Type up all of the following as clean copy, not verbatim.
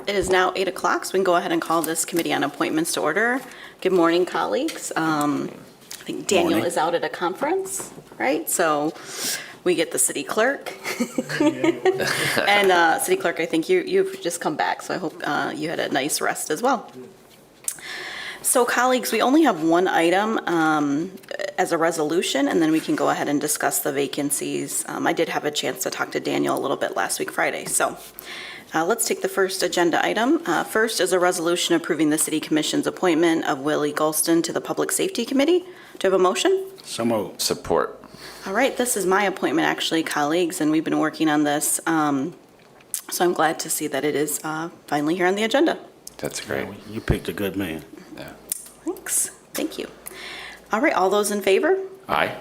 It is now 8 o'clock, so we can go ahead and call this Committee on Appointments to order. Good morning, colleagues. I think Daniel Morning. is out at a conference, right? So we get the city clerk. And city clerk, I think you've just come back, so I hope you had a nice rest as well. So colleagues, we only have one item as a resolution, and then we can go ahead and discuss the vacancies. I did have a chance to talk to Daniel a little bit last week, Friday. So let's take the first agenda item. First is a resolution approving the City Commission's appointment of Willie Golston to the Public Safety Committee. Do you have a motion? So moved. Support. All right, this is my appointment, actually, colleagues, and we've been working on this. So I'm glad to see that it is finally here on the agenda. That's great. You picked a good man. Yeah. Thanks. Thank you. All right, all those in favor? Aye.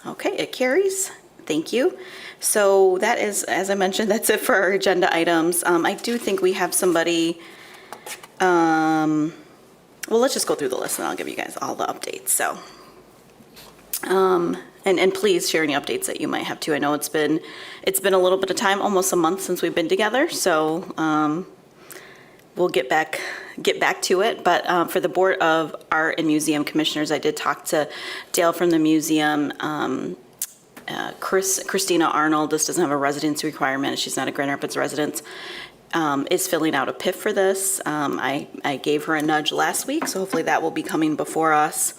Okay, it carries. Thank you. So that is, as I mentioned, that's it for our agenda items. I do think we have somebody, well, let's just go through the list and I'll give you guys all the updates. So, and please share any updates that you might have too. I know it's been a little bit of time, almost a month since we've been together. So, we'll get back to it. But for the Board of Art and Museum Commissioners, I did talk to Dale from the museum. Christina Arnold, this doesn't have a residency requirement. She's not a Grand Rapids resident, is filling out a PIF for this. I gave her a nudge last week, so hopefully that will be coming before us.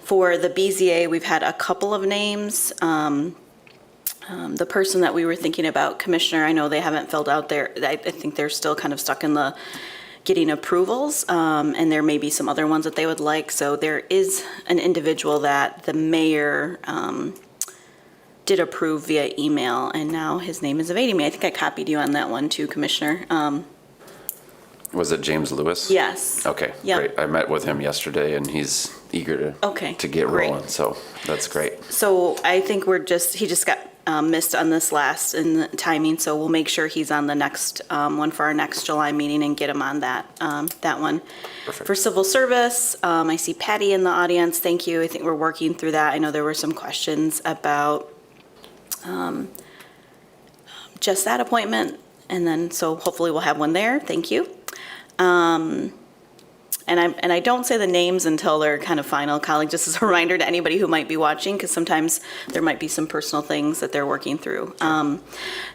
For the BZA, we've had a couple of names. The person that we were thinking about, Commissioner, I know they haven't filled out their, I think they're still kind of stuck in the getting approvals, and there may be some other ones that they would like. So there is an individual that the mayor did approve via email, and now his name is evading me. I think I copied you on that one too, Commissioner. Was it James Lewis? Yes. Okay, Yep. great. I met with him yesterday and he's eager to get great. rolling, so that's great. So I think he just got missed on this last in the timing, so we'll make sure he's on the next one for our next July meeting and get him on that one. Perfect. For civil service, I see Patty in the audience. Thank you. I think we're working through that. I know there were some questions about just that appointment, and then so hopefully we'll have one there. Thank you. And I don't say the names until they're kind of final, colleague, just as a reminder to anybody who might be watching, because sometimes there might be some personal things that they're working through.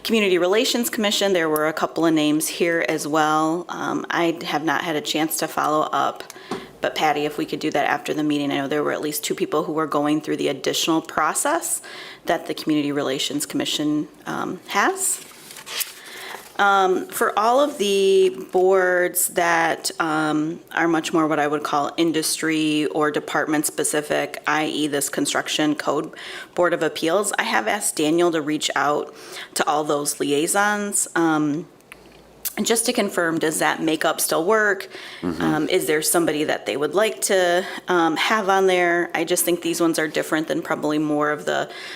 Community Relations Commission, there were a couple of names here as well. I have not had a chance to follow up, but Patty, if we could do that after the meeting. I know there were at least 2 people who were going through the additional process that the Community Relations Commission has. For all of the boards that are much more what I would call industry or department specific, i.e. this Construction Code Board of Appeals, I have asked Daniel to reach out to all those liaisons. And just to confirm, does that makeup still work? Is there somebody that they would like to have on there? I just think these ones are different than probably more of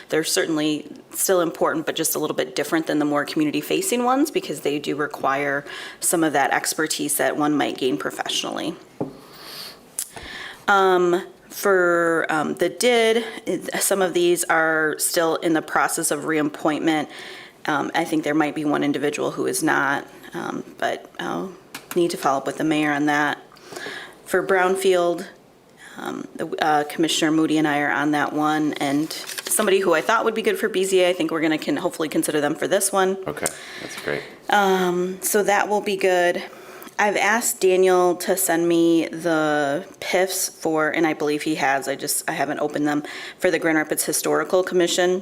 they're certainly still important, but just a little bit different than the more community-facing ones, because they do require some of that expertise that one might gain professionally. For the DID, some of these are still in the process of reappointment. I think there might be one individual who is not, but I'll need to follow up with the mayor on that. For Brownfield, Commissioner Moody and I are on that one, and somebody who I thought would be good for BZA, I think we're going to hopefully consider them for this one. Okay, that's great. So that will be good. I've asked Daniel to send me the PIFs for, and I believe he has, I haven't opened them, for the Grand Rapids Historical Commission,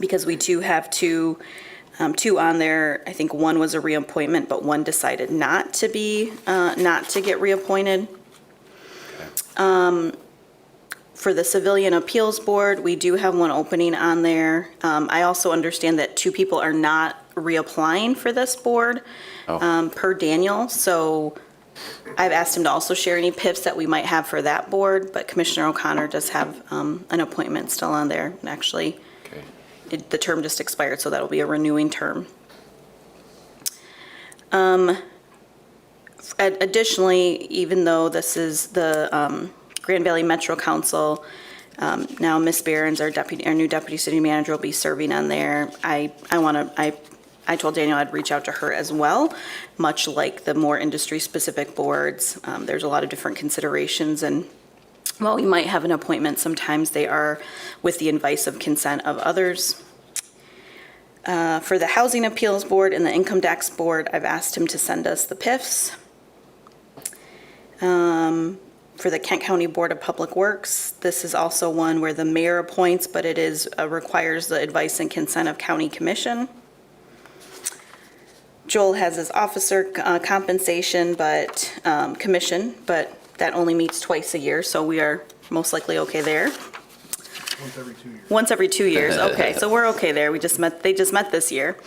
because we do have two on there. I think one was a reappointment, but one decided not to get reappointed. For the Civilian Appeals Board, we do have one opening on there. I also understand that 2 people are not reapplying for this board, per Daniel. So I've asked him to also share any PIFs that we might have for that board, but Commissioner O'Connor does have an appointment still on there. And actually, the term just expired, so that'll be a renewing term. Additionally, even though this is the Grand Valley Metro Council, now Ms. Behrens, our new deputy city manager, will be serving on there. I I told Daniel I'd reach out to her as well, much like the more industry-specific boards. There's a lot of different considerations, and while we might have an appointment, sometimes they are with the advice of consent of others. For the Housing Appeals Board and the Income Tax Board, I've asked him to send us the PIFs. For the Kent County Board of Public Works, this is also one where the mayor appoints, but it is requires the advice and consent of county commission. Joel has his officer compensation, but commission, but that only meets twice a year, so we are most likely okay there. Once every 2 years. Once every 2 years, okay, so we're okay there. They just met this year.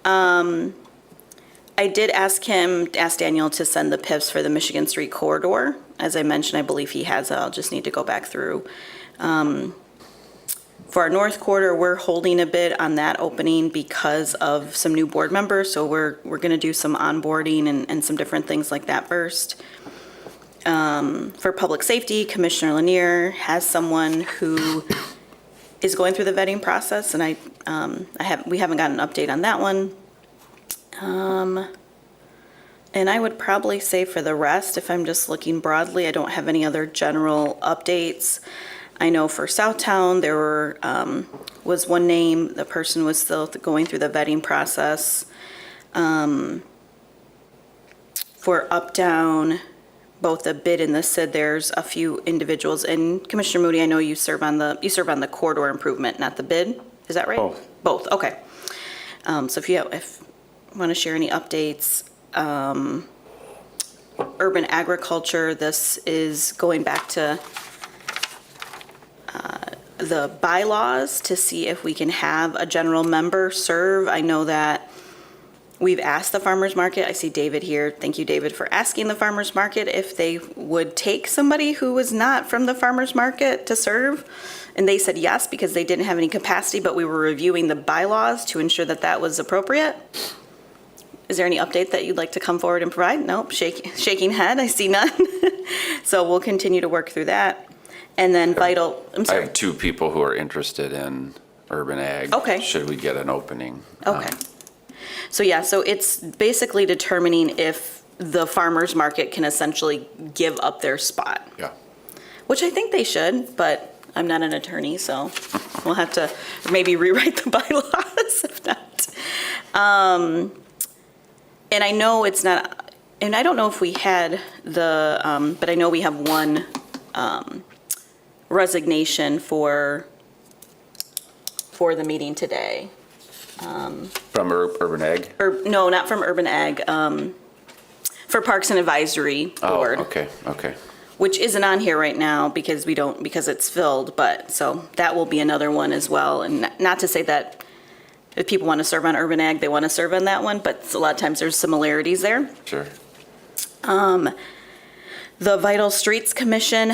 I did ask Daniel to send the PIFs for the Michigan Street corridor. As I mentioned, I believe he has it. I'll just need to go back through. For our North Quarter, we're holding a bid on that opening because of some new board members, so we're going to do some onboarding and some different things like that first. For Public Safety, Commissioner Lanier has someone who is going through the vetting process, and we haven't gotten an update on that one. And I would probably say for the rest, if I'm just looking broadly, I don't have any other general updates. I know for Southtown, there was one name, the person was still going through the vetting process. For Uptown, both the bid and the SID, there's a few individuals. And Commissioner Moody, I know you serve on the corridor improvement, not the bid. Is that right? Both. Both, okay. So if you want to share any updates. Urban agriculture, this is going back to the bylaws to see if we can have a general member serve. I know that we've asked the farmers market. I see David here. Thank you, David, for asking the farmers market if they would take somebody who was not from the farmers market to serve. And they said yes, because they didn't have any capacity, but we were reviewing the bylaws to ensure that that was appropriate. Is there any update that you'd like to come forward and provide? Nope, shaking head, I see none. So we'll continue to work through that. And then Vital, I'm I sorry. have two people who are interested in urban ag. Okay. Should we get an opening? Okay. So yeah, so it's basically determining if the farmer's market can essentially give up their spot, Yeah. which I think they should, but I'm not an attorney, so we'll have to maybe rewrite the bylaws if not. And I know it's not, and I don't know if we had but I know we have one resignation for the meeting today. From urban ag? Or, no, not from Urban Ag, for Parks and Advisory Board. Oh, okay. Which isn't on here right now because because it's filled, but, so that will be another one as well. And not to say that if people want to serve on Urban Ag, they want to serve on that one, but a lot of times there's similarities there. Sure. The Vital Streets Commission,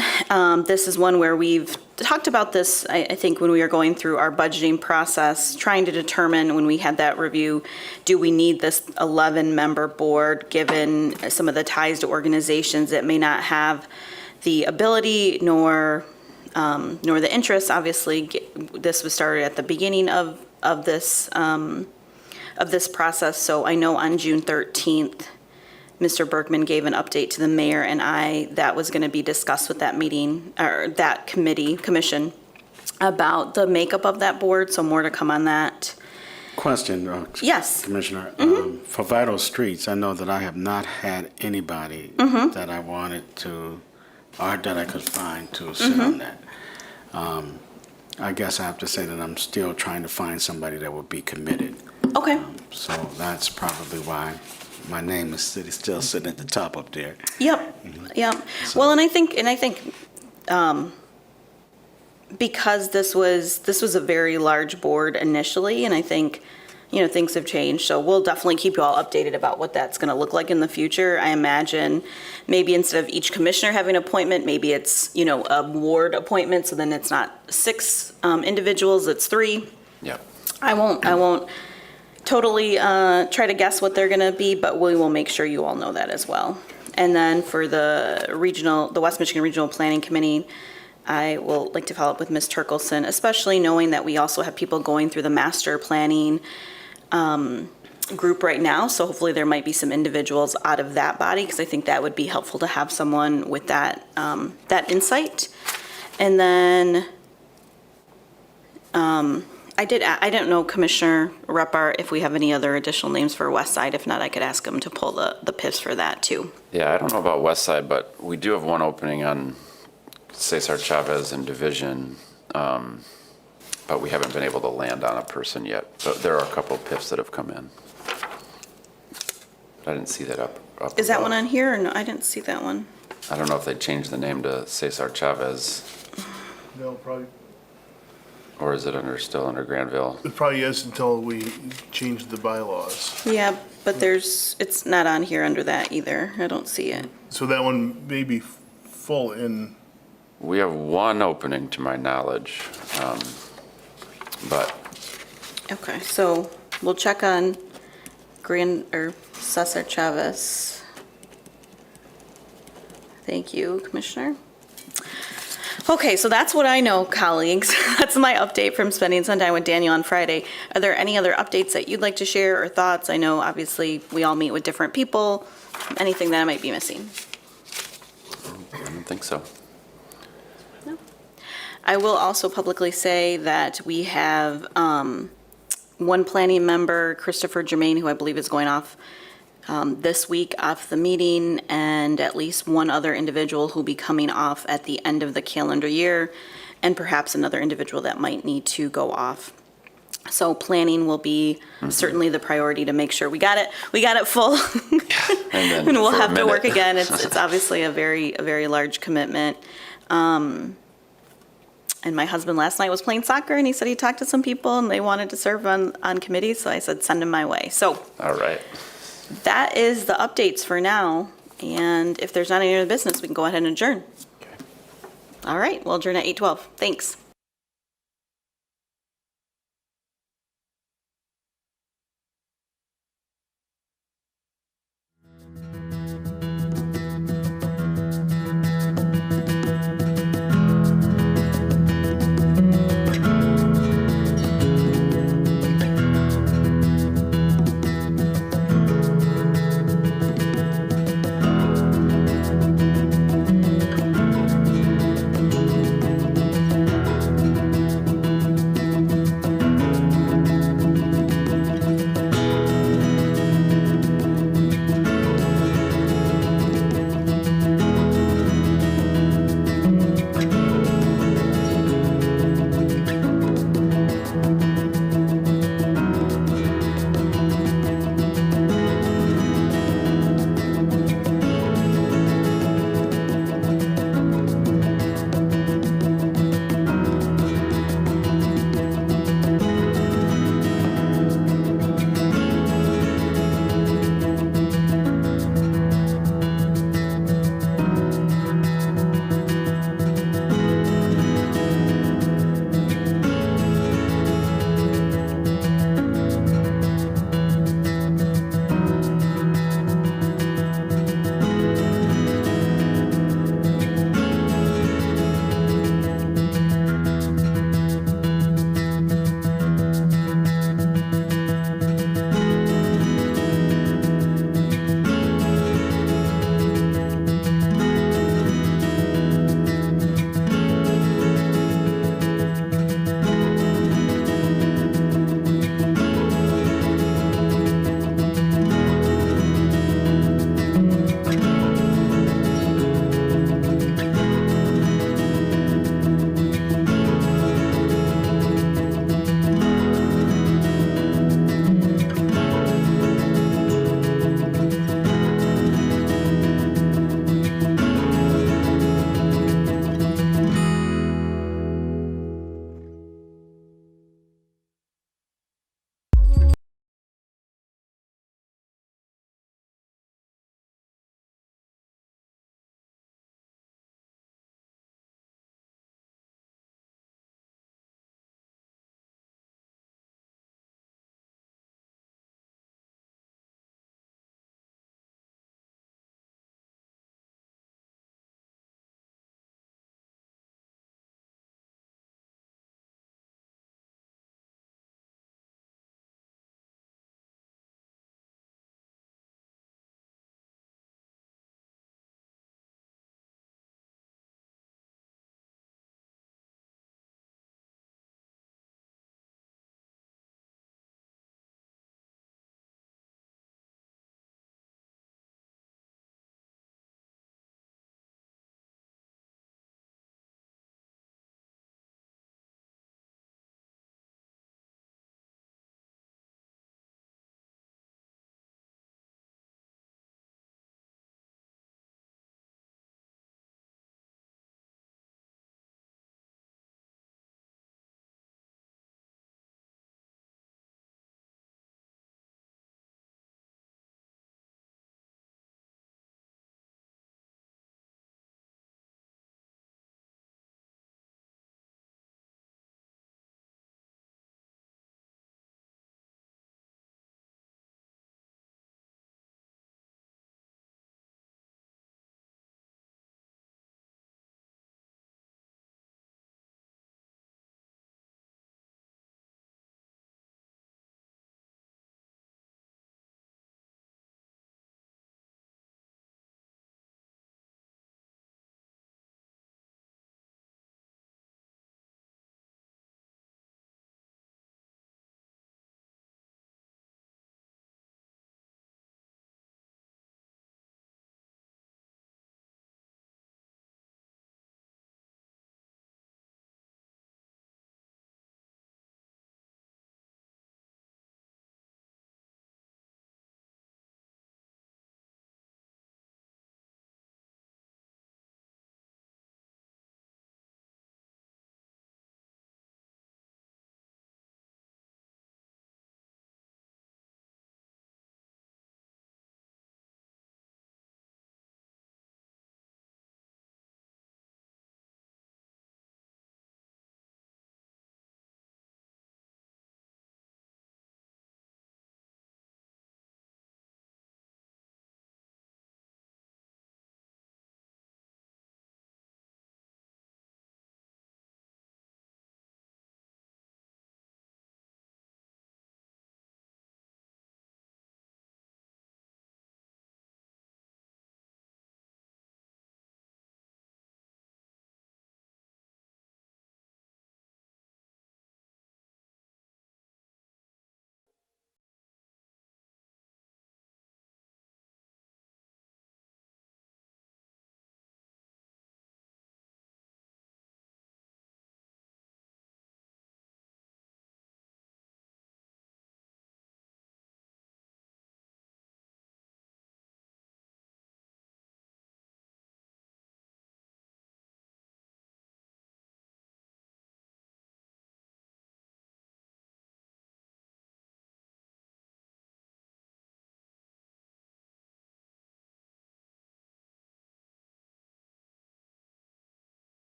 this is one where we've talked about this, I think, when we were going through our budgeting process, trying to determine when we had that review, do we need this 11-member board, given some of the ties to organizations that may not have the ability nor the interest. Obviously, this was started at the beginning of this process, so I know on June 13th, Mr. Bergman gave an update to the mayor and I that was going to be discussed with that meeting, or that commission, about the makeup of that board, so more to come on that. Question, Yes. Commissioner. For Vital Streets, I know that I have not had anybody that I wanted to, or that I could find to sit on that. I guess I have to say that I'm still trying to find somebody that would be committed. Okay. So that's probably why my name is still sitting at the top up there. Yep. Yep. Well, and I think because this was a very large board initially, and I think, things have changed. So we'll definitely keep you all updated about what that's going to look like in the future. I imagine maybe instead of each commissioner having an appointment, maybe it's, a ward appointment. So then it's not 6 individuals, it's 3. Yeah. I won't totally try to guess what they're going to be, but we will make sure you all know that as well. And then for the West Michigan Regional Planning Committee, I will like to follow up with Ms. Turkelson, especially knowing that we also have people going through the master planning group right now, so hopefully there might be some individuals out of that body, because I think that would be helpful to have someone with that, that insight. And then I don't know, Commissioner Repar, if we have any other additional names for West Side. If not, I could ask him to pull the PIFs for that too. Yeah, I don't know about West Side, but we do have one opening on Cesar Chavez in Division, but we haven't been able to land on a person yet. But there are a couple of PIFs that have come in. I didn't see that up Is that above. one on here, or no? I didn't see that one. I don't know if they changed the name to Cesar Chavez, No, probably, or is it still under Granville? it probably is until we change the bylaws. Yeah, but it's not on here under that either. I don't see it. So that one may be full in, We have one opening to my knowledge, but Okay, so we'll check on Cesar Chavez. Thank you, Commissioner. Okay, so that's what I know, colleagues. That's my update from spending some time with Daniel on Friday. Are there any other updates that you'd like to share or thoughts? I know, obviously, we all meet with different people. Anything that I might be missing? I don't think so. I will also publicly say that we have one planning member, Christopher Germain, who I believe is going off this week off the meeting, and at least one other individual who'll be coming off at the end of the calendar year, and perhaps another individual that might need to go off. So planning will be certainly the priority to make sure we got it full. And And we'll for a have to work minute- again. It's obviously a very large commitment. And my husband last night was playing soccer, and he said he talked to some people and they wanted to serve on committees, so I said, send them my way. So All right. that is the updates for now, and if there's not any other business, we can go ahead and adjourn. Okay. All right, we'll adjourn at 8:12. Thanks.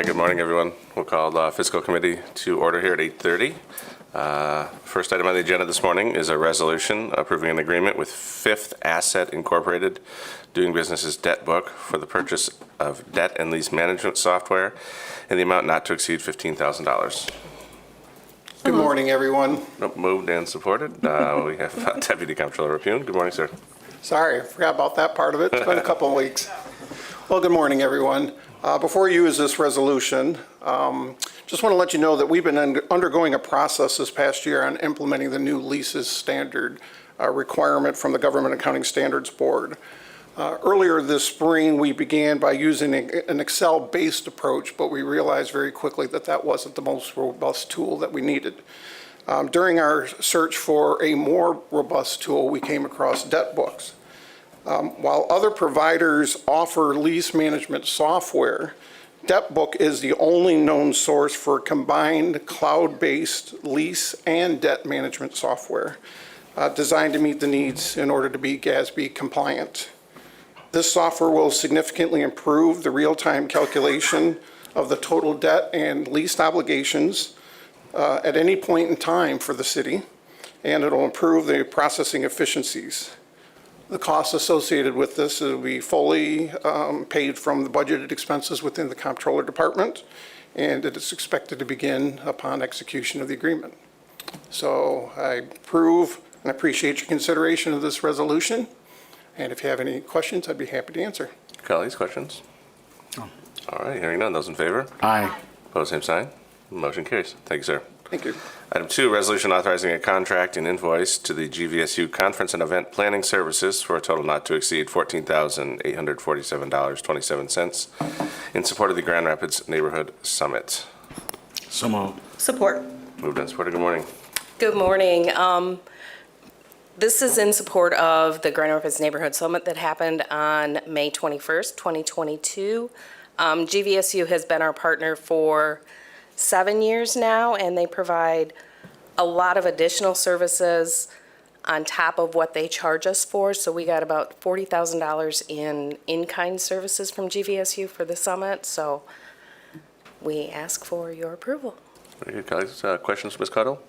good morning, everyone. We'll call the Fiscal Committee to order here at 8:30. First item on the agenda this morning is a resolution approving an agreement with Fifth Asset Incorporated, doing business as Debt Book, for the purchase of debt and lease management software in the amount not to exceed $15,000. Good morning, everyone. Moved and supported. We have Deputy Comptroller Rapune. Good morning, sir. Sorry, I forgot about that part of it. It's been a couple of weeks. Well, good morning, everyone. Before you use this resolution, just want to let you know that we've been undergoing a process this past year on implementing the new leases standard requirement from the Government Accounting Standards Board. Earlier this spring, we began by using an Excel-based approach, but we realized very quickly that that wasn't the most robust tool that we needed. During our search for a more robust tool, we came across Debt Books. While other providers offer lease management software, Debt Book is the only known source for combined cloud-based lease and debt management software designed to meet the needs in order to be GASB compliant. This software will significantly improve the real-time calculation of the total debt and lease obligations at any point in time for the city, and it'll improve the processing efficiencies. The costs associated with this will be fully paid from the budgeted expenses within the Comptroller Department, and it is expected to begin upon execution of the agreement. So I approve and appreciate your consideration of this resolution, and if you have any questions, I'd be happy to answer. Colleagues, questions? All right, hearing none. Those in favor? Aye. Opposed, same sign. Motion carries. Thank you, sir. Thank you. Item 2, resolution authorizing a contract and invoice to the GVSU Conference and Event Planning Services for a total not to exceed $14,847.27 in support of the Grand Rapids Neighborhood Summit. So moved. Support. Moved and supported. Good morning. Good morning. This is in support of the Grand Rapids Neighborhood Summit that happened on May 21st, 2022. GVSU has been our partner for 7 years now, and they provide a lot of additional services on top of what they charge us for. So we got about $40,000 in-kind services from GVSU for the summit. So we ask for your approval. Very good, colleagues. Questions for Ms. Cottle?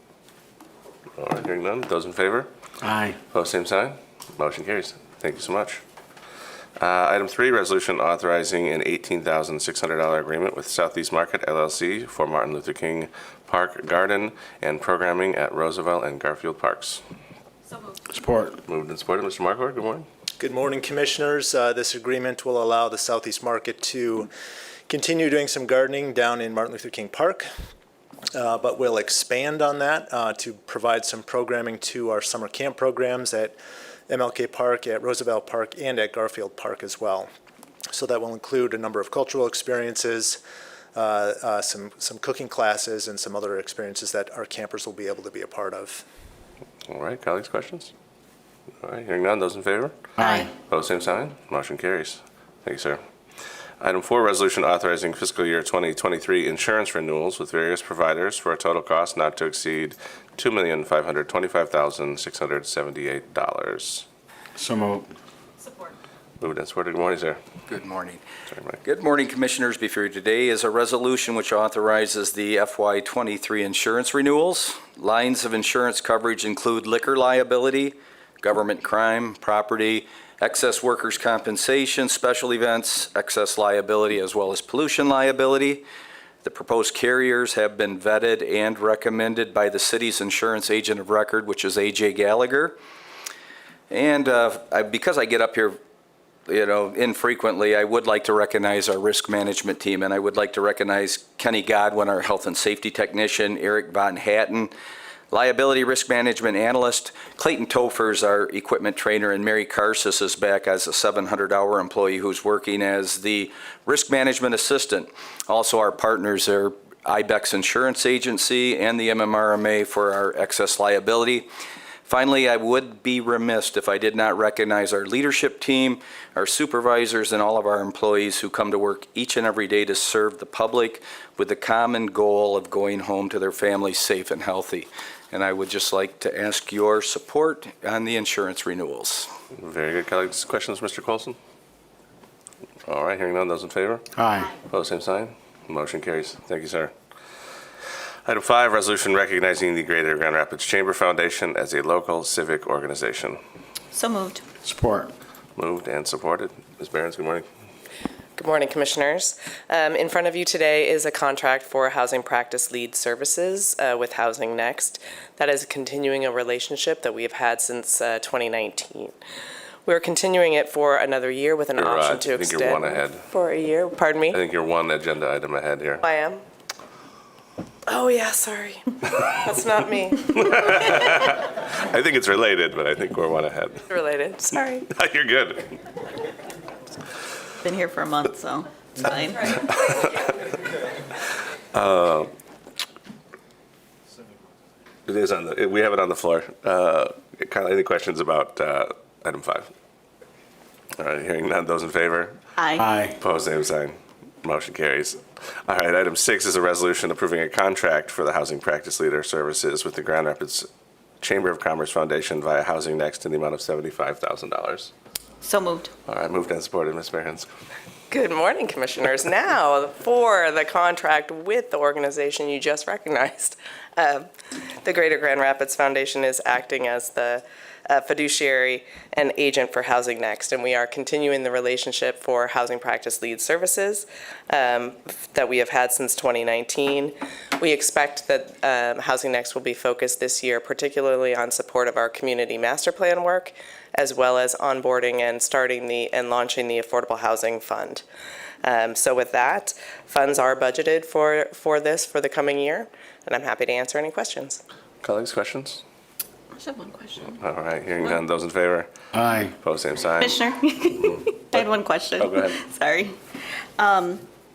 All right, hearing none. Those in favor? Aye. Opposed, same sign. Motion carries. Thank you so much. Item 3, resolution authorizing an $18,600 agreement with Southeast Market LLC for Martin Luther King Park Garden and programming at Roosevelt and Garfield Parks. Support. Moved and supported. Mr. Markowitz, good morning. Good morning, Commissioners. This agreement will allow the Southeast Market to continue doing some gardening down in Martin Luther King Park, but we'll expand on that to provide some programming to our summer camp programs at MLK Park, at Roosevelt Park, and at Garfield Park as well. So that will include a number of cultural experiences, some cooking classes, and some other experiences that our campers will be able to be a part of. All right, colleagues, questions? All right, hearing none. Those in favor? Aye. Opposed, same sign. Motion carries. Thank you, sir. Item 4, resolution authorizing fiscal year 2023 insurance renewals with various providers for a total cost not to exceed $2,525,678. So moved. Moved and supported. Good morning, sir. Good morning. Sorry, Mike. Good morning, Commissioners. Before you today is a resolution which authorizes the FY23 insurance renewals. Lines of insurance coverage include liquor liability, government crime, property, excess workers' compensation, special events, excess liability, as well as pollution liability. The proposed carriers have been vetted and recommended by the city's insurance agent of record, which is A.J. Gallagher. And because I get up here, infrequently, I would like to recognize our risk management team, and I would like to recognize Kenny Godwin, our health and safety technician, Eric Von Hatten, liability risk management analyst, Clayton Tophers, our equipment trainer, and Mary Karsis is back as a 700-hour employee who's working as the risk management assistant. Also, our partners are IBEX Insurance Agency and the MMRMA for our excess liability. Finally, I would be remiss if I did not recognize our leadership team, our supervisors, and all of our employees who come to work each and every day to serve the public with the common goal of going home to their families safe and healthy. And I would just like to ask your support on the insurance renewals. Very good, colleagues. Questions, Mr. Colson? All right, hearing none. Those in favor? Aye. Opposed, same sign. Motion carries. Thank you, sir. Item 5, resolution recognizing the Greater Grand Rapids Chamber Foundation as a local civic organization. So moved. Support. Moved and supported. Ms. Behrens, good morning. Good morning, Commissioners. In front of you today is a contract for Housing Practice Lead Services with Housing Next. That is continuing a relationship that we have had since 2019. We're continuing it for another year with an option to I think extend. you're one ahead. For a year, pardon me? I think you're one agenda item ahead here. I am? Oh, yeah, sorry. That's not me. I think it's related, but I think we're one ahead. Related, sorry. You're good. Been here for a month, so it's fine. It is on the, we have it on the floor. Kyle, any questions about item 5? All right, hearing none, those in favor? Aye. Aye. Opposed, same sign. Motion carries. All right, item 6 is a resolution approving a contract for the Housing Practice Leader Services with the Grand Rapids Chamber of Commerce Foundation via Housing Next in the amount of $75,000. So moved. All right, moved and supported. Ms. Behrens. Good morning, Commissioners. Now, for the contract with the organization you just recognized. The Greater Grand Rapids Foundation is acting as the fiduciary and agent for Housing Next, and we are continuing the relationship for Housing Practice Lead Services that we have had since 2019. We expect that Housing Next will be focused this year particularly on support of our community master plan work, as well as onboarding and starting and launching the Affordable Housing Fund. So with that, funds are budgeted for this for the coming year, and I'm happy to answer any questions. Colleagues, questions? I just have one question. All right, hearing none, those in favor? Aye. Opposed, same sign. Commissioner, I had one question. Oh, go ahead. Sorry.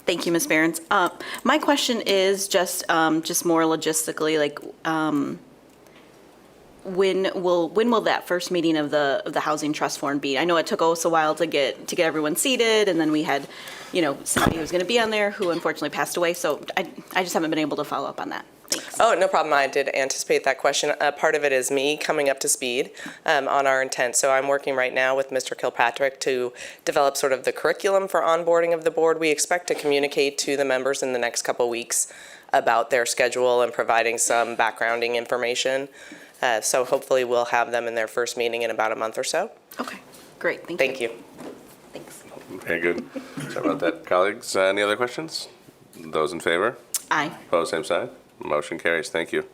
Thank you, Ms. Behrens. My question is just more logistically, like, when will that first meeting of the Housing Trust Fund be? I know it took us a while to get everyone seated, and then we had, somebody who was going to be on there who unfortunately passed away. So I just haven't been able to follow up on that. Thanks. Oh, no problem. I did anticipate that question. Part of it is me coming up to speed on our intent. So I'm working right now with Mr. Kilpatrick to develop sort of the curriculum for onboarding of the board. We expect to communicate to the members in the next couple weeks about their schedule and providing some backgrounding information. So hopefully we'll have them in their first meeting in about a month or so. Okay, great. Thank you. Thank you. Thanks. Very good. Sorry about that. Colleagues, any other questions? Those in favor? Aye. Opposed, same sign. Motion carries. Thank you.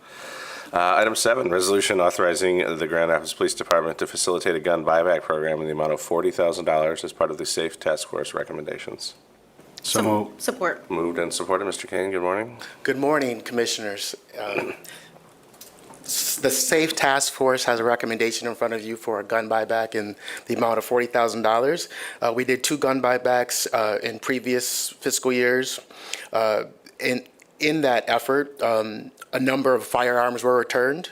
Item 7, resolution authorizing the Grand Rapids Police Department to facilitate a gun buyback program in the amount of $40,000 as part of the Safe Task Force recommendations. So moved. Support. Moved and supported. Mr. Kane, good morning. Good morning, Commissioners. The Safe Task Force has a recommendation in front of you for a gun buyback in the amount of $40,000. We did 2 gun buybacks in previous fiscal years. In that effort, a number of firearms were returned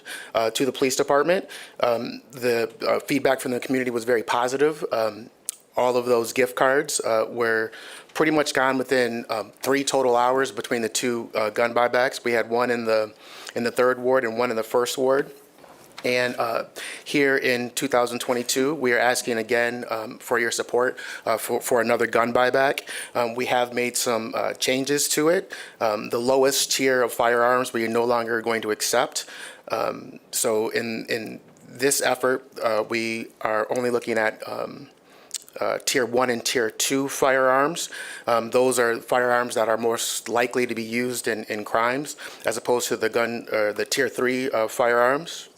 to the police department. The feedback from the community was very positive. All of those gift cards were pretty much gone within 3 total hours between the 2 gun buybacks. We had one in the 3rd ward and one in the 1st ward. And here in 2022, we are asking again for your support for another gun buyback. We have made some changes to it. The lowest tier of firearms we are no longer going to accept. So in this effort, we are only looking at Tier 1 and Tier 2 firearms. Those are firearms that are most likely to be used in crimes, as opposed to the Tier 3 firearms.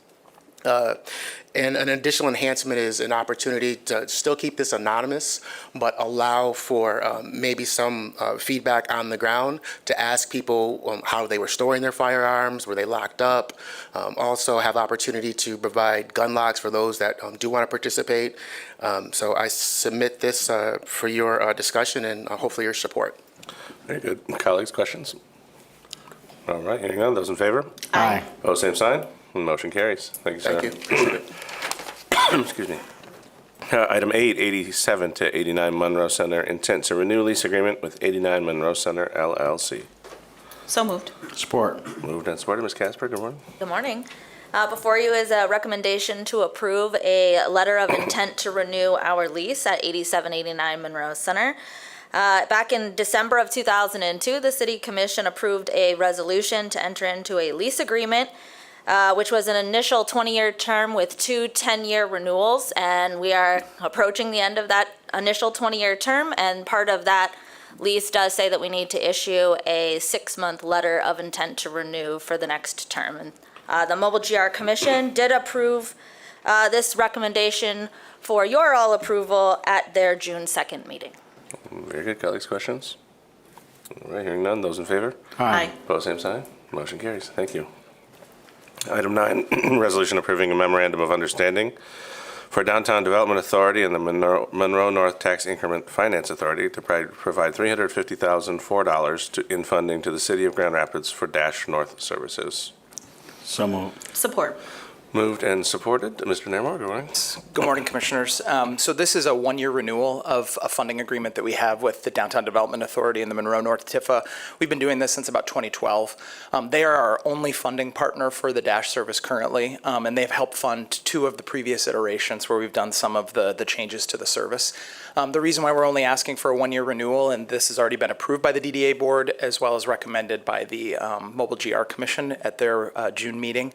And an additional enhancement is an opportunity to still keep this anonymous, but allow for maybe some feedback on the ground to ask people how they were storing their firearms, were they locked up. Also have opportunity to provide gun locks for those that do want to participate. So I submit this for your discussion and hopefully your support. Very good. Colleagues, questions? All right, hearing none. Those in favor? Aye. Opposed, same sign. Motion carries. Thank you, sir. Thank you. Appreciate it. Excuse me. Item 8, 87 to 89 Monroe Center, intent to renew lease agreement with 89 Monroe Center LLC. So moved. Support. Moved and supported. Ms. Casper, good morning. Good morning. Before you is a recommendation to approve a letter of intent to renew our lease at 8789 Monroe Center. Back in December of 2002, the City Commission approved a resolution to enter into a lease agreement, which was an initial 20-year term with 2 10-year renewals, and we are approaching the end of that initial 20-year term, and part of that lease does say that we need to issue a 6-month letter of intent to renew for the next term. And the Mobile GR Commission did approve this recommendation for your all approval at their June 2nd meeting. Very good. Colleagues, questions? All right, hearing none. Those in favor? Aye. Opposed, same sign. Motion carries. Thank you. Item 9, resolution approving a memorandum of understanding for Downtown Development Authority and the Monroe North Tax Increment Finance Authority to provide $350,004 in funding to the City of Grand Rapids for Dash North services. So moved. Support. Moved and supported. Mr. Nairmore, good morning. Good morning, Commissioners. So this is a one-year renewal of a funding agreement that we have with the Downtown Development Authority and the Monroe North TIFA. We've been doing this since about 2012. They are our only funding partner for the Dash service currently, and they've helped fund 2 of the previous iterations where we've done some of the changes to the service. The reason why we're only asking for a one-year renewal, and this has already been approved by the DDA board as well as recommended by the Mobile GR Commission at their June meeting,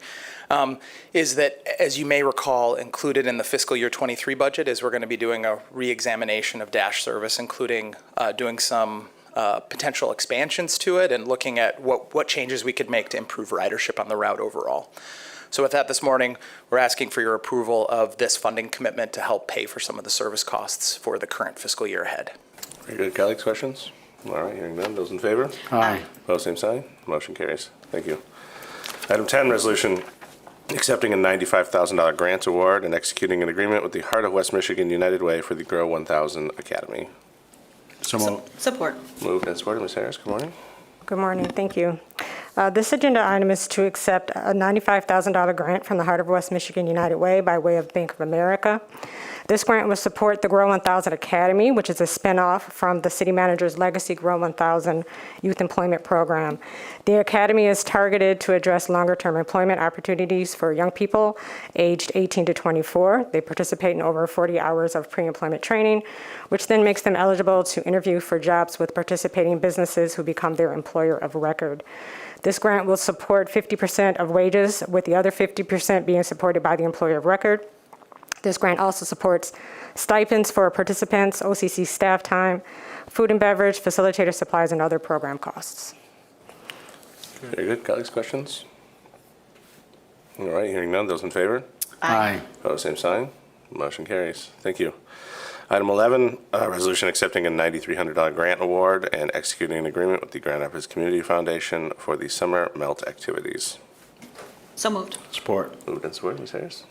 is that, as you may recall, included in the fiscal year 23 budget is we're going to be doing a re-examination of Dash service, including doing some potential expansions to it and looking at what changes we could make to improve ridership on the route overall. So with that, this morning, we're asking for your approval of this funding commitment to help pay for some of the service costs for the current fiscal year ahead. Very good. Colleagues, questions? All right, hearing none. Those in favor? Aye. Opposed, same sign. Motion carries. Thank you. Item 10, resolution accepting a $95,000 grant award and executing an agreement with the Heart of West Michigan United Way for the Grow 1000 Academy. So moved. Support. Moved and supported. Ms. Harris, good morning. Good morning, thank you. This agenda item is to accept a $95,000 grant from the Heart of West Michigan United Way by way of Bank of America. This grant will support the Grow 1000 Academy, which is a spinoff from the city manager's legacy Grow 1000 youth employment program. The academy is targeted to address longer-term employment opportunities for young people aged 18 to 24. They participate in over 40 hours of pre-employment training, which then makes them eligible to interview for jobs with participating businesses who become their employer of record. This grant will support 50% of wages, with the other 50% being supported by the employer of record. This grant also supports stipends for participants, OCC staff time, food and beverage, facilitator supplies, and other program costs. Very good. Colleagues, questions? All right, hearing none. Those in favor? Aye. Opposed, same sign. Motion carries. Thank you. Item 11, resolution accepting a $9,300 grant award and executing an agreement with the Grand Rapids Community Foundation for the summer melt activities. So moved. Support. Moved and supported. Ms. Harris?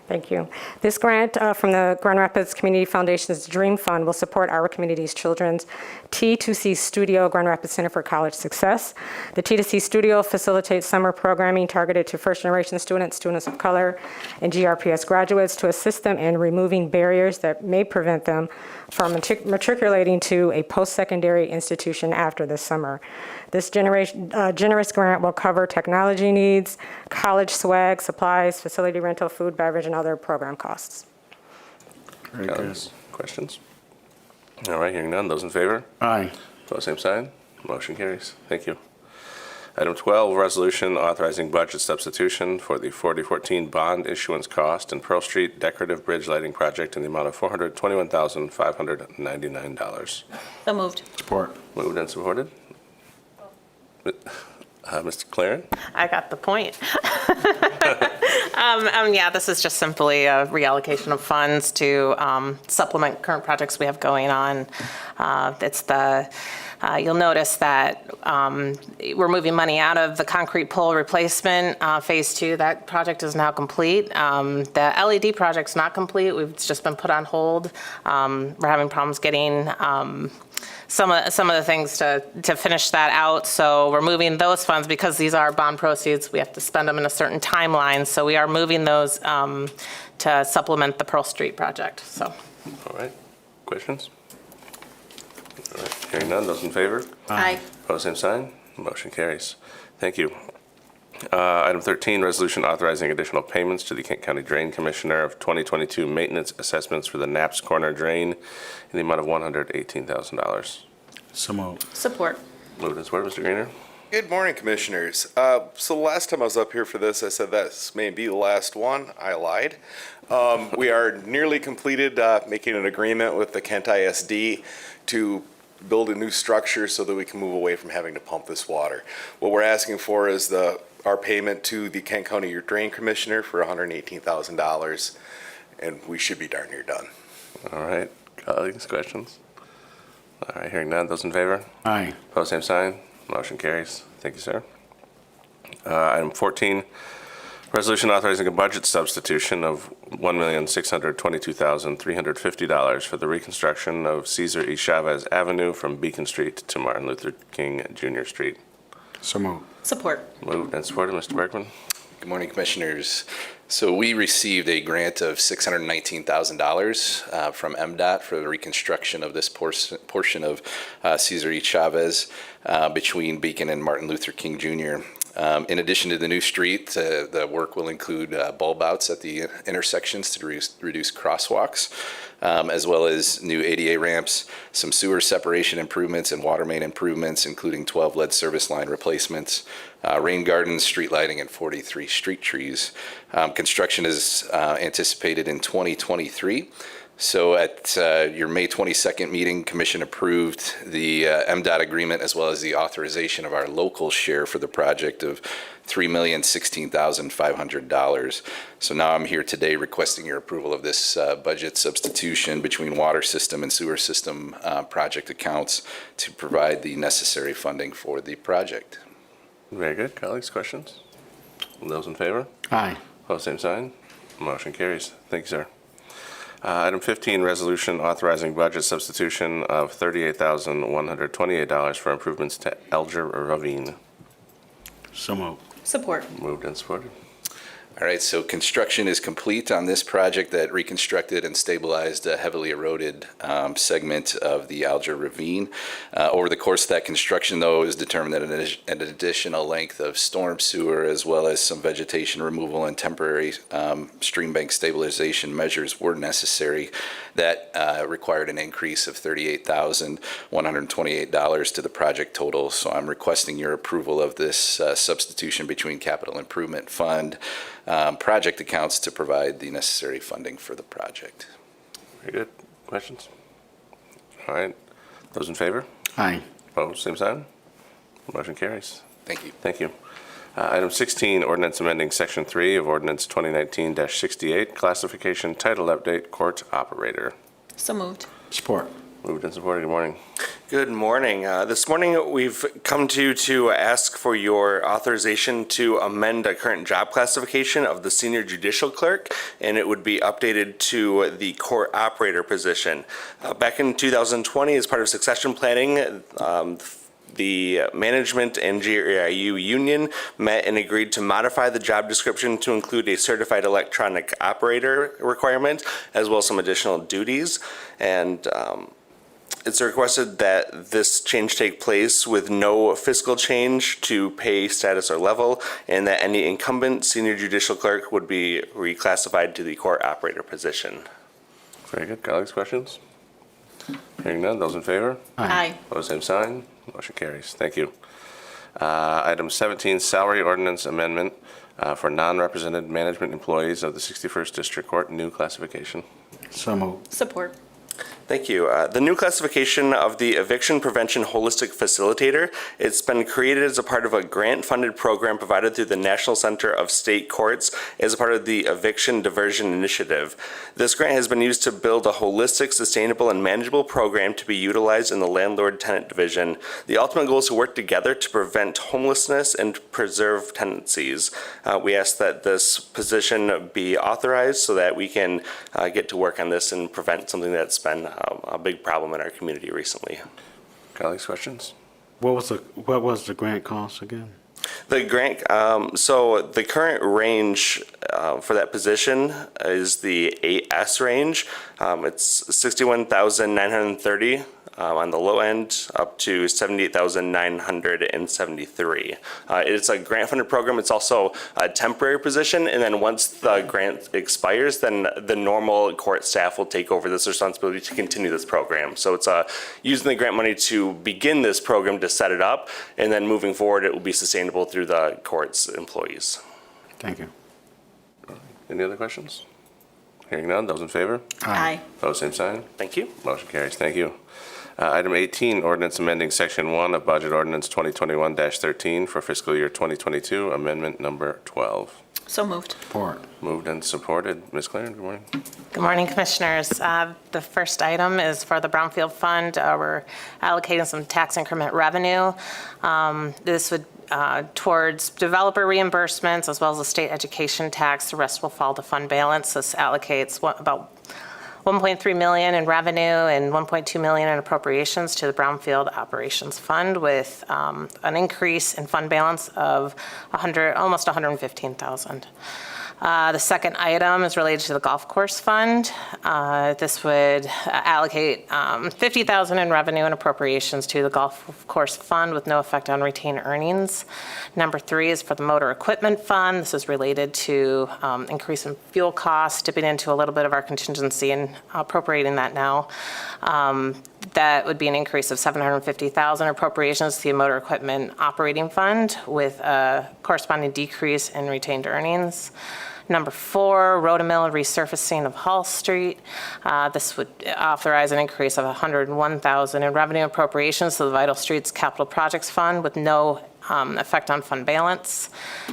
Thank you. This grant from the Grand Rapids Community Foundation's Dream Fund will support our community's children's T2C Studio Grand Rapids Center for College Success. The T2C Studio facilitates summer programming targeted to first-generation students, students of color, and GRPS graduates to assist them in removing barriers that may prevent them from matriculating to a post-secondary institution after this summer. This generous grant will cover technology needs, college swag, supplies, facility rental, food, beverage, and other program costs. Very good. Colleagues, questions? All right, hearing none. Those in favor? Aye. Opposed, same sign. Motion carries. Thank you. Item 12, resolution authorizing budget substitution for the 4014 bond issuance cost and Pearl Street decorative bridge lighting project in the amount of $421,599. So moved. Support. Moved and supported. Mr. Claren? I got the point. Yeah, this is just simply a reallocation of funds to supplement current projects we have going on. You'll notice that we're moving money out of the concrete pole replacement phase 2. That project is now complete. The LED project's not complete. It's just been put on hold. We're having problems getting some of the things to finish that out. So we're moving those funds because these are bond proceeds. We have to spend them in a certain timeline. So we are moving those to supplement the Pearl Street project. So. All right. Questions? All right. Hearing none. Those in favor? Aye. Opposed, same sign. Motion carries. Thank you. Item 13, resolution authorizing additional payments to the Kent County Drain Commissioner of 2022 maintenance assessments for the Knapp's Corner Drain in the amount of $118,000. So moved. Support. Moved and supported. Mr. Greener? Good morning, Commissioners. So the last time I was up here for this, I said this may be the last one. I lied. We are nearly completed making an agreement with the Kent ISD to build a new structure so that we can move away from having to pump this water. What we're asking for is our payment to the Kent County Drain Commissioner for $118,000, and we should be darn near done. All right. Colleagues, questions? All right, hearing none. Those in favor? Aye. Opposed, same sign. Motion carries. Thank you, sir. Item 14, resolution authorizing a budget substitution of $1,622,350 for the reconstruction of Cesar E. Chavez Avenue from Beacon Street to Martin Luther King Jr. Street. So moved. Support. Moved and supported. Mr. Bergman? Good morning, Commissioners. So we received a grant of $619,000 from MDOT for the reconstruction of this portion of Cesar E. Chavez between Beacon and Martin Luther King Jr. In addition to the new street, the work will include bulb outs at the intersections to reduce crosswalks, as well as new ADA ramps, some sewer separation improvements and water main improvements, including 12 lead service line replacements, rain gardens, street lighting, and 43 street trees. Construction is anticipated in 2023. So at your May 22nd meeting, Commission approved the MDOT agreement as well as the authorization of our local share for the project of $3,016,500. So now I'm here today requesting your approval of this budget substitution between water system and sewer system project accounts to provide the necessary funding for the project. Very good. Colleagues, questions? Those in favor? Aye. Opposed, same sign. Motion carries. Thank you, sir. Item 15, resolution authorizing budget substitution of $38,128 for improvements to Alger Ravine. So moved. Support. Moved and supported. All right, so construction is complete on this project that reconstructed and stabilized a heavily eroded segment of the Alger Ravine. Over the course of that construction, though, it was determined that an additional length of storm sewer as well as some vegetation removal and temporary stream bank stabilization measures were necessary. That required an increase of $38,128 to the project total. So I'm requesting your approval of this substitution between Capital Improvement Fund project accounts to provide the necessary funding for the project. Very good. Questions? All right. Those in favor? Aye. Opposed, same sign. Motion carries. Thank you. Thank you. Item 16, ordinance amending Section 3 of Ordinance 2019-68, classification title update, court operator. So moved. Support. Moved and supported. Good morning. Good morning. This morning, we've come to ask for your authorization to amend a current job classification of the senior judicial clerk, and it would be updated to the court operator position. Back in 2020, as part of succession planning, the management and GRIU union met and agreed to modify the job description to include a certified electronic operator requirement, as well as some additional duties. And it's requested that this change take place with no fiscal change to pay status or level, and that any incumbent senior judicial clerk would be reclassified to the court operator position. Very good. Colleagues, questions? Hearing none. Those in favor? Aye. Opposed, same sign. Motion carries. Thank you. Item 17, salary ordinance amendment for non-represented management employees of the 61st District Court, new classification. So moved. Support. Thank you. The new classification of the Eviction Prevention Holistic Facilitator, it's been created as a part of a grant-funded program provided through the National Center of State Courts as a part of the Eviction Diversion Initiative. This grant has been used to build a holistic, sustainable, and manageable program to be utilized in the Landlord-Tenant Division. The ultimate goal is to work together to prevent homelessness and preserve tenancies. We ask that this position be authorized so that we can get to work on this and prevent something that's been a big problem in our community recently. Colleagues, questions? What was the grant cost again? The grant, so the current range for that position is the 8S range. It's $61,930 on the low end, up to $78,973. It's a grant-funded program. It's also a temporary position, and then once the grant expires, then the normal court staff will take over this responsibility to continue this program. So it's using the grant money to begin this program to set it up, and then moving forward, it will be sustainable through the court's employees. Thank you. Any other questions? Hearing none, those in favor? Aye. Opposed, same sign. Thank you. Motion carries. Thank you. Item 18, ordinance amending Section 1 of Budget Ordinance 2021-13 for fiscal year 2022, amendment number 12. So moved. Support. Moved and supported. Ms. Claren, good morning. Good morning, Commissioners. The first item is for the Brownfield Fund. We're allocating some tax increment revenue. This would towards developer reimbursements as well as the state education tax. The rest will fall to fund balance. This allocates about $1.3 million in revenue and $1.2 million in appropriations to the Brownfield Operations Fund, with an increase in fund balance of almost $115,000. The second item is related to the golf course fund. This would allocate $50,000 in revenue and appropriations to the golf course fund with no effect on retained earnings. Number 3 is for the motor equipment fund. This is related to increase in fuel costs, dipping into a little bit of our contingency and appropriating that now. That would be an increase of $750,000 appropriations to the motor equipment operating fund with a corresponding decrease in retained earnings. Number 4, Road-a-Mill resurfacing of Hall Street. This would authorize an increase of $101,000 in revenue appropriations to the Vital Streets Capital Projects Fund with no effect on fund balance.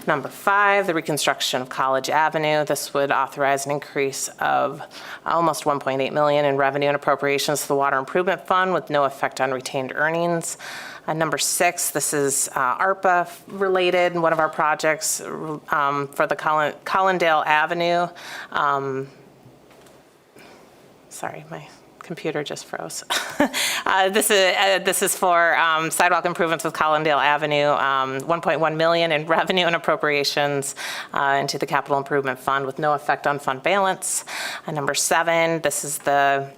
Number 5, the reconstruction of College Avenue. This would authorize an increase of almost $1.8 million in revenue and appropriations to the Water Improvement Fund with no effect on retained earnings. Number 6, this is ARPA related, one of our projects for the Collindale Avenue. Sorry, my computer just froze. This is for sidewalk improvements with Collindale Avenue, $1.1 million in revenue and appropriations into the Capital Improvement Fund with no effect on fund balance. Number 7, this is the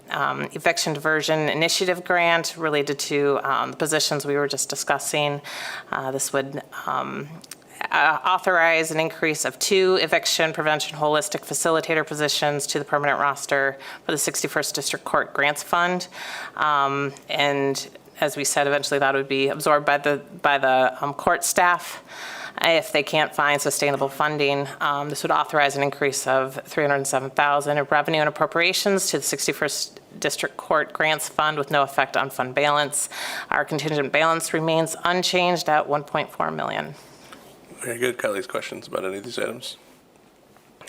eviction diversion initiative grant related to the positions we were just discussing. This would authorize an increase of 2 eviction prevention holistic facilitator positions to the permanent roster for the 61st District Court Grants Fund. And as we said, eventually that would be absorbed by the court staff if they can't find sustainable funding. This would authorize an increase of $307,000 in revenue and appropriations to the 61st District Court Grants Fund with no effect on fund balance. Our contingent balance remains unchanged at $1.4 million. Very good. Colleagues, questions about any of these items?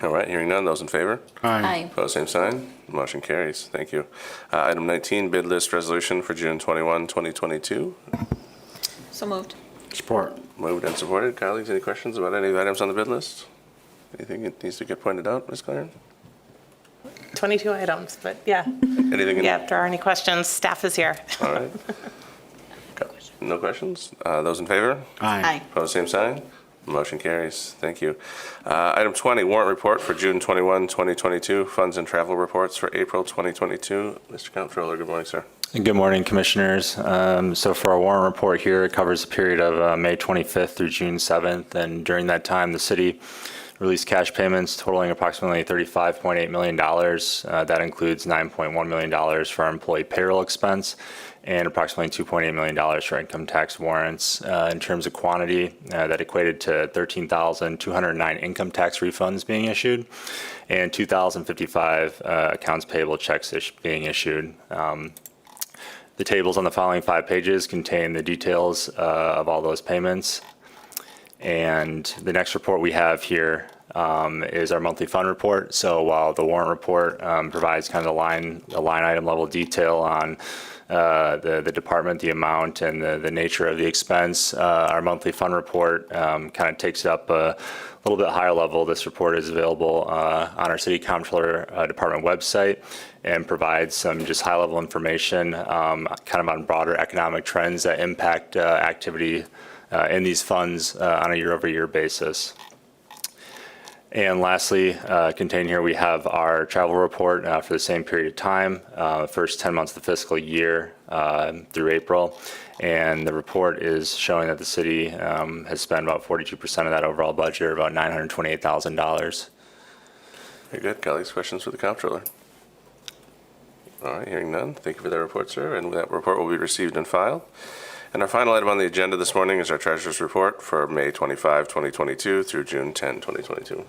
All right, hearing none, those in favor? Aye. Opposed, same sign. Motion carries. Thank you. Item 19, bid list resolution for June 21, 2022. So moved. Support. Moved and supported. Colleagues, any questions about any of the items on the bid list? Anything that needs to get pointed out, Ms. Claren? 22 items, but yeah. Anything? Yeah, if there are any questions, staff is here. All right. No questions? Those in favor? Aye. Opposed, same sign. Motion carries. Thank you. Item 20, warrant report for June 21, 2022, funds and travel reports for April 2022. Mr. Comptroller, good morning, sir. Good morning, Commissioners. So for our warrant report here, it covers the period of May 25th through June 7th. And during that time, the city released cash payments totaling approximately $35.8 million. That includes $9.1 million for our employee payroll expense and approximately $2.8 million for income tax warrants. In terms of quantity, that equated to 13,209 income tax refunds being issued and 2,055 accounts payable checks being issued. The tables on the following 5 pages contain the details of all those payments. And the next report we have here is our monthly fund report. So while the warrant report provides kind of the line item level detail on the department, the amount, and the nature of the expense, our monthly fund report kind of takes it up a little bit higher level. This report is available on our City Comptroller Department website and provides some just high level information kind of on broader economic trends that impact activity in these funds on a year-over-year basis. And lastly, contained here, we have our travel report for the same period of time, first 10 months of the fiscal year through April. And the report is showing that the city has spent about 42% of that overall budget, or about $928,000. Very good. Colleagues, questions for the comptroller? All right, hearing none. Thank you for that report, sir. And that report will be received and filed. And our final item on the agenda this morning is our treasurer's report for May 25, 2022 through June 10, 2022.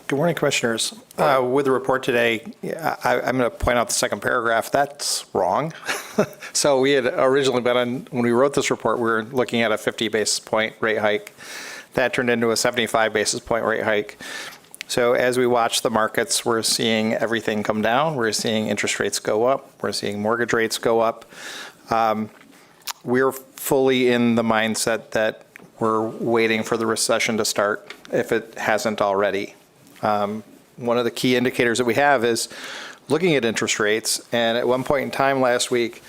Good morning, Commissioners. With the report today, I'm going to point out the second paragraph. That's wrong. So we had originally been on, when we wrote this report, we were looking at a 50 basis point rate hike. That turned into a 75 basis point rate hike. So as we watch the markets, we're seeing everything come down. We're seeing interest rates go up. We're seeing mortgage rates go up. We're fully in the mindset that we're waiting for the recession to start, if it hasn't already. One of the key indicators that we have is looking at interest rates. And at one point in time last week,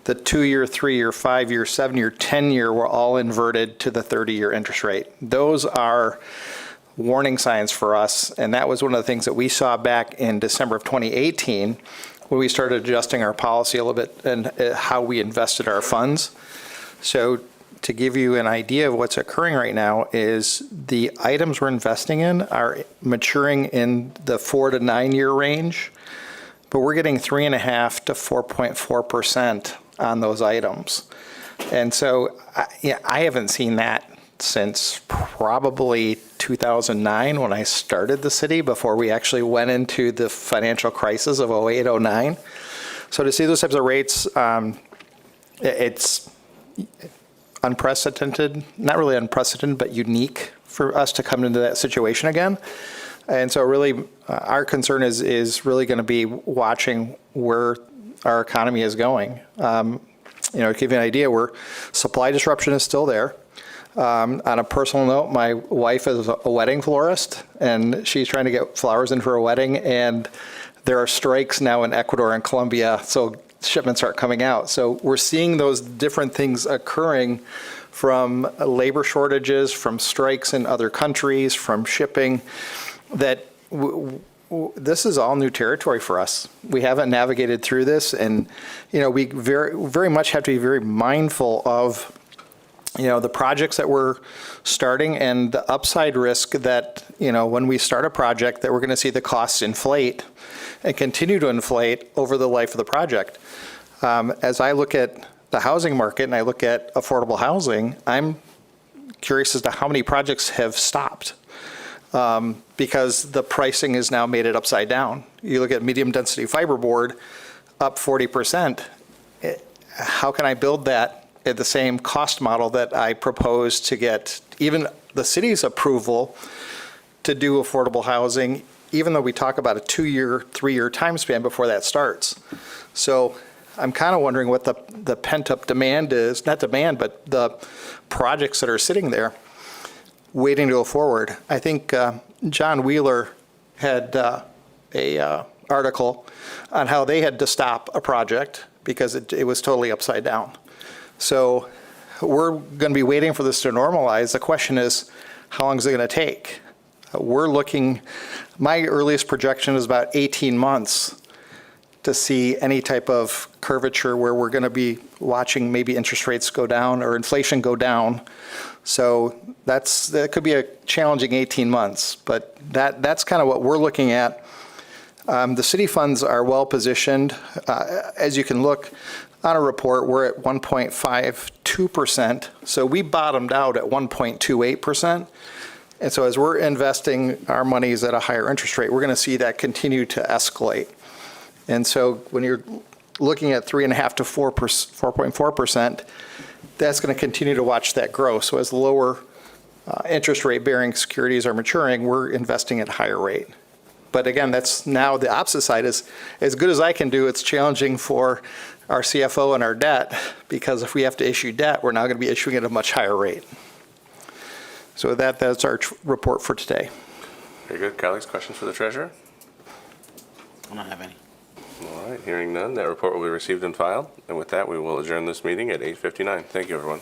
the 2-year, 3-year, 5-year, 7-year, 10-year were all inverted to the 30-year interest rate. Those are warning signs for us. And that was one of the things that we saw back in December of 2018 when we started adjusting our policy a little bit and how we invested our funds. So to give you an idea of what's occurring right now is the items we're investing in are maturing in the 4 to 9 year range, but we're getting 3.5 to 4.4% on those items. And so I haven't seen that since probably 2009 when I started the city, before we actually went into the financial crisis of 08, 09. So to see those types of rates, it's unprecedented, not really unprecedented, but unique for us to come into that situation again. And so really our concern is really going to be watching where our economy is going. To give you an idea, supply disruption is still there. On a personal note, my wife is a wedding florist, and she's trying to get flowers in for a wedding, and there are strikes now in Ecuador and Colombia, so shipments aren't coming out. So we're seeing those different things occurring, from labor shortages, from strikes in other countries, from shipping, that this is all new territory for us. We haven't navigated through this, and we very, very much have to be very mindful of the projects that we're starting and the upside risk that, when we start a project, that we're going to see the costs inflate and continue to inflate over the life of the project. As I look at the housing market and I look at affordable housing, I'm curious as to how many projects have stopped because the pricing has now made it upside down. You look at medium density fiberboard, up 40%. How can I build that at the same cost model that I propose to get even the city's approval to do affordable housing, even though we talk about a 2-year, 3-year time span before that starts? So I'm kind of wondering what the pent-up demand is, not demand, but the projects that are sitting there waiting to go forward. I think John Wheeler had a article on how they had to stop a project because it was totally upside down. So we're going to be waiting for this to normalize. The question is, how long is it going to take? My earliest projection is about 18 months to see any type of curvature where we're going to be watching maybe interest rates go down or inflation go down. So that could be a challenging 18 months, but that's kind of what we're looking at. The city funds are well positioned. As you can look on a report, we're at 1.52%. So we bottomed out at 1.28%. And so as we're investing our monies at a higher interest rate, we're going to see that continue to escalate. And so when you're looking at 3.5 to 4.4%, that's going to continue to watch that grow. So as lower interest rate bearing securities are maturing, we're investing at a higher rate. But again, that's now the opposite side is as good as I can do, it's challenging for our CFO and our debt, because if we have to issue debt, we're now going to be issuing at a much higher rate. So that's our report for today. Very good. Colleagues, questions for the treasurer? I don't have any. All right, hearing none, that report will be received and filed. And with that, we will adjourn this meeting at 8:59. Thank you, everyone.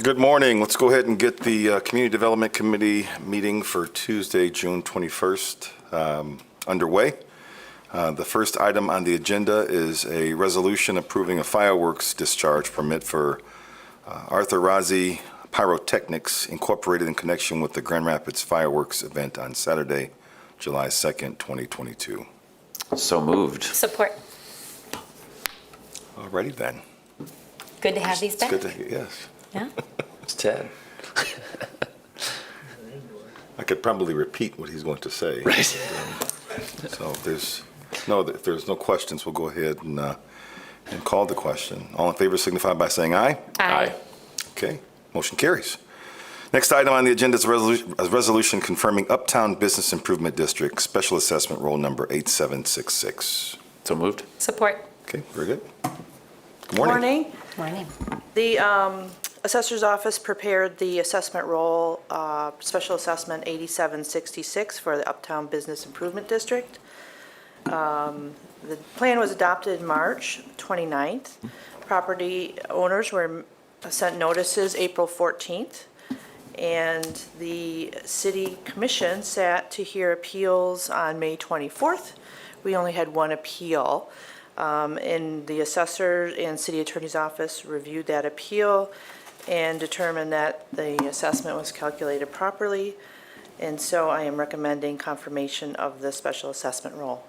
Good morning. Let's go ahead and get the Community Development Committee meeting for Tuesday, June 21st underway. The first item on the agenda is a resolution approving a fireworks discharge permit for Arthur Razi Pyrotechnics Incorporated in connection with the Grand Rapids fireworks event on Saturday, July 2nd, 2022. So moved. Support. All righty then. Good to have these back. It's good to, yes. Yeah. It's Ted. I could probably repeat what he's going to say. Right. So if there's no questions, we'll go ahead and call the question. All in favor signify by saying aye. Aye. Okay, motion carries. Next item on the agenda is a resolution confirming Uptown Business Improvement District Special Assessment Roll Number 8766. So moved. Support. Okay, very good. Good morning. Morning. The Assessor's Office prepared the assessment roll, Special Assessment 8766 for the Uptown Business Improvement District. The plan was adopted March 29th. Property owners were sent notices April 14th. And the City Commission sat to hear appeals on May 24th. We only had one appeal. And the Assessor and City Attorney's Office reviewed that appeal and determined that the assessment was calculated properly. And so I am recommending confirmation of the special assessment roll.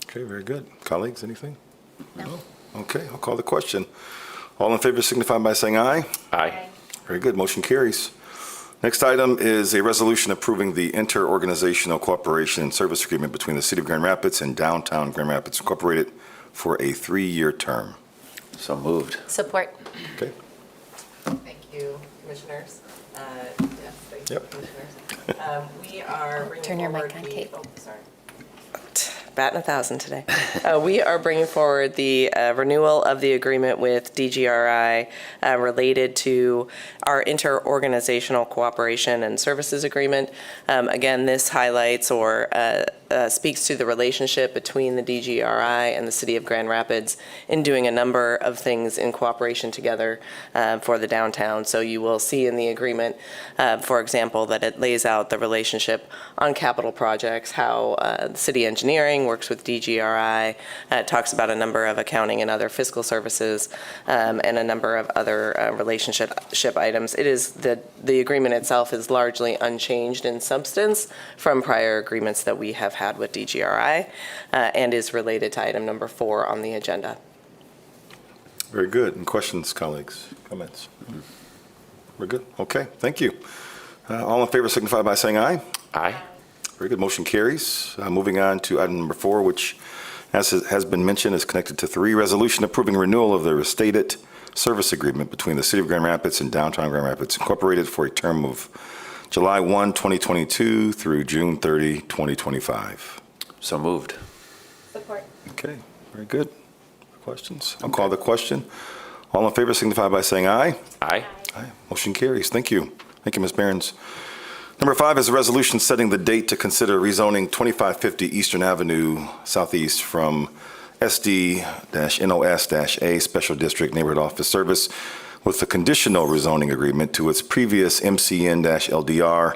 Okay, very good. Colleagues, anything? No. Okay, I'll call the question. All in favor signify by saying aye. Aye. Very good, motion carries. Next item is a resolution approving the interorganizational cooperation and service agreement between the City of Grand Rapids and Downtown Grand Rapids Incorporated for a 3-year term. So moved. Support. Okay. Thank you, Commissioners. Yes, thank you, Commissioners. We are bringing Turn your mic forward on, Kate. Oh, sorry. Batting 1,000 today. We are bringing forward the renewal of the agreement with DGRI related to our interorganizational cooperation and services agreement. Again, this highlights or speaks to the relationship between the DGRI and the City of Grand Rapids in doing a number of things in cooperation together for the downtown. So you will see in the agreement, for example, that it lays out the relationship on capital projects, how city engineering works with DGRI. It talks about a number of accounting and other fiscal services and a number of other relationship items. It is the agreement itself is largely unchanged in substance from prior agreements that we have had with DGRI and is related to item number 4 on the agenda. Very good. And questions, colleagues? Comments? We're good? Okay, thank you. All in favor signify by saying aye. Aye. Very good, motion carries. Moving on to item number 4, which, as has been mentioned, is connected to 3, resolution approving renewal of the restated service agreement between the City of Grand Rapids and Downtown Grand Rapids Incorporated for a term of July 1, 2022 through June 30, 2025. So moved. Support. Okay, very good. Questions? I'll call the question. All in favor signify by saying aye. Aye. Aye. Motion carries. Thank you. Thank you, Ms. Behrens. Number 5 is a resolution setting the date to consider rezoning 2550 Eastern Avenue Southeast from SD-NOS-A Special District Neighborhood Office Service with a conditional rezoning agreement to its previous MCN-LDR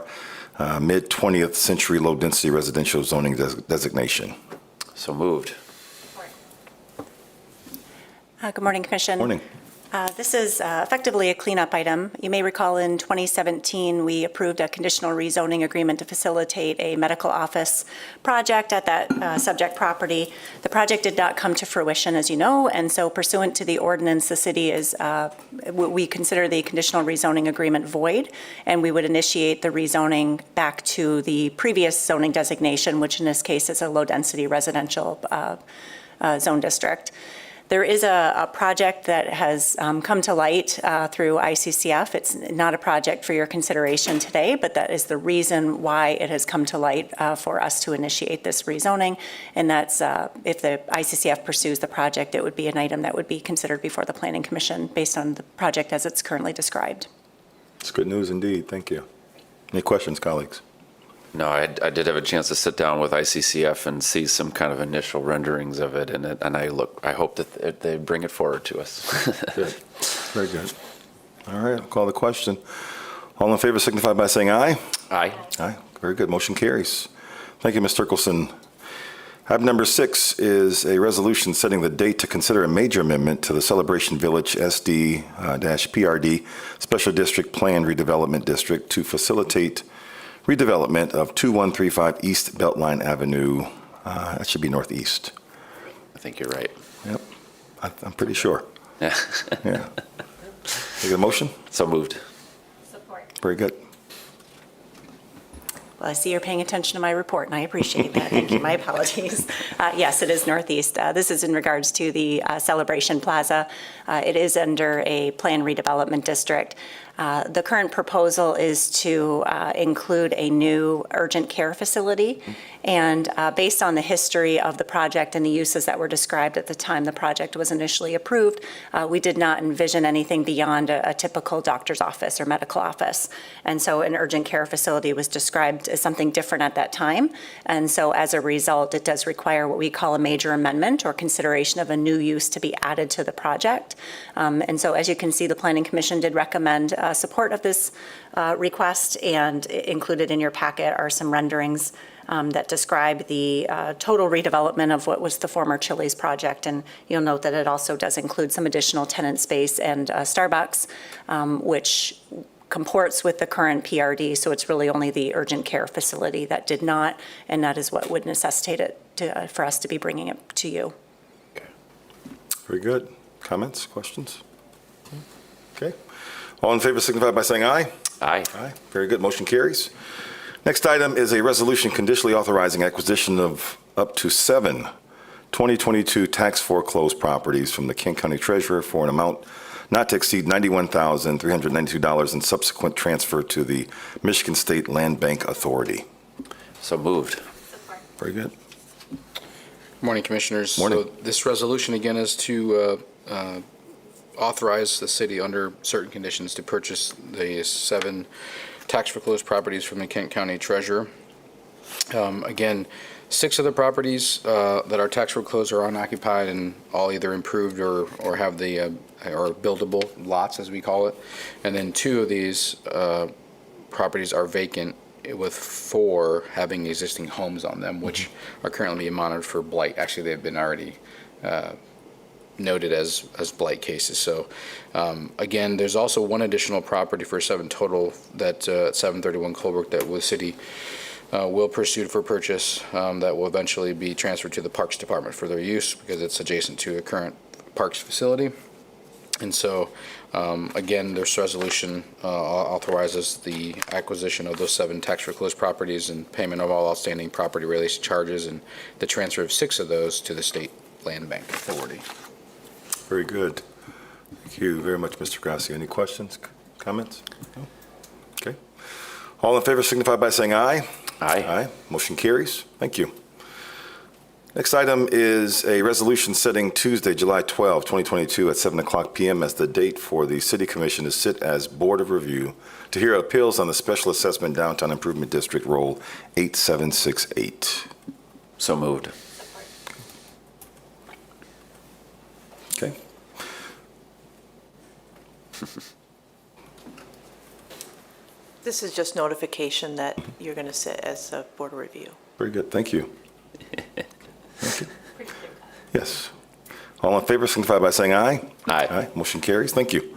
mid-20th century low-density residential zoning designation. So moved. Good morning, Commission. Morning. This is effectively a cleanup item. You may recall in 2017, we approved a conditional rezoning agreement to facilitate a medical office project at that subject property. The project did not come to fruition, as you know, and so pursuant to the ordinance, the city is, we consider the conditional rezoning agreement void, and we would initiate the rezoning back to the previous zoning designation, which in this case is a low-density residential zone district. There is a project that has come to light through ICCF. It's not a project for your consideration today, but that is the reason why it has come to light for us to initiate this rezoning. And that's if the ICCF pursues the project, it would be an item that would be considered before the Planning Commission based on the project as it's currently described. It's good news indeed. Thank you. Any questions, colleagues? No, I did have a chance to sit down with ICCF and see some kind of initial renderings of it, and I hope that they bring it forward to us. Good. Very good. All right, I'll call the question. All in favor signify by saying aye. Aye. Aye. Very good. Motion carries. Thank you, Ms. Turkelson. Item number 6 is a resolution setting the date to consider a major amendment to the Celebration Village SD-PRD Special District Plan Redevelopment District to facilitate redevelopment of 2135 East Beltline Avenue. That should be northeast. I think you're right. Yep. I'm pretty sure. Yeah. Yeah. Take a motion? So moved. Support. Very good. Well, I see you're paying attention to my report, and I appreciate that. Thank you. My apologies. Yes, it is northeast. This is in regards to the Celebration Plaza. It is under a plan redevelopment district. The current proposal is to include a new urgent care facility. And based on the history of the project and the uses that were described at the time the project was initially approved, we did not envision anything beyond a typical doctor's office or medical office. And so an urgent care facility was described as something different at that time. And so as a result, it does require what we call a major amendment or consideration of a new use to be added to the project. And so as you can see, the Planning Commission did recommend support of this request, and included in your packet are some renderings that describe the total redevelopment of what was the former Chili's project. And you'll note that it also does include some additional tenant space and Starbucks, which comports with the current PRD. So it's really only the urgent care facility that did not, and that is what would necessitate it for us to be bringing it to you. Okay. Very good. Comments, questions? Okay. All in favor signify by saying aye. Aye. Aye. Very good. Motion carries. Next item is a resolution conditionally authorizing acquisition of up to 7 2022 tax foreclosed properties from the Kent County Treasurer for an amount not to exceed $91,392 and subsequent transfer to the Michigan State Land Bank Authority. So moved. Very good. Morning, Commissioners. Morning. So this resolution again is to authorize the city under certain conditions to purchase the 7 tax foreclosed properties from the Kent County Treasurer. Again, 6 of the properties that are tax foreclosed are unoccupied and all either improved or have the or buildable lots, as we call it. And then 2 of these properties are vacant, with 4 having existing homes on them, which are currently being monitored for blight. Actually, they've been already noted as blight cases. So again, there's also 1 additional property for 7 total that 731 Colebrook that the city will pursue for purchase that will eventually be transferred to the Parks Department for their use because it's adjacent to a current Parks facility. And so again, this resolution authorizes the acquisition of those 7 tax foreclosed properties and payment of all outstanding property related charges and the transfer of 6 of those to the State Land Bank Authority. Very good. Thank you very much, Mr. Grassi. Any questions, comments? No? Okay. All in favor signify by saying aye. Aye. Aye. Motion carries. Thank you. Next item is a resolution setting Tuesday, July 12, 2022 at 7 o'clock p.m. as the date for the City Commission to sit as Board of Review to hear appeals on the Special Assessment Downtown Improvement District Roll 8768. So moved. Okay. This is just notification that you're going to sit as a board of review. Very good. Thank you. Thank you. Yes. All in favor signify by saying aye. Aye. Aye. Motion carries. Thank you.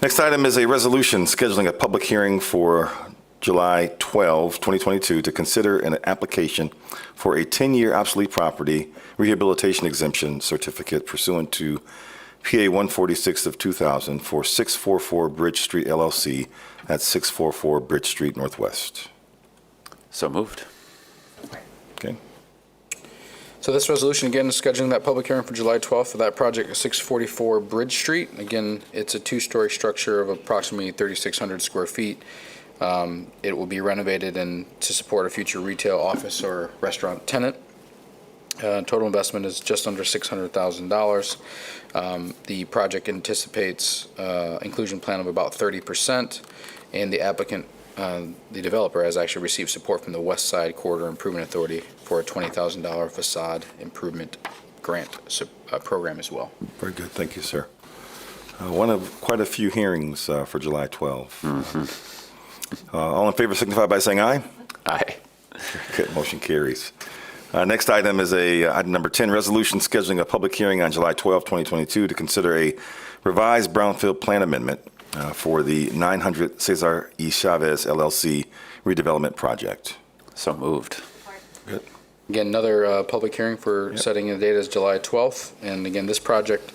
Next item is a resolution scheduling a public hearing for July 12, 2022 to consider an application for a 10-year obsolete property rehabilitation exemption certificate pursuant to PA 146 of 2000 for 644 Bridge Street LLC at 644 Bridge Street Northwest. So moved. Okay. So this resolution, again, is scheduling that public hearing for July 12th for that project at 644 Bridge Street. Again, it's a two-story structure of approximately 3,600 square feet. It will be renovated and to support a future retail, office, or restaurant tenant. Total investment is just under $600,000. The project anticipates inclusion plan of about 30%, and the applicant, the developer, has actually received support from the West Side Corridor Improvement Authority for a $20,000 facade improvement grant program as well. Very good. Thank you, sir. One of quite a few hearings for July 12. All in favor signify by saying aye. Aye. Good. Motion carries. Next item is item number 10, resolution scheduling a public hearing on July 12, 2022 to consider a revised brownfield plan amendment for the 900 Cesar E. Chavez LLC redevelopment project. So moved. Good. Again, another public hearing for setting the date as July 12th. And again, this project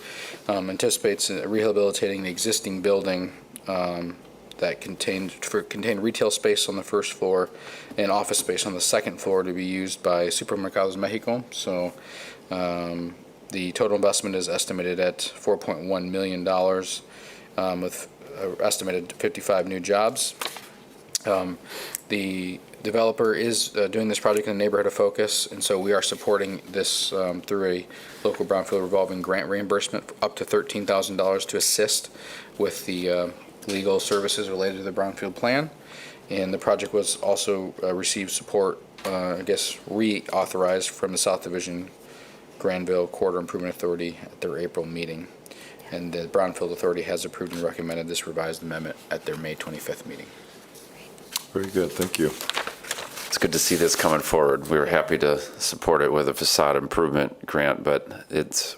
anticipates rehabilitating the existing building that contained retail space on the first floor and office space on the second floor to be used by Supermercados Mexico. So the total investment is estimated at $4.1 million with estimated 55 new jobs. The developer is doing this project in the neighborhood of focus, and so we are supporting this through a local brownfield revolving grant reimbursement up to $13,000 to assist with the legal services related to the brownfield plan. And the project was also received support, reauthorized from the South Division Granville Corridor Improvement Authority at their April meeting. And the Brownfield Authority has approved and recommended this revised amendment at their May 25th meeting. Very good. Thank you. It's good to see this coming forward. We were happy to support it with a facade improvement grant, but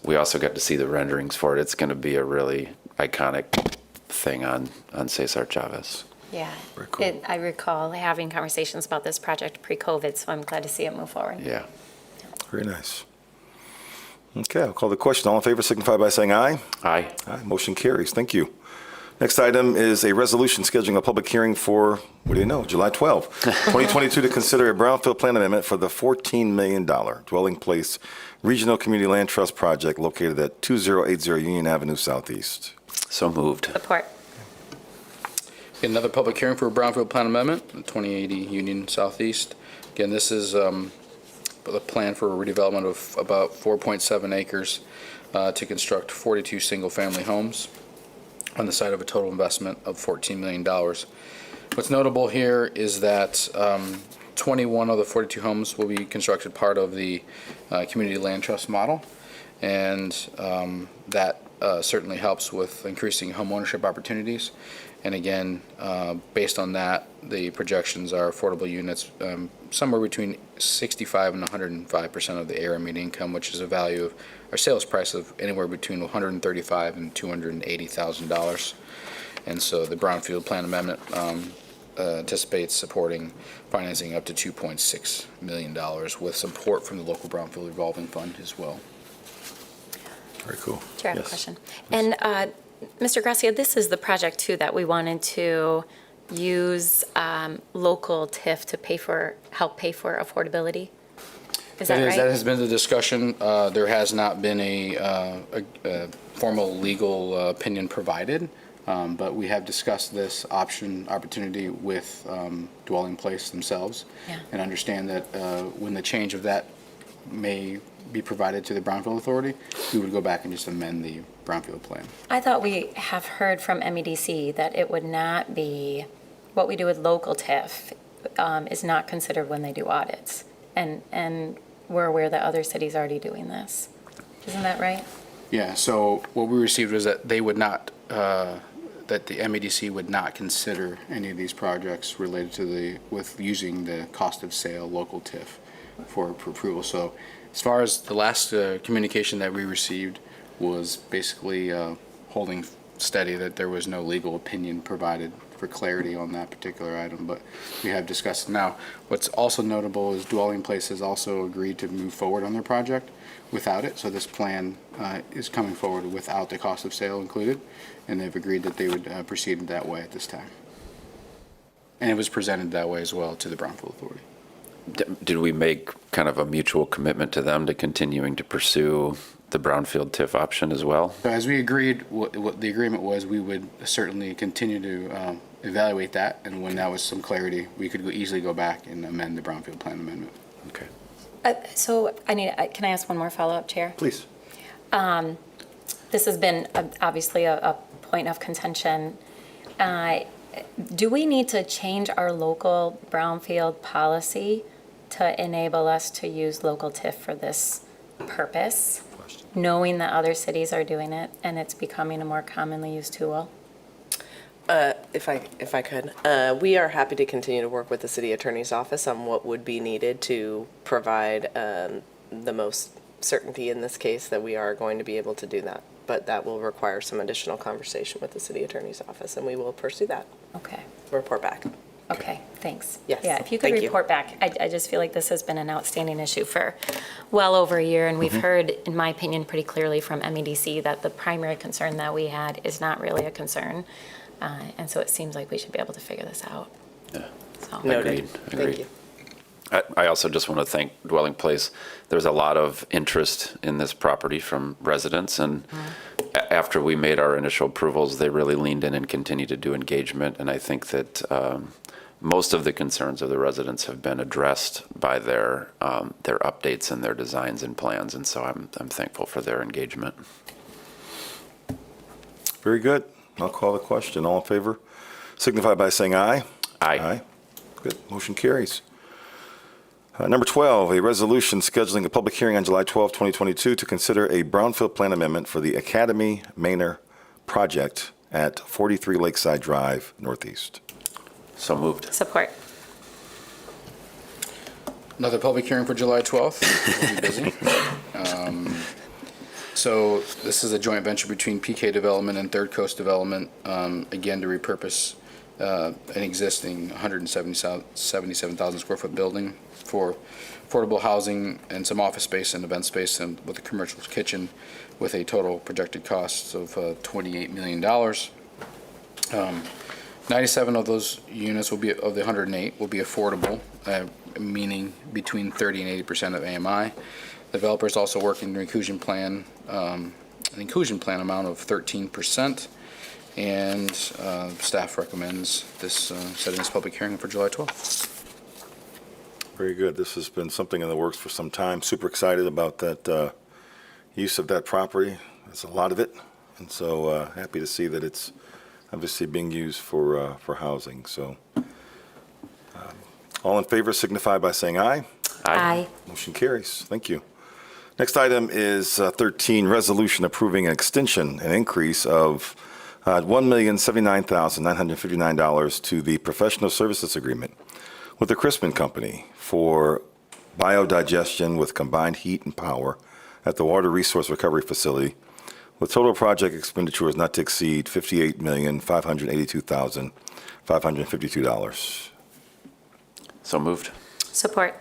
we also got to see the renderings for it. It's going to be a really iconic thing on Cesar Chavez. Yeah. Very cool. I recall having conversations about this project pre-COVID, so I'm glad to see it move forward. Yeah. Very nice. Okay, I'll call the question. All in favor signify by saying aye. Aye. Aye. Motion carries. Thank you. Next item is a resolution scheduling a public hearing for, July 12, 2022 to consider a brownfield plan amendment for the $14 million Dwelling Place Regional Community Land Trust project located at 2080 Union Avenue Southeast. So moved. Support. Another public hearing for a brownfield plan amendment, 2080 Union Southeast. Again, this is a plan for a redevelopment of about 4.7 acres to construct 42 single-family homes on the site of a total investment of $14 million. What's notable here is that 21 of the 42 homes will be constructed part of the Community Land Trust model, and that certainly helps with increasing home ownership opportunities. And again, based on that, the projections are affordable units somewhere between 65 and 105% of the area median income, which is a value of our sales price of anywhere between $135,000 and $280,000. And so the brownfield plan amendment anticipates supporting financing up to $2.6 million with support from the local brownfield revolving fund as well. Very cool. Chair, I have a question. And Mr. Gracia, this is the project too that we wanted to use local TIF to help pay for affordability. Is that right? That has been the discussion. There has not been a formal legal opinion provided But we have discussed this opportunity with Dwelling Place themselves, and understand that when the change of that may be provided to the Brownfield Authority, we would go back and just amend the Brownfield plan. I thought we have heard from MEDC that it would not be, what we do with local TIF is not considered when they do audits. And we're aware that other cities are already doing this. Isn't that right? Yeah, so what we received was that they would not, that the MEDC would not consider any of these projects related to with using the cost of sale local TIF for approval. So as far as the last communication that we received was basically holding steady that there was no legal opinion provided for clarity on that particular item, but we have discussed it. Now, what's also notable is Dwelling Place has also agreed to move forward on their project without it. So this plan is coming forward without the cost of sale included, and they've agreed that they would proceed that way at this time. And it was presented that way as well to the Brownfield Authority. Did we make kind of a mutual commitment to them to continuing to pursue the Brownfield TIF option as well? So as we agreed, what the agreement was, we would certainly continue to evaluate that, and when that was some clarity, we could easily go back and amend the Brownfield plan amendment. Okay. So can I ask one more follow-up, Chair? Please. This has been obviously a point of contention. Do we need to change our local brownfield policy to enable us to use local TIF for this purpose, knowing that other cities are doing it and it's becoming a more commonly used tool? If I could, we are happy to continue to work with the city attorney's office on what would be needed to provide the most certainty in this case that we are going to be able to do that. But that will require some additional conversation with the city attorney's office, and we will pursue that. Okay. Report back. Okay, thanks. Yes, Yeah, if you could thank you. report back. I just feel like this has been an outstanding issue for well over a year, and we've heard, in my opinion, pretty clearly from MEDC that the primary concern that we had is not really a concern. And so it seems like we should be able to figure this out. Yeah. So. Noted. Agreed. Thank you. I also just want to thank Dwelling Place. There's a lot of interest in this property from residents, and after we made our initial approvals, they really leaned in and continued to do engagement, and I think that most of the concerns of the residents have been addressed by their updates and their designs and plans, and so I'm thankful for their engagement. Very good. I'll call the question. All in favor signify by saying aye. Aye. Good. Motion carries. Number 12, a resolution scheduling a public hearing on July 12, 2022 to consider a Brownfield Plan amendment for the Academy Manor project at 43 Lakeside Drive, Northeast. So moved. Support. Another public hearing for July 12th. We'll be busy. So this is a joint venture between PK Development and Third Coast Development, again, to repurpose an existing 177,000 square foot building for affordable housing and some office space and event space, and with a commercial kitchen with a total projected cost of $28 million. 97 of those units will be, of the 108, will be affordable, meaning between 30 and 80% of AMI. The developer is also working an inclusion plan amount of 13%, and staff recommends this setting this public hearing for July 12th. Very good. This has been something in the works for some time. Super excited about that use of that property. There's a lot of it, and so happy to see that it's obviously being used for housing. So all in favor signify by saying aye. Aye. Motion carries. Thank you. Next item is 13, resolution approving an extension, an increase of $1,079,959 to the professional services agreement with the Crispin Company for biodigestion with combined heat and power at the Water Resource Recovery Facility, with total project expenditures not to exceed $58,582,552. So moved. Support.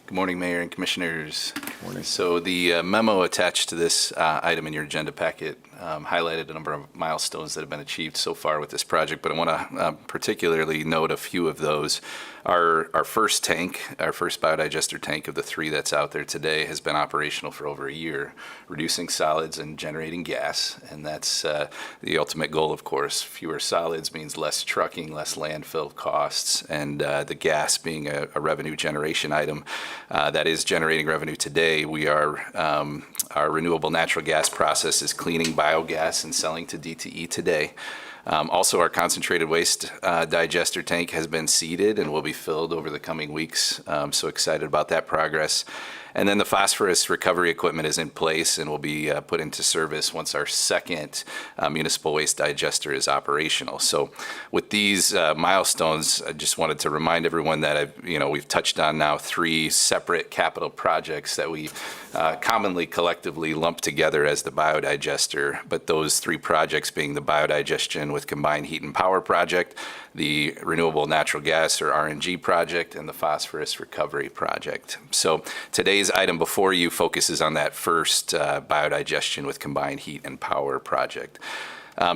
Good morning, Mayor and Commissioners. Good morning. So the memo attached to this item in your agenda packet highlighted a number of milestones that have been achieved so far with this project, but I want to particularly note a few of those. Our first tank, our first biodigester tank of the 3 that's out there today, has been operational for over a year, reducing solids and generating gas, and that's the ultimate goal, of course. Fewer solids means less trucking, less landfill costs, and the gas being a revenue generation item that is generating revenue today. We are our renewable natural gas process is cleaning biogas and selling to DTE today. Also, our concentrated waste digester tank has been seeded and will be filled over the coming weeks. So excited about that progress. And then the phosphorus recovery equipment is in place and will be put into service once our second municipal waste digester is operational. So with these milestones, I just wanted to remind everyone that we've touched on now 3 separate capital projects that we commonly collectively lump together as the biodigester, but those 3 projects being the biodigestion with combined heat and power project, the renewable natural gas or RNG project, and the phosphorus recovery project. So today's item before you focuses on that first biodigestion with combined heat and power project.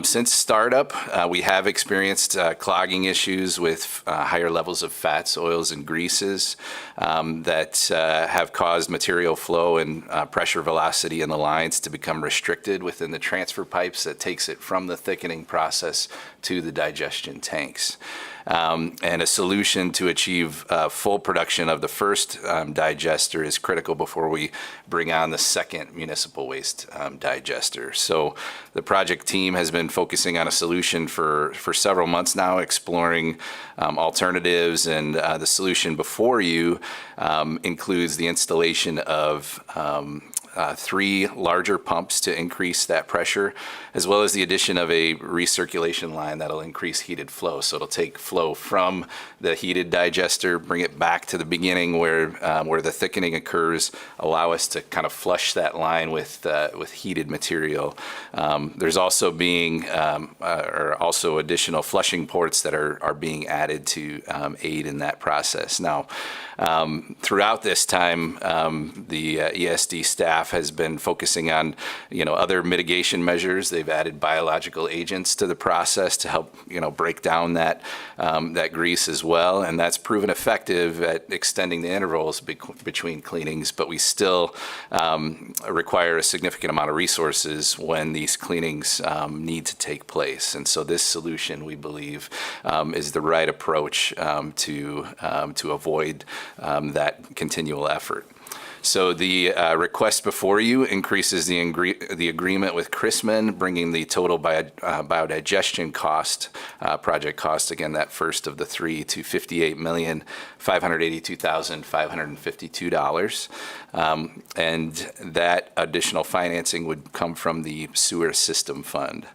Since startup, we have experienced clogging issues with higher levels of fats, oils, and greases that have caused material flow and pressure velocity in the lines to become restricted within the transfer pipes that takes it from the thickening process to the digestion tanks. And a solution to achieve full production of the first digester is critical before we bring on the second municipal waste digester. So the project team has been focusing on a solution for several months now, exploring alternatives, and the solution before you includes the installation of 3 larger pumps to increase that pressure, as well as the addition of a recirculation line that'll increase heated flow. So it'll take flow from the heated digester, bring it back to the beginning where the thickening occurs, allow us to kind of flush that line with heated material. There's also also additional flushing ports that are being added to aid in that process. Now, throughout this time, the ESD staff has been focusing on, other mitigation measures. They've added biological agents to the process to help, break down that grease as well, and that's proven effective at extending the intervals between cleanings. But we still require a significant amount of resources when these cleanings need to take place, and so this solution, we believe, is the right approach to avoid that continual effort. So the request before you increases the agreement with Chrisman, bringing the total biodigestion cost, project cost, again, that first of the 3, to $58,582,552. And that additional financing would come from the sewer system fund.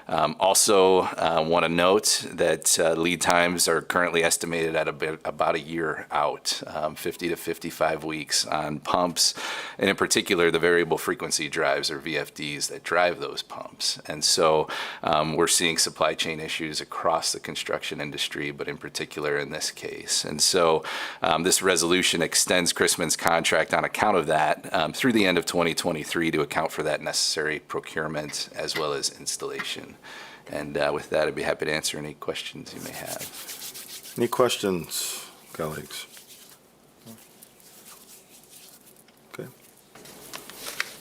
Also want to note that lead times are currently estimated at about a year out, 50 to 55 weeks on pumps, and in particular the variable frequency drives, or VFDs, that drive those pumps. And so we're seeing supply chain issues across the construction industry, but in particular in this case. And so this resolution extends Chrisman's contract on account of that through the end of 2023 to account for that necessary procurement as well as installation. And with that, I'd be happy to answer any questions you may have. Any questions, colleagues? Okay.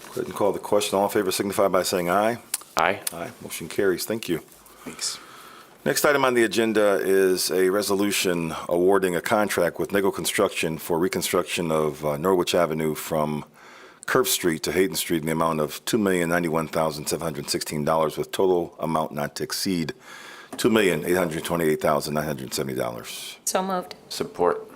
Go ahead and call the question. All in favor signify by saying aye. Aye. Aye. Motion carries. Thank you. Thanks. Next item on the agenda is a resolution awarding a contract with Nagel Construction for reconstruction of Norwich Avenue from Curve Street to Hayden Street in the amount of $2,091,716, with total amount not to exceed $2,828,970. So moved. Support.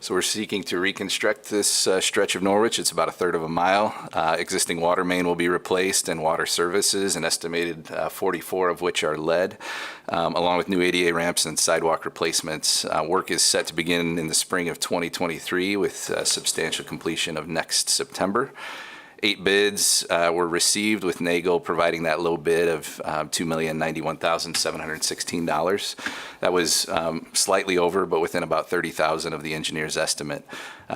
So we're seeking to reconstruct this stretch of Norwich. It's about a third of a mile. Existing water main will be replaced and water services, an estimated 44 of which are lead, along with new ADA ramps and sidewalk replacements. Work is set to begin in the spring of 2023 with substantial completion of next September. 8 bids were received, with Nagel providing that low bid of $2,091,716. That was slightly over, but within about $30,000 of the engineer's estimate.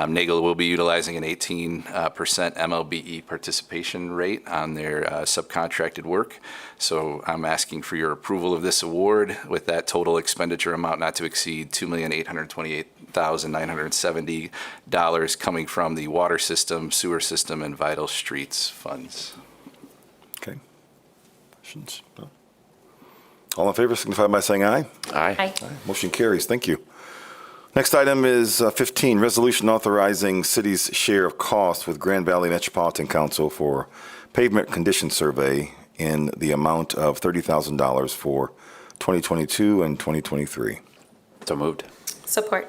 Nagel will be utilizing an 18% MLBE participation rate on their subcontracted work. So I'm asking for your approval of this award, with that total expenditure amount not to exceed $2,828,970 coming from the water system, sewer system, and vital streets funds. Okay. Questions? No? All in favor signify by saying aye. Aye. Motion carries. Thank you. Next item is 15, resolution authorizing city's share of cost with Grand Valley Metropolitan Council for pavement condition survey in the amount of $30,000 for 2022 and 2023. So moved. Support.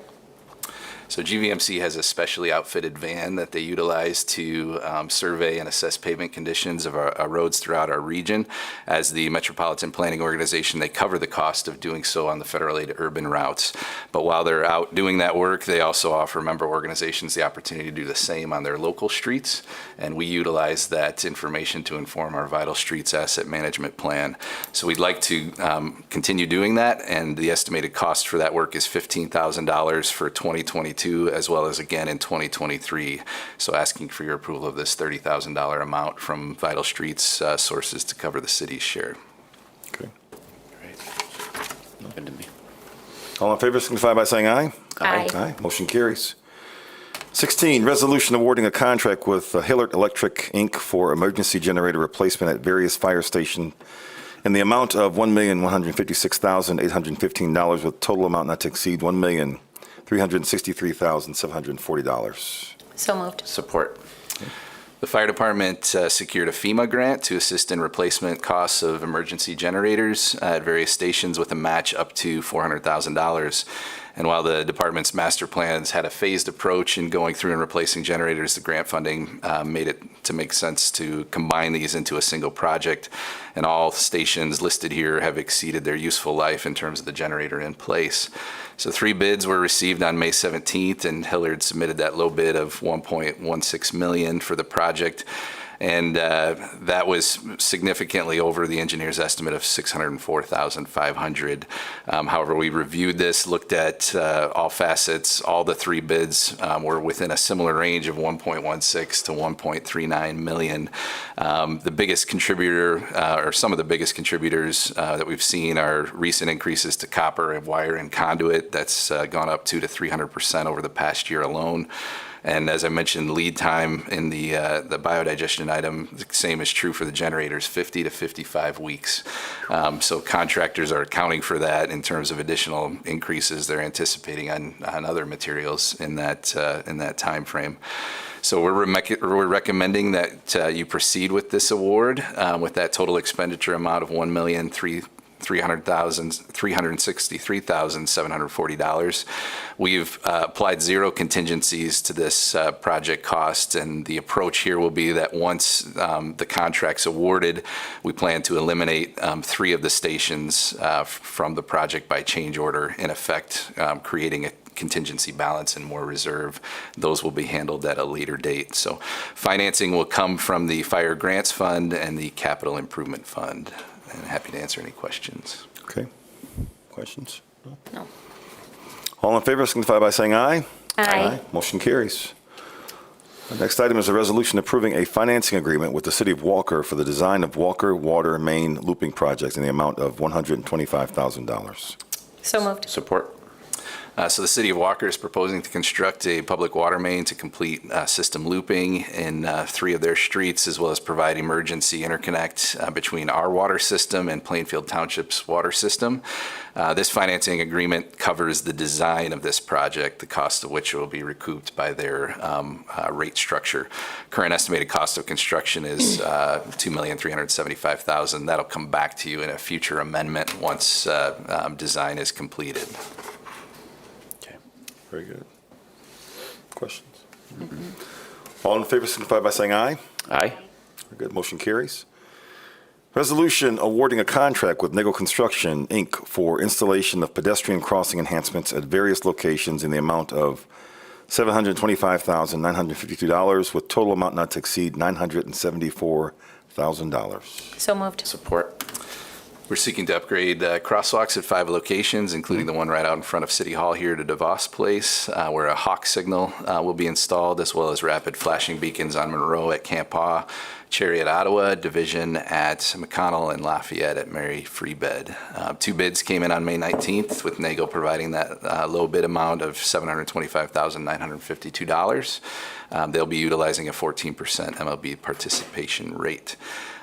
So GVMC has a specially outfitted van that they utilize to survey and assess pavement conditions of our roads throughout our region. As the Metropolitan Planning Organization, they cover the cost of doing so on the federal aid urban routes. But while they're out doing that work, they also offer member organizations the opportunity to do the same on their local streets. And we utilize that information to inform our Vital Streets Asset Management Plan. So we'd like to continue doing that, and the estimated cost for that work is $15,000 for 2022, as well as again in 2023. So asking for your approval of this $30,000 amount from Vital Streets sources to cover the city's share. Okay. Good to me. All in favor signify by saying aye. Aye. Aye. Motion carries. 16, resolution awarding a contract with Hillard Electric, Inc. for emergency generator replacement at various fire stations in the amount of $1,156,815, with total amount not to exceed $1,363,740. So moved. Support. The fire department secured a FEMA grant to assist in replacement costs of emergency generators at various stations with a match up to $400,000. And while the department's master plans had a phased approach in going through and replacing generators, the grant funding made it to make sense to combine these into a single project. And all stations listed here have exceeded their useful life in terms of the generator in place. So 3 bids were received on May 17th, and Hillard submitted that low bid of $1.16 million for the project. And that was significantly over the engineer's estimate of $604,500. However, we reviewed this, looked at all facets. All the 3 bids were within a similar range of 1.16 to 1.39 million. The biggest contributor, or some of the biggest contributors that we've seen, are recent increases to copper and wire and conduit. That's gone up 200 to 300% over the past year alone. And as I mentioned, lead time in the biodigestion item, the same is true for the generators, 50 to 55 weeks. So contractors are accounting for that in terms of additional increases they're anticipating on other materials in that time frame. So we're recommending that you proceed with this award with that total expenditure amount of $363,740. We've applied 0 contingencies to this project cost, and the approach here will be that once the contract's awarded, we plan to eliminate 3 of the stations from the project by change order, in effect creating a contingency balance and more reserve. Those will be handled at a later date. So financing will come from the Fire Grants Fund and the Capital Improvement Fund. And happy to answer any questions. Okay. Questions? No. All in favor signify by saying aye. Aye. Motion carries. The next item is a resolution approving a financing agreement with the City of Walker for the design of Walker Water Main Looping Project in the amount of $125,000. So moved. Support. So the City of Walker is proposing to construct a public water main to complete system looping in 3 of their streets, as well as provide emergency interconnect between our water system and Plainfield Township's water system. This financing agreement covers the design of this project, the cost of which will be recouped by their rate structure. Current estimated cost of construction is $2,375,000. That'll come back to you in a future amendment once design is completed. Very good. Questions? All in favor signify by saying aye. Aye. Very good. Motion carries. Resolution awarding a contract with Nagel Construction, Inc. for installation of pedestrian crossing enhancements at various locations in the amount of $725,952 with total amount not to exceed $974,000. So moved. Support. We're seeking to upgrade crosswalks at 5 locations, including the one right out in front of City Hall here to DeVos Place, where a hawk signal will be installed, as well as rapid flashing beacons on Monroe at Camp Paw, Cherry at Ottawa, Division at McConnell, and Lafayette at Mary Free Bed. 2 bids came in on May 19th, with NAGO providing that low bid amount of $725,952. They'll be utilizing a 14% MLB participation rate.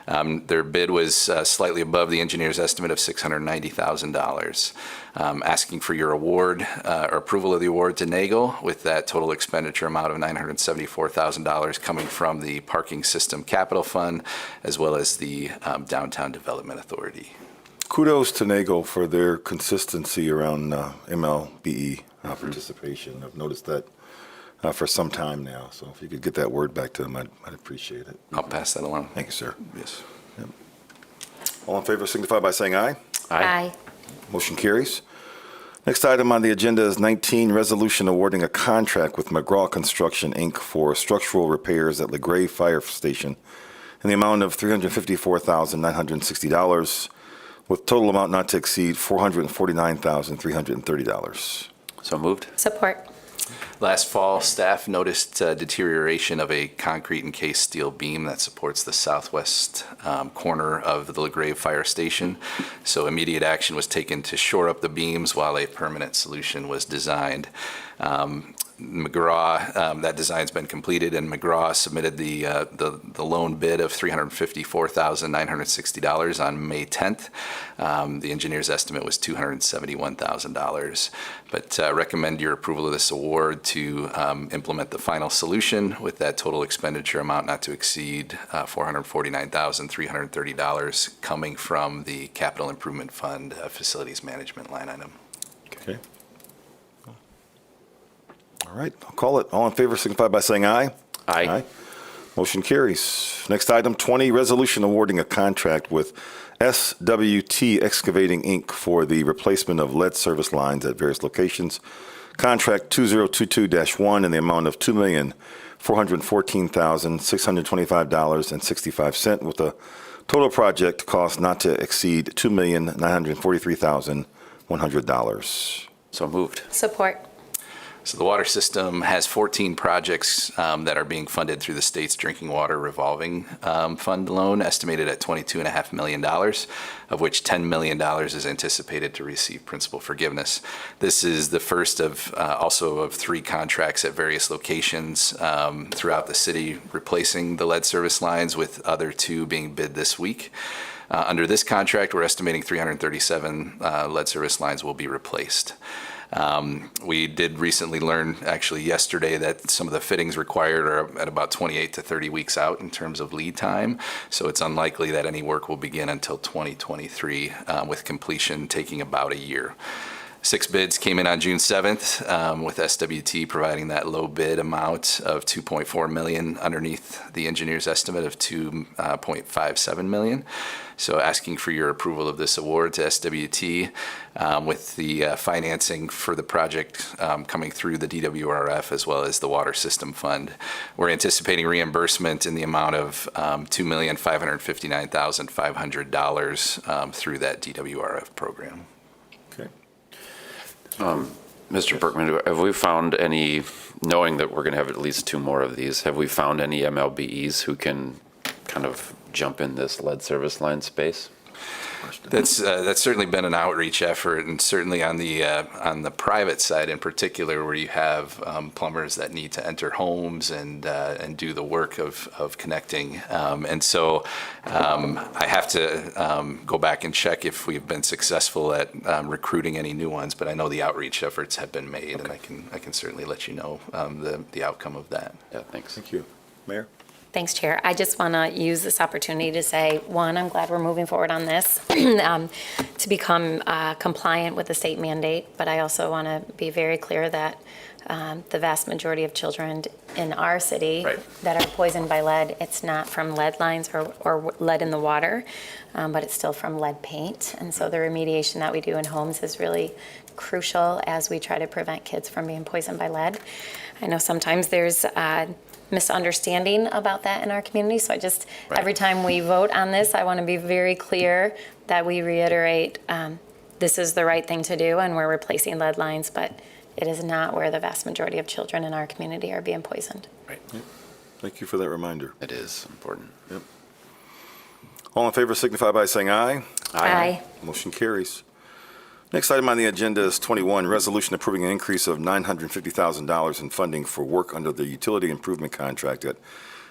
Their bid was slightly above the engineer's estimate of $690,000. Asking for your award or approval of the award to NAGO with that total expenditure amount of $974,000 coming from the Parking System Capital Fund as well as the Downtown Development Authority. Kudos to NAGO for their consistency around MLBE participation. I've noticed that for some time now. So if you could get that word back to them, I'd appreciate it. I'll pass that along. Thank you, sir. Yes. Yep. All in favor signify by saying aye. Aye. Motion carries. Next item on the agenda is 19, resolution awarding a contract with McGraw Construction, Inc. for structural repairs at LaGrave Fire Station in the amount of $354,960 with total amount not to exceed $449,330. So moved. Support. Last fall, staff noticed deterioration of a concrete encased steel beam that supports the southwest corner of the LaGrave Fire Station. So immediate action was taken to shore up the beams while a permanent solution was designed. McGraw, that design's been completed, and McGraw submitted the loan bid of $354,960 on May 10th. The engineer's estimate was $271,000, but recommend your approval of this award to implement the final solution with that total expenditure amount not to exceed $449,330 coming from the Capital Improvement Fund Facilities Management line item. Okay. All right, I'll call it. All in favor signify by saying aye. Aye. Motion carries. Next item, 20, resolution awarding a contract with SWT Excavating, Inc. for the replacement of lead service lines at various locations. Contract 2022-1 in the amount of $2,414,625.65 with a total project cost not to exceed $2,943,100. So moved. Support. So the water system has 14 projects that are being funded through the state's drinking water revolving fund loan, estimated at $22.5 million, of which $10 million is anticipated to receive principal forgiveness. This is the first of also of 3 contracts at various locations throughout the city, replacing the lead service lines, with other 2 being bid this week. Under this contract, we're estimating 337 lead service lines will be replaced. We did recently learn, actually yesterday, that some of the fittings required are at about 28 to 30 weeks out in terms of lead time. So it's unlikely that any work will begin until 2023, with completion taking about a year. 6 bids came in on June 7th, with SWT providing that low bid amount of $2.4 million underneath the engineer's estimate of $2.57 million. So asking for your approval of this award to SWT, with the financing for the project coming through the DWRF as well as the Water System Fund. We're anticipating reimbursement in the amount of $2,559,500 through that DWRF program. Okay. Mr. Berkman, have we found any, knowing that we're going to have at least 2 more of these, have we found any MLBEs who can kind of jump in this lead service line space? That's certainly been an outreach effort, and certainly on the private side in particular, where you have plumbers that need to enter homes and do the work of connecting. And so I have to go back and check if we've been successful at recruiting any new ones, but I know the outreach efforts have been made, and I can certainly let you know the outcome of that. Yeah, thanks. Thank you. Mayor? Thanks, Chair. I just want to use this opportunity to say, one, I'm glad we're moving forward on this to become compliant with the state mandate, but I also want to be very clear that the vast majority of children in our city that are poisoned by lead, it's not from lead lines or lead in the water, but it's still from lead paint. And so the remediation that we do in homes is really crucial as we try to prevent kids from being poisoned by lead. I know sometimes there's misunderstanding about that in our community, so I just, every time we vote on this, I want to be very clear that we reiterate this is the right thing to do and we're replacing lead lines, but it is not where the vast majority of children in our community are being poisoned. Right. Yep. Thank you for that reminder. It is important. Yep. All in favor signify by saying aye. Aye. Motion carries. Next item on the agenda is 21, resolution approving an increase of $950,000 in funding for work under the utility improvement contract at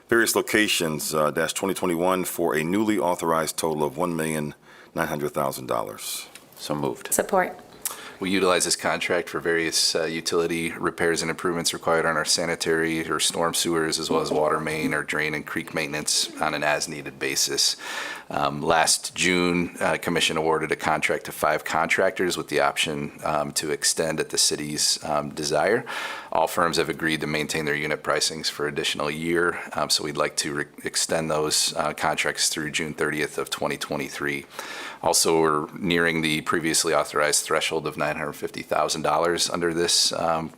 various locations, -2021, for a newly authorized total of $1,900,000. So moved. Support. We utilize this contract for various utility repairs and improvements required on our sanitary or storm sewers, as well as water main or drain and creek maintenance on an as-needed basis. Last June, Commission awarded a contract to 5 contractors with the option to extend at the city's desire. All firms have agreed to maintain their unit pricings for additional year, so we'd like to extend those contracts through June 30th of 2023. Also, we're nearing the previously authorized threshold of $950,000 under this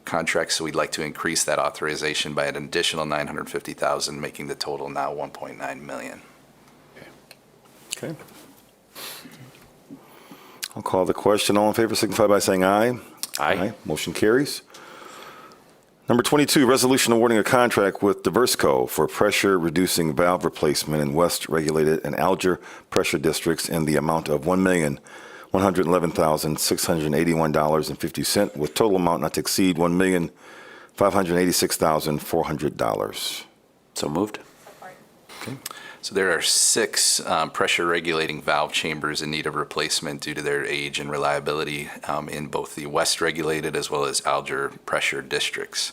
contract, so we'd like to increase that authorization by an additional $950,000, making the total now $1.9 million. Okay. I'll call the question. All in favor signify by saying aye. Aye. Motion carries. Number 22, resolution awarding a contract with Diversco for pressure reducing valve replacement in West Regulated and Alger pressure districts in the amount of $1,111,681.50, with total amount not to exceed $1,586,400. So moved. Okay. So there are 6 pressure regulating valve chambers in need of replacement due to their age and reliability in both the West Regulated as well as Alger pressure districts.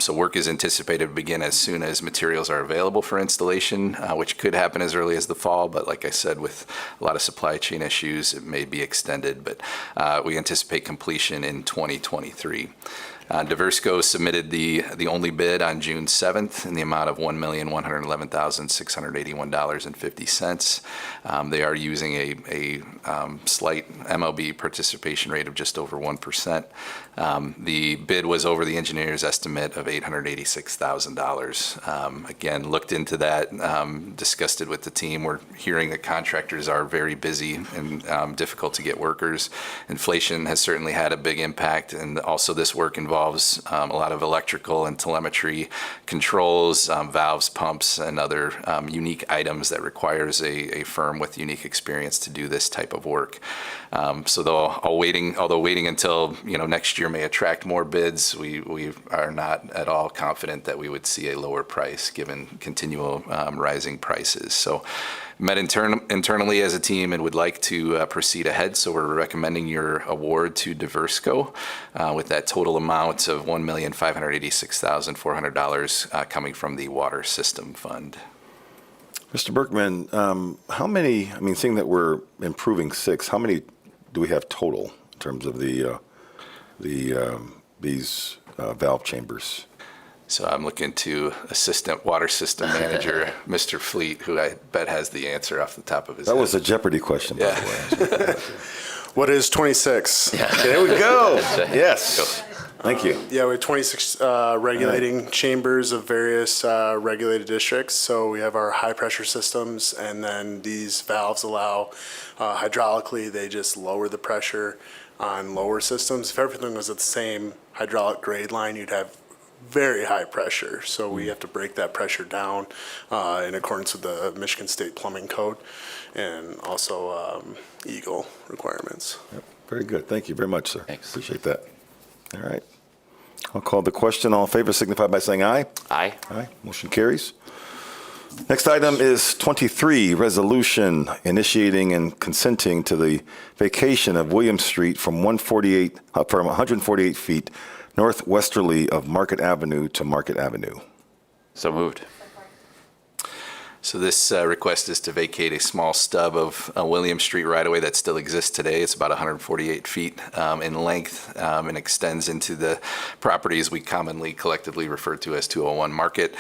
So work is anticipated to begin as soon as materials are available for installation, which could happen as early as the fall, but like I said, with a lot of supply chain issues, it may be extended, but we anticipate completion in 2023. Diversco submitted the only bid on June 7th in the amount of $1,111,681.50. They are using a slight MLB participation rate of just over 1%. The bid was over the engineer's estimate of $886,000. Again, looked into that, discussed it with the team. We're hearing that contractors are very busy and difficult to get workers. Inflation has certainly had a big impact, and also this work involves a lot of electrical and telemetry controls, valves, pumps, and other unique items that requires a firm with unique experience to do this type of work. So although waiting until next year may attract more bids, we are not at all confident that we would see a lower price given continual rising prices. So met internally as a team and would like to proceed ahead. So we're recommending your award to Diversco with that total amount of $1,586,400 coming from the Water System Fund. Mr. Berkman, how many, seeing that we're improving 6, how many do we have total in terms of these valve chambers? So I'm looking to Assistant Water System Manager, Mr. Fleet, who I bet has the answer off the top of his head. That was a Jeopardy question, by the way. What is 26? There we go. Yes. Thank you. Yeah, we have 26 regulating chambers of various regulated districts. So we have our high pressure systems, and then these valves allow hydraulically, they just lower the pressure on lower systems. If everything was at the same hydraulic grade line, you'd have very high pressure. So we have to break that pressure down in accordance with the Michigan State Plumbing Code and also EGLE requirements. Yep. Very good. Thank you very much, sir. Thanks. Appreciate that. All right. I'll call the question. All in favor signify by saying aye. Aye. Aye. Motion carries. Next item is 23, resolution initiating and consenting to the vacation of William Street from 148 feet northwesterly of Market Avenue to Market Avenue. So moved. So this request is to vacate a small stub of William Street right-of-way that still exists today. It's about 148 feet in length and extends into the properties we commonly collectively refer to as 201 Market.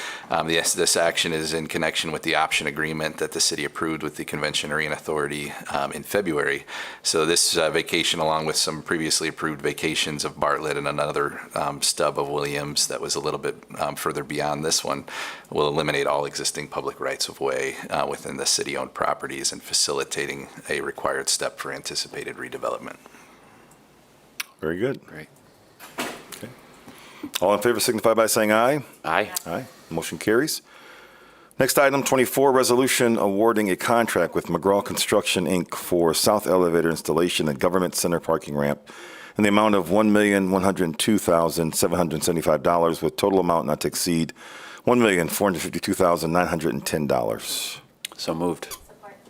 This action is in connection with the option agreement that the city approved with the Convention Arena Authority in February. So this vacation, along with some previously approved vacations of Bartlett and another stub of Williams that was a little bit further beyond this one, will eliminate all existing public rights of way within the city-owned properties and facilitating a required step for anticipated redevelopment. Very good. Great. Okay. All in favor signify by saying aye. Aye. Aye. Motion carries. Next item, 24, resolution awarding a contract with McGraw Construction, Inc. for south elevator installation at Government Center parking ramp in the amount of $1,102,775 with total amount not to exceed $1,452,910. So moved.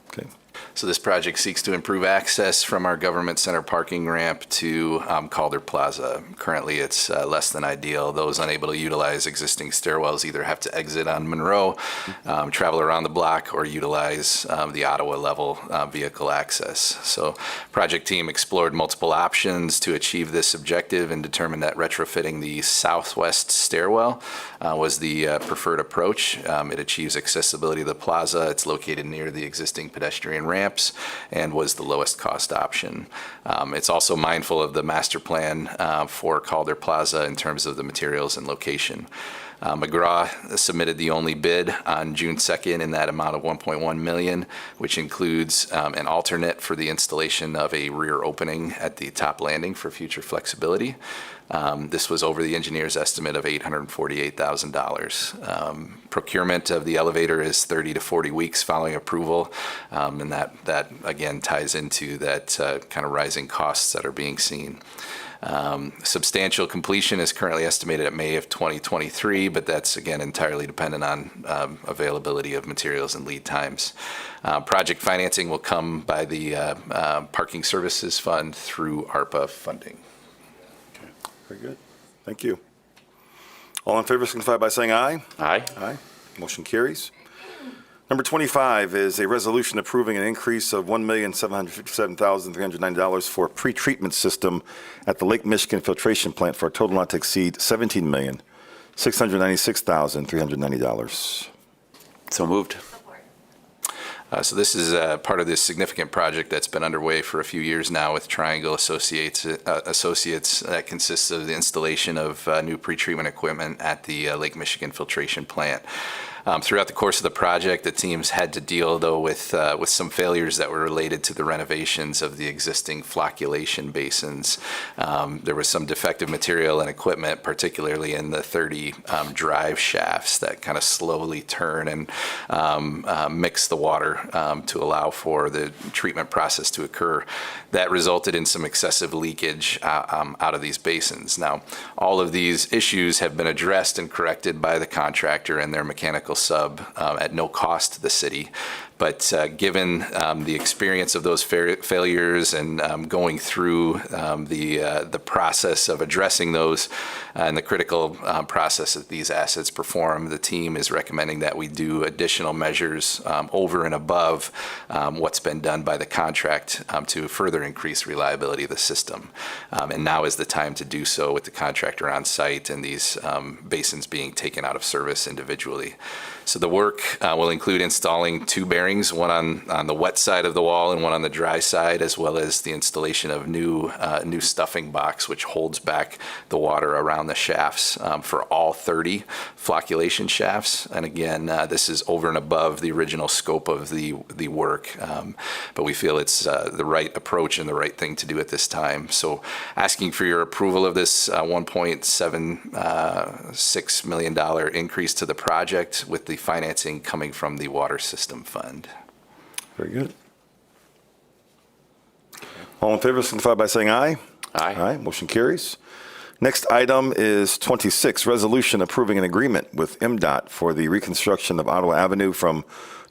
Okay. So this project seeks to improve access from our Government Center parking ramp to Calder Plaza. Currently, it's less than ideal. Those unable to utilize existing stairwells either have to exit on Monroe, travel around the block, or utilize the Ottawa level vehicle access. So project team explored multiple options to achieve this objective and determined that retrofitting the southwest stairwell was the preferred approach. It achieves accessibility to the plaza. It's located near the existing pedestrian ramps and was the lowest cost option. It's also mindful of the master plan for Calder Plaza in terms of the materials and location. McGraw submitted the only bid on June 2nd in that amount of $1.1 million, which includes an alternate for the installation of a rear opening at the top landing for future flexibility. This was over the engineer's estimate of $848,000. Procurement of the elevator is 30 to 40 weeks following approval, and that again ties into that kind of rising costs that are being seen. Substantial completion is currently estimated at May of 2023, but that's again entirely dependent on availability of materials and lead times. Project financing will come by the Parking Services Fund through ARPA funding. Very good. Thank you. All in favor signify by saying aye. Aye. Aye. Motion carries. Number 25 is a resolution approving an increase of $1,757,390 for a pretreatment system at the Lake Michigan filtration plant for a total not to exceed $17,696,390. So moved. So this is part of this significant project that's been underway for a few years now with Triangle Associates that consists of the installation of new pretreatment equipment at the Lake Michigan filtration plant. Throughout the course of the project, the teams had to deal, though, with some failures that were related to the renovations of the existing flocculation basins. There was some defective material and equipment, particularly in the 30 drive shafts that kind of slowly turn and mix the water to allow for the treatment process to occur. That resulted in some excessive leakage out of these basins. Now, all of these issues have been addressed and corrected by the contractor and their mechanical sub at no cost to the city. But given the experience of those failures and going through the process of addressing those and the critical process that these assets perform, the team is recommending that we do additional measures over and above what's been done by the contract to further increase reliability of the system. And now is the time to do so with the contractor on site and these basins being taken out of service individually. So the work will include installing two bearings, one on the wet side of the wall and one on the dry side, as well as the installation of new stuffing box, which holds back the water around the shafts for all 30 flocculation shafts. And again, this is over and above the original scope of the work, but we feel it's the right approach and the right thing to do at this time. So asking for your approval of this $1.76 million increase to the project, with the financing coming from the Water System Fund. Very good. All in favor signify by saying aye. Aye. Aye. Motion carries. Next item is 26, resolution approving an agreement with MDOT for the reconstruction of Ottawa Avenue from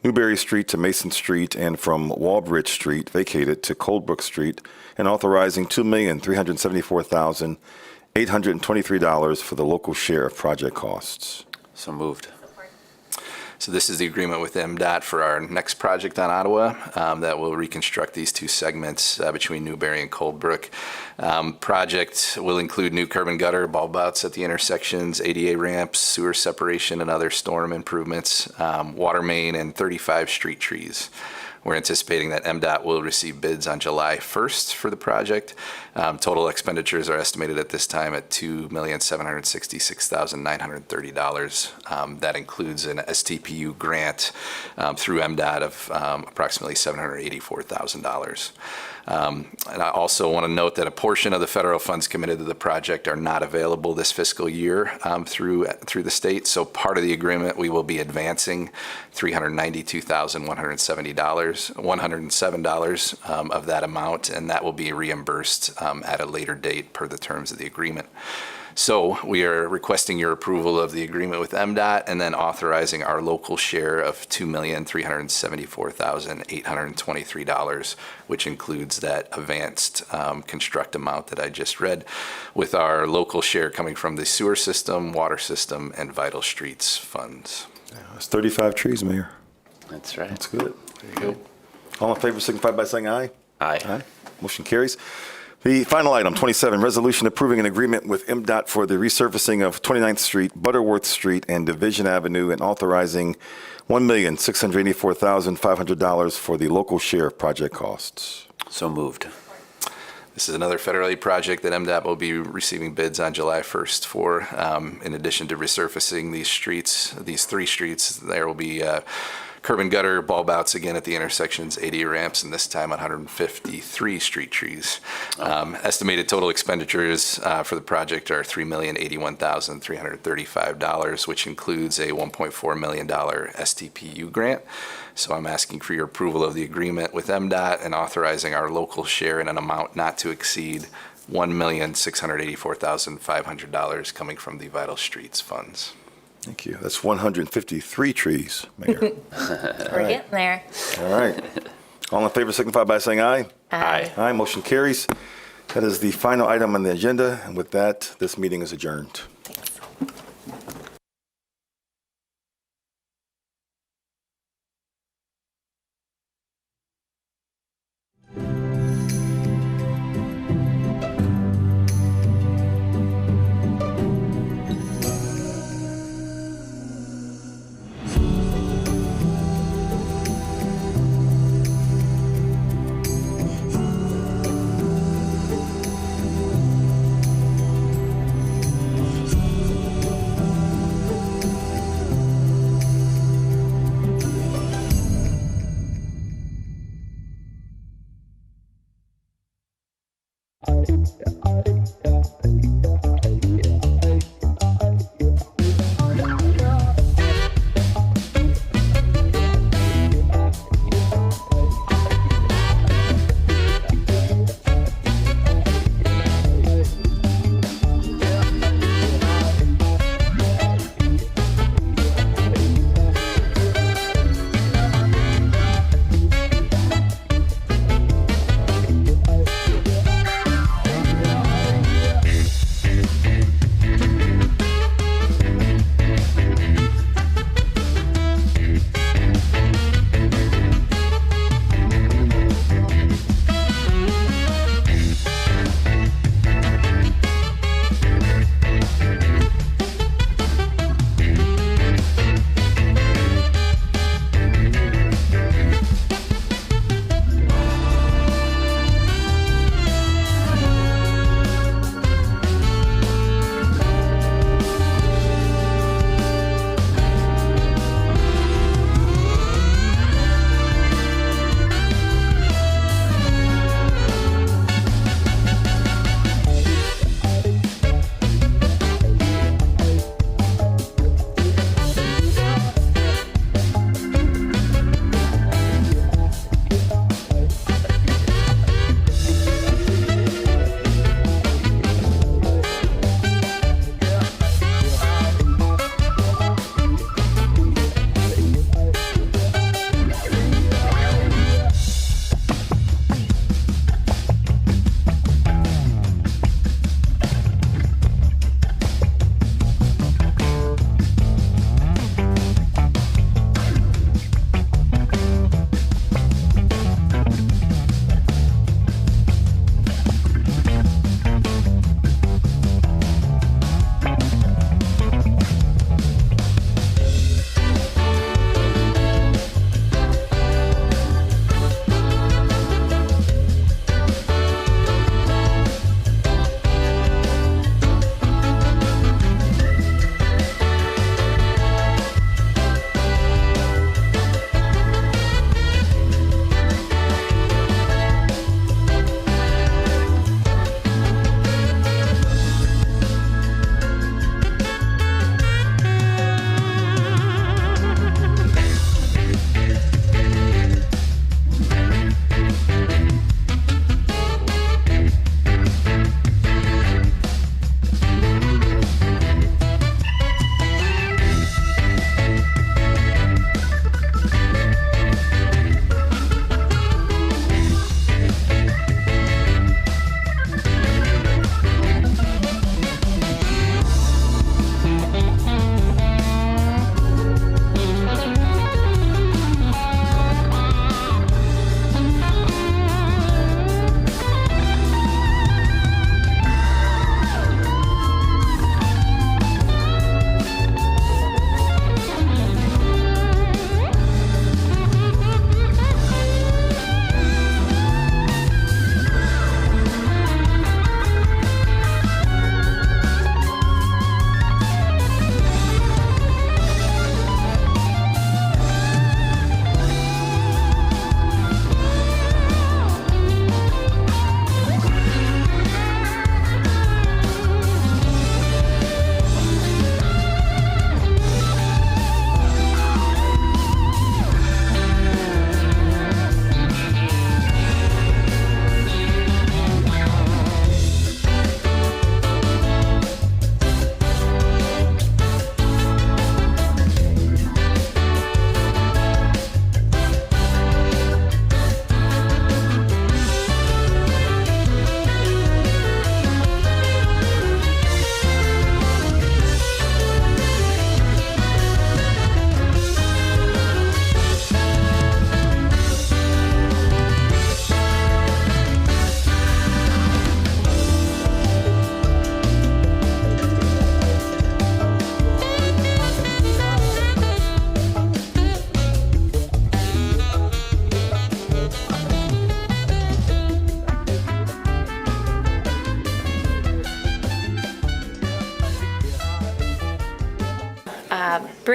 Newberry Street to Mason Street and from Walbridge Street vacated to Coldbrook Street, and authorizing $2,374,823 for the local share of project costs. So moved. So this is the agreement with MDOT for our next project on Ottawa that will reconstruct these two segments between Newberry and Coldbrook. Project will include new curb and gutter, bulb outs at the intersections, ADA ramps, sewer separation and other storm improvements, water main, and 35 street trees. We're anticipating that MDOT will receive bids on July 1st for the project. Total expenditures are estimated at this time at $2,766,930. That includes an STPU grant through MDOT of approximately $784,000. And I also want to note that a portion of the federal funds committed to the project are not available this fiscal year through the state. So part of the agreement, we will be advancing $107 of that amount, and that will be reimbursed at a later date per the terms of the agreement. So we are requesting your approval of the agreement with MDOT and then authorizing our local share of $2,374,823, which includes that advanced construct amount that I just read, with our local share coming from the sewer system, water system, and Vital Streets funds. That's 35 trees, Mayor. That's right. That's good. There you go. All in favor signify by saying aye. Aye. Motion carries. The final item, 27, resolution approving an agreement with MDOT for the resurfacing of 29th Street, Butterworth Street, and Division Avenue, and authorizing $1,684,500 for the local share of project costs. So moved. This is another federal aid project that MDOT will be receiving bids on July 1st for. In addition to resurfacing these streets, these three streets, there will be curb and gutter, bulb outs again at the intersections, 80 ramps, and this time 153 street trees. Estimated total expenditures for the project are $3,081,335, which includes a $1.4 million STPU grant. So I'm asking for your approval of the agreement with MDOT and authorizing our local share in an amount not to exceed $1,684,500 coming from the Vital Streets funds. Thank you. That's 153 trees, Mayor. We're getting there. All right. All in favor signify by saying aye. Aye. Aye. Motion carries. That is the final item on the agenda. And with that, this meeting is adjourned.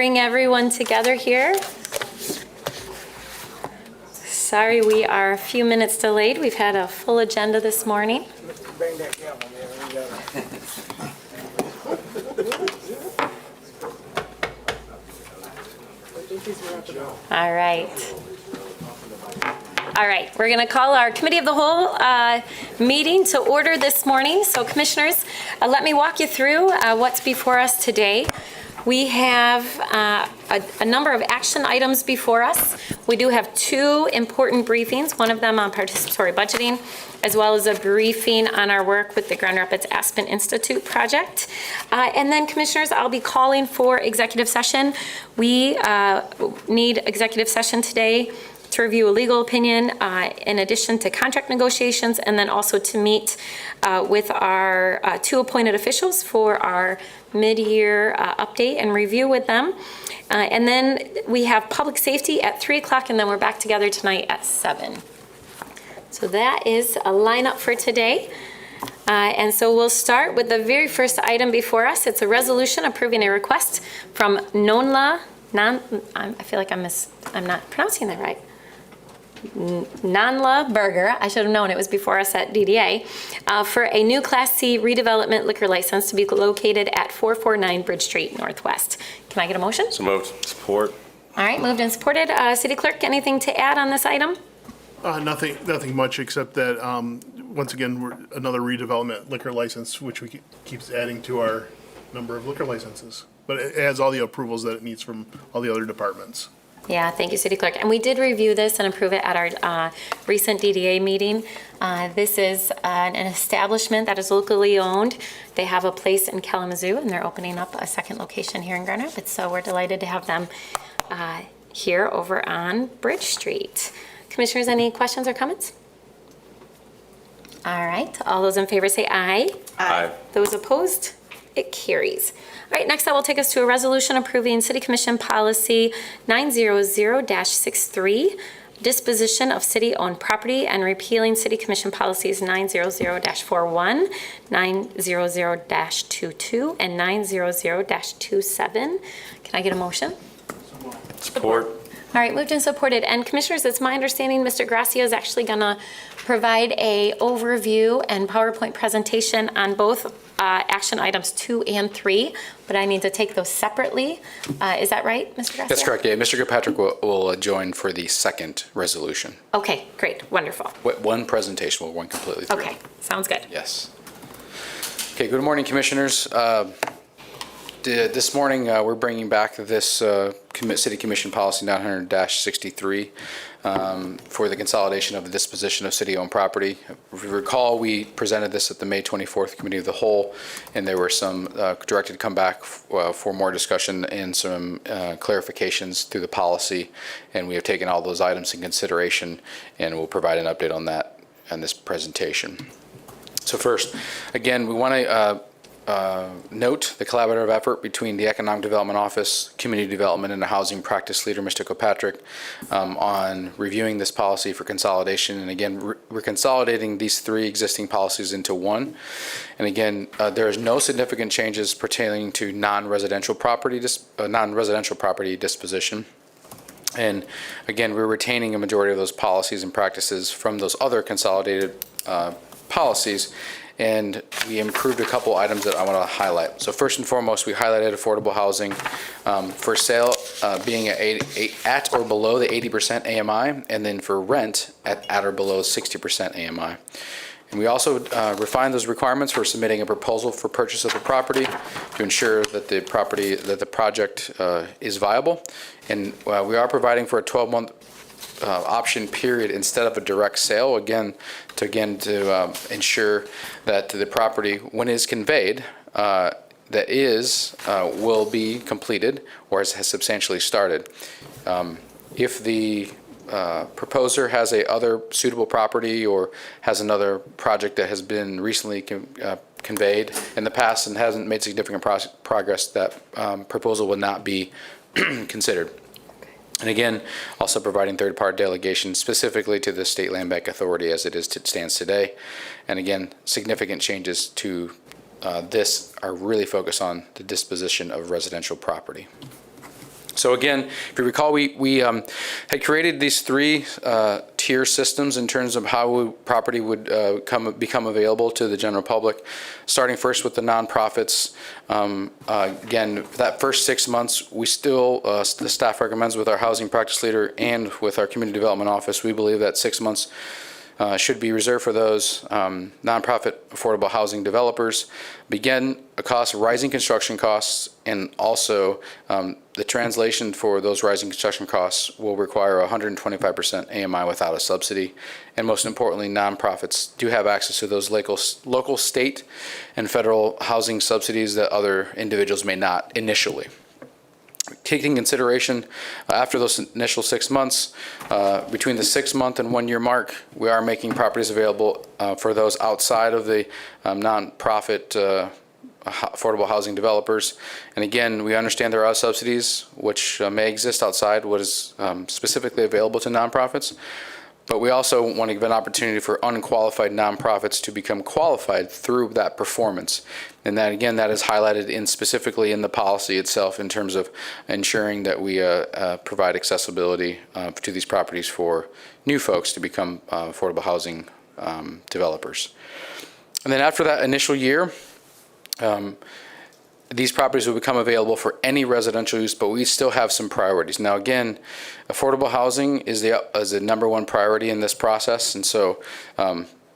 bring everyone together here. Sorry we are a few minutes delayed. We've had a full agenda this morning. All right. All right, we're going to call our Committee of the Whole meeting to order this morning. So Commissioners, let me walk you through what's before us today. We have a number of action items before us. We do have two important briefings, one of them on participatory budgeting, as well as a briefing on our work with the Grand Rapids Aspen Institute project. And then, Commissioners, I'll be calling for executive session. We need executive session today to review a legal opinion in addition to contract negotiations, and then also to meet with our two appointed officials for our mid-year update and review with them. And then we have public safety at 3 o'clock, and then we're back together tonight at 7. So that is a lineup for today. And so we'll start with the very first item before us. It's a resolution approving a request from I feel like I'm not pronouncing that right. Nanla Burger, I should have known it was before us at DDA, for a new Class C redevelopment liquor license to be located at 449 Bridge Street Northwest. Can I get a motion? So moved. Support. All right, moved and supported. City Clerk, anything to add on this item? Nothing much, except that, once again, we're another redevelopment liquor license, which we keeps adding to our number of liquor licenses. But it has all the approvals that it needs from all the other departments. Yeah, thank you, City Clerk. And we did review this and approve it at our recent DDA meeting. This is an establishment that is locally owned. They have a place in Kalamazoo, and they're opening up a second location here in Grand Rapids. So we're delighted to have them here over on Bridge Street. Commissioners, any questions or comments? All right, all those in favor say aye. Aye. Those opposed? It carries. All right, next that will take us to a resolution approving City Commission Policy 900-63, disposition of city-owned property, and repealing City Commission Policies 900-41, 900-22, and 900-27. Can I get a motion? Support. All right, moved and supported. And Commissioners, it's my understanding Mr. Gracia is actually going to provide a overview and PowerPoint presentation on both action items 2 and 3, but I need to take those separately. Is that right, Mr. Gracia? That's correct, yeah. Mr. Kirkpatrick will join for the second resolution. Okay, great, wonderful. One presentation will run completely through. Okay, sounds good. Yes. Okay, good morning, Commissioners. This morning, we're bringing back this City Commission Policy 900-63 for the consolidation of the disposition of city-owned property. If you recall, we presented this at the May 24th Committee of the Whole, and there were some directed to come back for more discussion and some clarifications through the policy, and we have taken all those items in consideration, and we'll provide an update on that in this presentation. So first, again, we want to note the collaborative effort between the Economic Development Office, Community Development, and the Housing Practice Leader, Mr. Kirkpatrick, on reviewing this policy for consolidation. And again, we're consolidating these 3 existing policies into one. And again, there is no significant changes pertaining to non-residential property disposition. And again, we're retaining a majority of those policies and practices from those other consolidated policies. And we improved a couple items that I want to highlight. So first and foremost, we highlighted affordable housing for sale being at or below the 80% AMI, and then for rent at or below 60% AMI. And we also refined those requirements for submitting a proposal for purchase of the property to ensure that the project is viable. And we are providing for a 12-month option period instead of a direct sale, again to ensure that the property, when it is conveyed, will be completed or has substantially started. If the proposer has a other suitable property or has another project that has been recently conveyed in the past and hasn't made significant progress, that proposal will not be considered. And again, also providing third-party delegation specifically to the State Land Bank Authority as it stands today. And again, significant changes to this are really focused on the disposition of residential property. So again, if you recall, we had created these three tier systems in terms of how property would become available to the general public, starting first with the nonprofits. Again, for that first 6 months, we still, the staff recommends with our housing practice leader and with our community development office, we believe that 6 months should be reserved for those nonprofit affordable housing developers. Begin a cost of rising construction costs, and also the translation for those rising construction costs will require 125% AMI without a subsidy. And most importantly, nonprofits do have access to those local, state, and federal housing subsidies that other individuals may not initially. Taking consideration after those initial 6 months, between the 6-month and 1 year mark, we are making properties available for those outside of the nonprofit affordable housing developers. And again, we understand there are subsidies which may exist outside what is specifically available to nonprofits. But we also want to give an opportunity for unqualified nonprofits to become qualified through that performance. And that, again, that is highlighted specifically in the policy itself in terms of ensuring that we provide accessibility to these properties for new folks to become affordable housing developers. And then after that initial year, these properties will become available for any residential use, but we still have some priorities. Now, again, affordable housing is the number one priority in this process, and so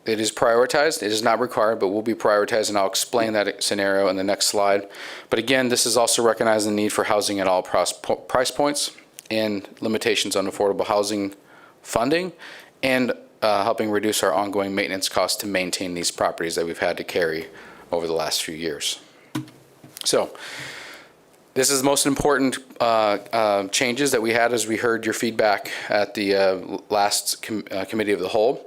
it is prioritized. It is not required, but will be prioritized, and I'll explain that scenario in the next slide. But again, this is also recognizing the need for housing at all price points and limitations on affordable housing funding, and helping reduce our ongoing maintenance costs to maintain these properties that we've had to carry over the last few years. So this is the most important changes that we had as we heard your feedback at the last committee of the whole,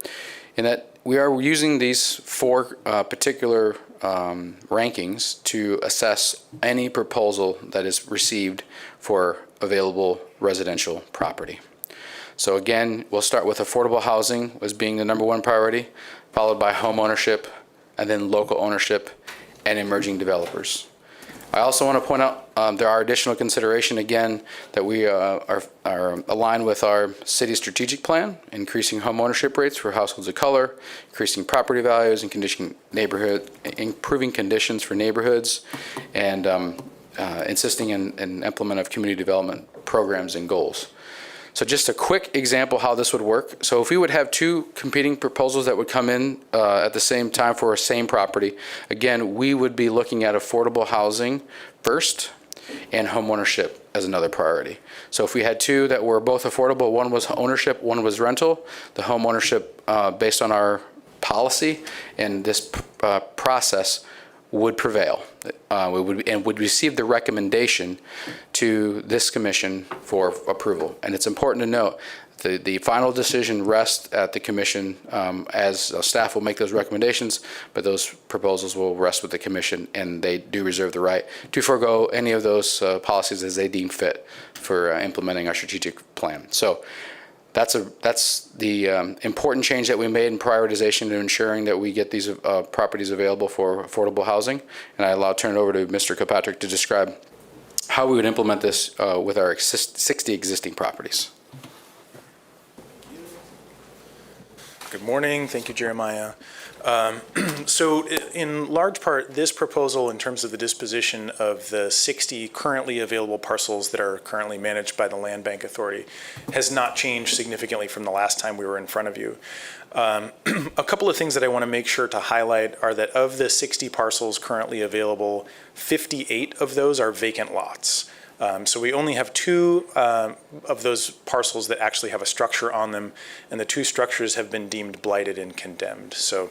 in that we are using these four particular rankings to assess any proposal that is received for available residential property. So again, we'll start with affordable housing as being the number one priority, followed by home ownership, and then local ownership and emerging developers. I also want to point out there are additional consideration, again, that we are aligned with our city strategic plan, increasing home ownership rates for households of color, increasing property values, and improving conditions for neighborhoods, and insisting in implement of community development programs and goals. So just a quick example how this would work. So if we would have two competing proposals that would come in at the same time for a same property, again, we would be looking at affordable housing first and home ownership as another priority. So if we had two that were both affordable, one was ownership, one was rental, the home ownership based on our policy and this process would prevail. We would receive the recommendation to this commission for approval. And it's important to note the final decision rests at the commission as staff will make those recommendations, but those proposals will rest with the commission, and they do reserve the right to forego any of those policies as they deem fit for implementing our strategic plan. So that's the important change that we made in prioritization to ensuring that we get these properties available for affordable housing. And I'll turn it over to Mr. Kilpatrick to describe how we would implement this with our 60 existing properties. Good morning. Thank you, Jeremiah. So in large part, this proposal in terms of the disposition of the 60 currently available parcels that are currently managed by the Land Bank Authority has not changed significantly from the last time we were in front of you. A couple of things that I want to make sure to highlight are that of the 60 parcels currently available, 58 of those are vacant lots. So we only have two of those parcels that actually have a structure on them, and the two structures have been deemed blighted and condemned. So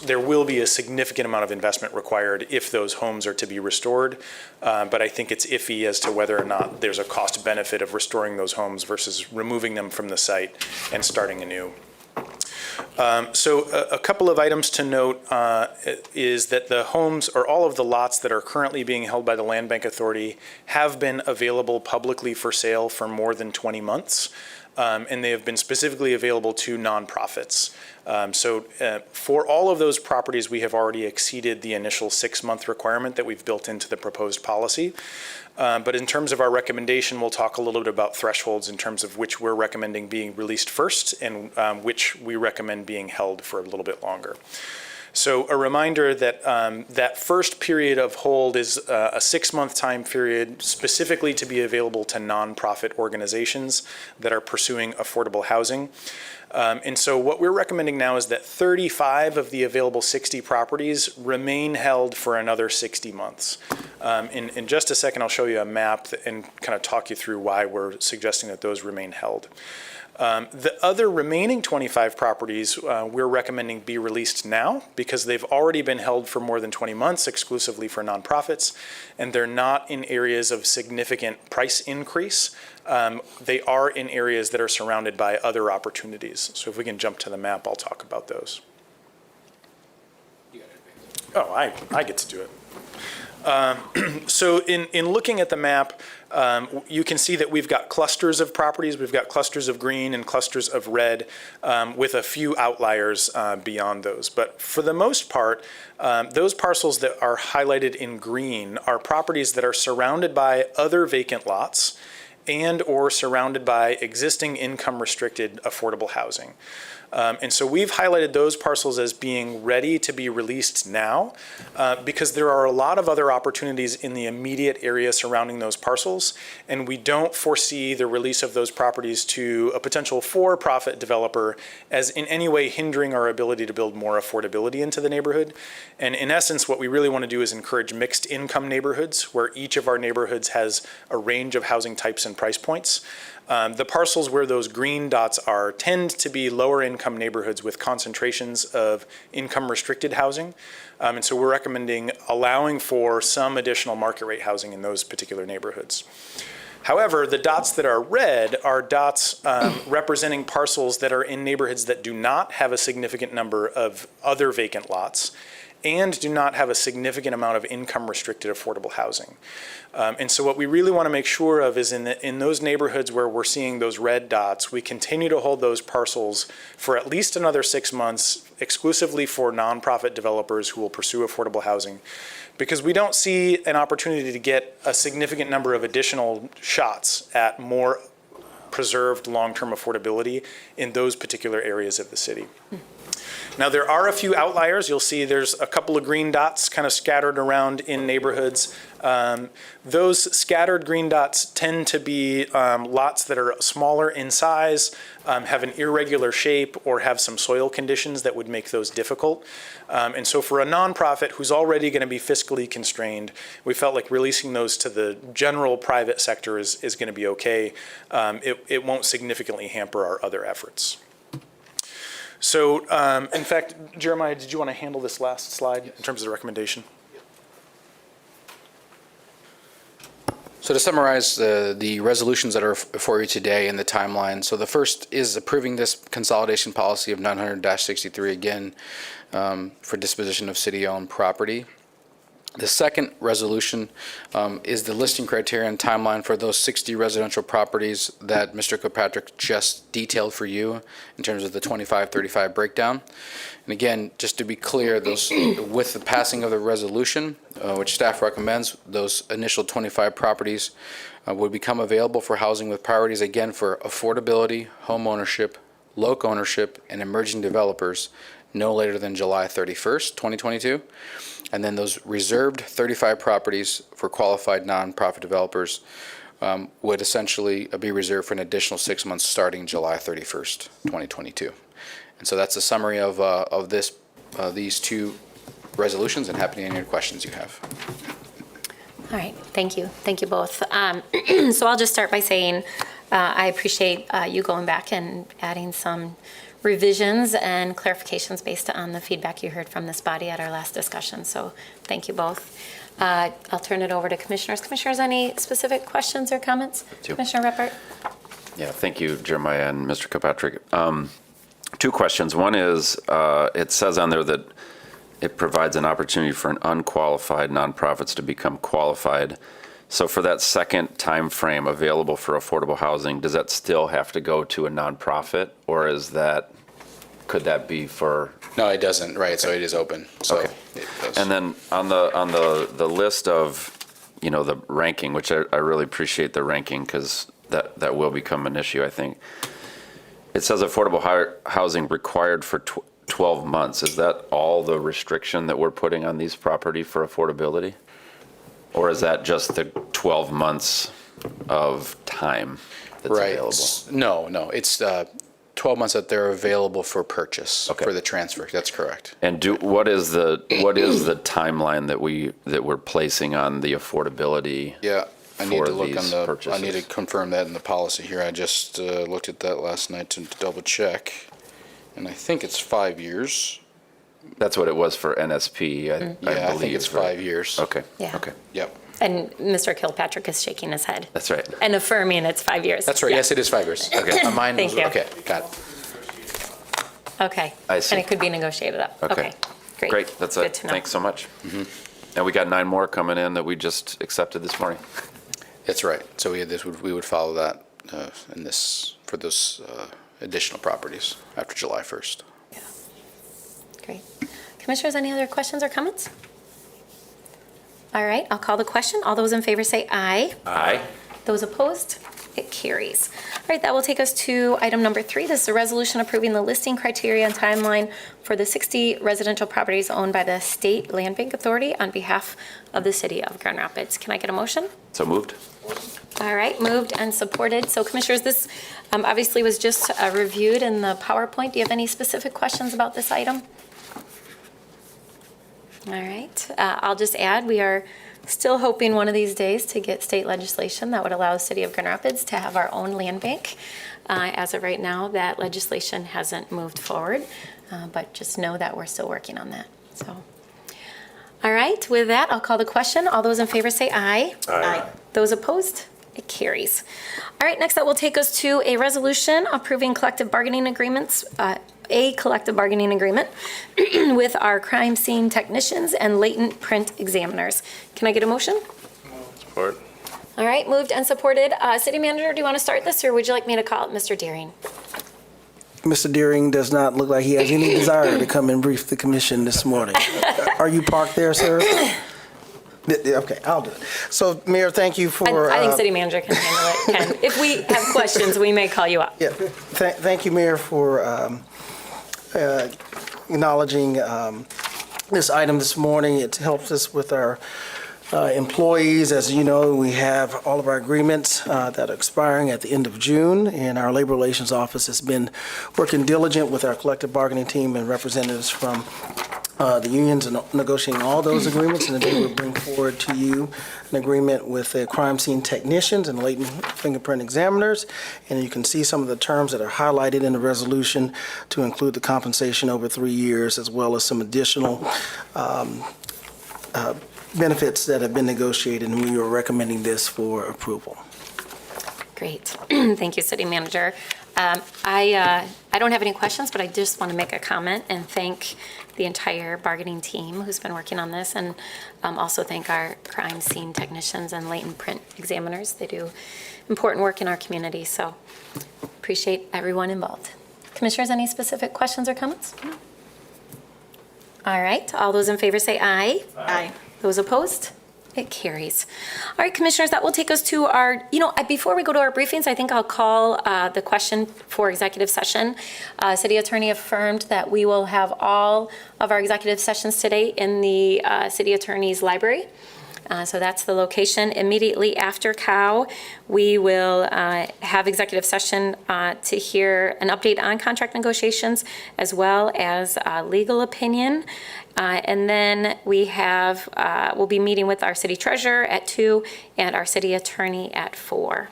there will be a significant amount of investment required if those homes are to be restored, but I think it's iffy as to whether or not there's a cost benefit of restoring those homes versus removing them from the site and starting anew. So a couple of items to note is that the homes or all of the lots that are currently being held by the Land Bank Authority have been available publicly for sale for more than 20 months. And they have been specifically available to nonprofits. For all of those properties, we have already exceeded the initial 6-month requirement that we've built into the proposed policy. But in terms of our recommendation, we'll talk a little bit about thresholds in terms of which we're recommending being released first and which we recommend being held for a little bit longer. So a reminder that that first period of hold is a 6-month time period specifically to be available to nonprofit organizations that are pursuing affordable housing. And so what we're recommending now is that 35 of the available 60 properties remain held for another 60 months. In just a second, I'll show you a map and kind of talk you through why we're suggesting that those remain held. The other remaining 25 properties we're recommending be released now because they've already been held for more than 20 months exclusively for nonprofits, and they're not in areas of significant price increase. They are in areas that are surrounded by other opportunities. So if we can jump to the map, I'll talk about those. Oh, I get to do it. So in looking at the map, you can see that we've got clusters of properties. We've got clusters of green and clusters of red with a few outliers beyond those. But for the most part, those parcels that are highlighted in green are properties that are surrounded by other vacant lots and or surrounded by existing income-restricted affordable housing. And so we've highlighted those parcels as being ready to be released now because there are a lot of other opportunities in the immediate area surrounding those parcels, and we don't foresee the release of those properties to a potential for-profit developer as in any way hindering our ability to build more affordability into the neighborhood. And in essence, what we really want to do is encourage mixed income neighborhoods where each of our neighborhoods has a range of housing types and price points. The parcels where those green dots are tend to be lower income neighborhoods with concentrations of income restricted housing. And so we're recommending allowing for some additional market rate housing in those particular neighborhoods. However, the dots that are red are dots representing parcels that are in neighborhoods that do not have a significant number of other vacant lots and do not have a significant amount of income-restricted affordable housing. And so what we really want to make sure of is in those neighborhoods where we're seeing those red dots, we continue to hold those parcels for at least another 6 months exclusively for nonprofit developers who will pursue affordable housing, because we don't see an opportunity to get a significant number of additional shots at more preserved long-term affordability in those particular areas of the city. Now, there are a few outliers. You'll see there's a couple of green dots kind of scattered around in neighborhoods. Those scattered green dots tend to be lots that are smaller in size, have an irregular shape, or have some soil conditions that would make those difficult. And so for a nonprofit who's already going to be fiscally constrained, we felt like releasing those to the general private sector is going to be okay. It won't significantly hamper our other efforts. So, in fact, Jeremiah, did you want to handle this last slide in terms of the recommendation? So to summarize the resolutions that are before you today and the timeline, so the first is approving this consolidation policy of 900-63 again for disposition of city-owned property. The second resolution is the listing criteria and timeline for those 60 residential properties that Mr. Kirkpatrick just detailed for you in terms of the 25-35 breakdown. And again, just to be clear, those with the passing of the resolution, which staff recommends, those initial 25 properties would become available for housing with priorities again for affordability, home ownership, local ownership, and emerging developers no later than July 31st, 2022. And then those reserved 35 properties for qualified nonprofit developers would essentially be reserved for an additional 6 months starting July 31st, 2022. And so that's a summary of these two resolutions, and happy to answer any questions you have. All right, thank you. Thank you both. So I'll just start by saying I appreciate you going back and adding some revisions and clarifications based on the feedback you heard from this body at our last discussion. So thank you both. I'll turn it over to commissioners. Commissioners, any specific questions or comments? Commissioner Reppert? Yeah, thank you, Jeremiah and Mr. Kirkpatrick. Two questions. One is, it says on there that it provides an opportunity for an unqualified nonprofits to become qualified. So for that second time frame available for affordable housing, does that still have to go to a nonprofit, or could that be for? No, it doesn't, right, so it is open, so. Okay. And then on the list of you know, the ranking, which I really appreciate the ranking because that will become an issue, I think. It says affordable housing required for 12 months. Is that all the restriction that we're putting on these property for affordability? Or is that just the 12 months of time that's available? No, it's 12 months that they're available for purchase for the transfer. That's correct. And what is the timeline that we're placing on the affordability? Yeah, I need for to look on these the, I purchases? need to confirm that in the policy here. I just looked at that last night to double check. And I think it's 5 years. That's what it was for NSP, I believe. I think it's 5 years. Okay. Yeah. Okay. Yep. And Mr. Kilpatrick is shaking his head That's right. and affirming it's 5 years. That's right. Yeah. Yes, it is 5 years. Okay. Mine Thank was, you. okay, got it. Okay. I see. And it could be negotiated up. Okay. Great. Great. That's Good it. to know. Thanks so much. And we got 9 more coming in that we just accepted this morning. That's right. So we would follow that for those additional properties after July 1st. Great. Commissioners, any other questions or comments? All right, I'll call the question. All those in favor say aye. Aye. Those opposed? It carries. All right, that will take us to item number 3. This is a resolution approving the listing criteria and timeline for the 60 residential properties owned by the State Land Bank Authority on behalf of the city of Grand Rapids. Can I get a motion? So moved. All right, moved and supported. So Commissioners, this obviously was just reviewed in the PowerPoint. Do you have any specific questions about this item? All right, I'll just add, we are still hoping one of these days to get state legislation that would allow the city of Grand Rapids to have our own land bank. As of right now, that legislation hasn't moved forward, but just know that we're still working on that, so. All right, with that, I'll call the question. All those in favor say aye. Aye. Those opposed? It carries. All right, next that will take us to a resolution approving collective bargaining agreements, a collective bargaining agreement with our crime scene technicians and latent print examiners. Can I get a motion? Support. All right, moved and supported. City Manager, do you want to start this, or would you like me to call it Mr. Deering? Mr. Deering does not look like he has any desire to come and brief the commission this morning. Are you parked there, sir? Okay, I'll do it. So, Mayor, thank you for... I think City Manager can handle it. If we have questions, we may call you up. Yeah, thank you, Mayor, for acknowledging this item this morning. It helps us with our employees. As you know, we have all of our agreements that are expiring at the end of June, and our Labor Relations Office has been working diligent with our collective bargaining team and representatives from the unions and negotiating all those agreements, and today we'll bring forward to you an agreement with the crime scene technicians and latent fingerprint examiners. And you can see some of the terms that are highlighted in the resolution to include the compensation over 3 years, as well as some additional benefits that have been negotiated, and we are recommending this for approval. Great. Thank you, City Manager. I don't have any questions, but I just want to make a comment and thank the entire bargaining team who's been working on this, and also thank our crime scene technicians and latent print examiners. They do important work in our community, so appreciate everyone involved. Commissioners, any specific questions or comments? All right, all those in favor say aye. Aye. Those opposed? It carries. All right, Commissioners, that will take us to our, before we go to our briefings, I think I'll call the question for executive session. City Attorney affirmed that we will have all of our executive sessions today in the City Attorney's library. So that's the location. Immediately after COW, we will have executive session to hear an update on contract negotiations as well as legal opinion. And then we'll be meeting with our city treasurer at 2 and our city attorney at 4.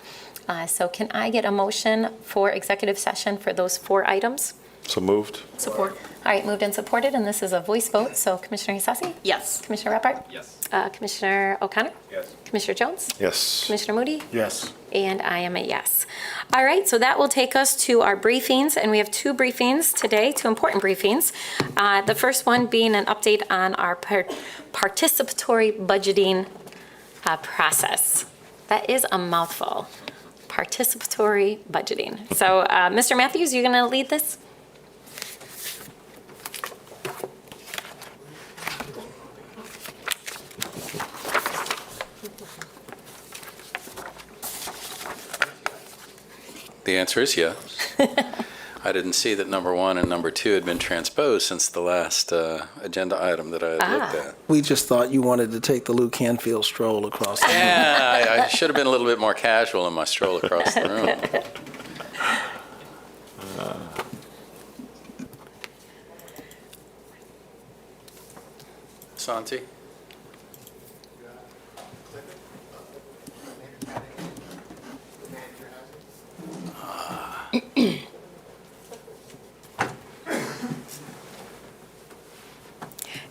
So can I get a motion for executive session for those 4 items? So moved. Support. All right, moved and supported, and this is a voice vote. So Commissioner Isasi? Yes. Commissioner Rappart? Yes. Commissioner O'Connor? Yes. Commissioner Jones? Yes. Commissioner Moody? Yes. And I am a yes. All right, so that will take us to our briefings, and we have 2 briefings today, 2 important briefings. The first one being an update on our participatory budgeting process. That is a mouthful. Participatory budgeting. So, Mr. Matthews, you're going to lead this? The answer is yes. I didn't see that number 1 and number 2 had been transposed since the last agenda item that I had looked at. We just thought you wanted to take the Luke Canfield stroll across the room. Yeah, I should have been a little bit more casual in my stroll across the room. Santi?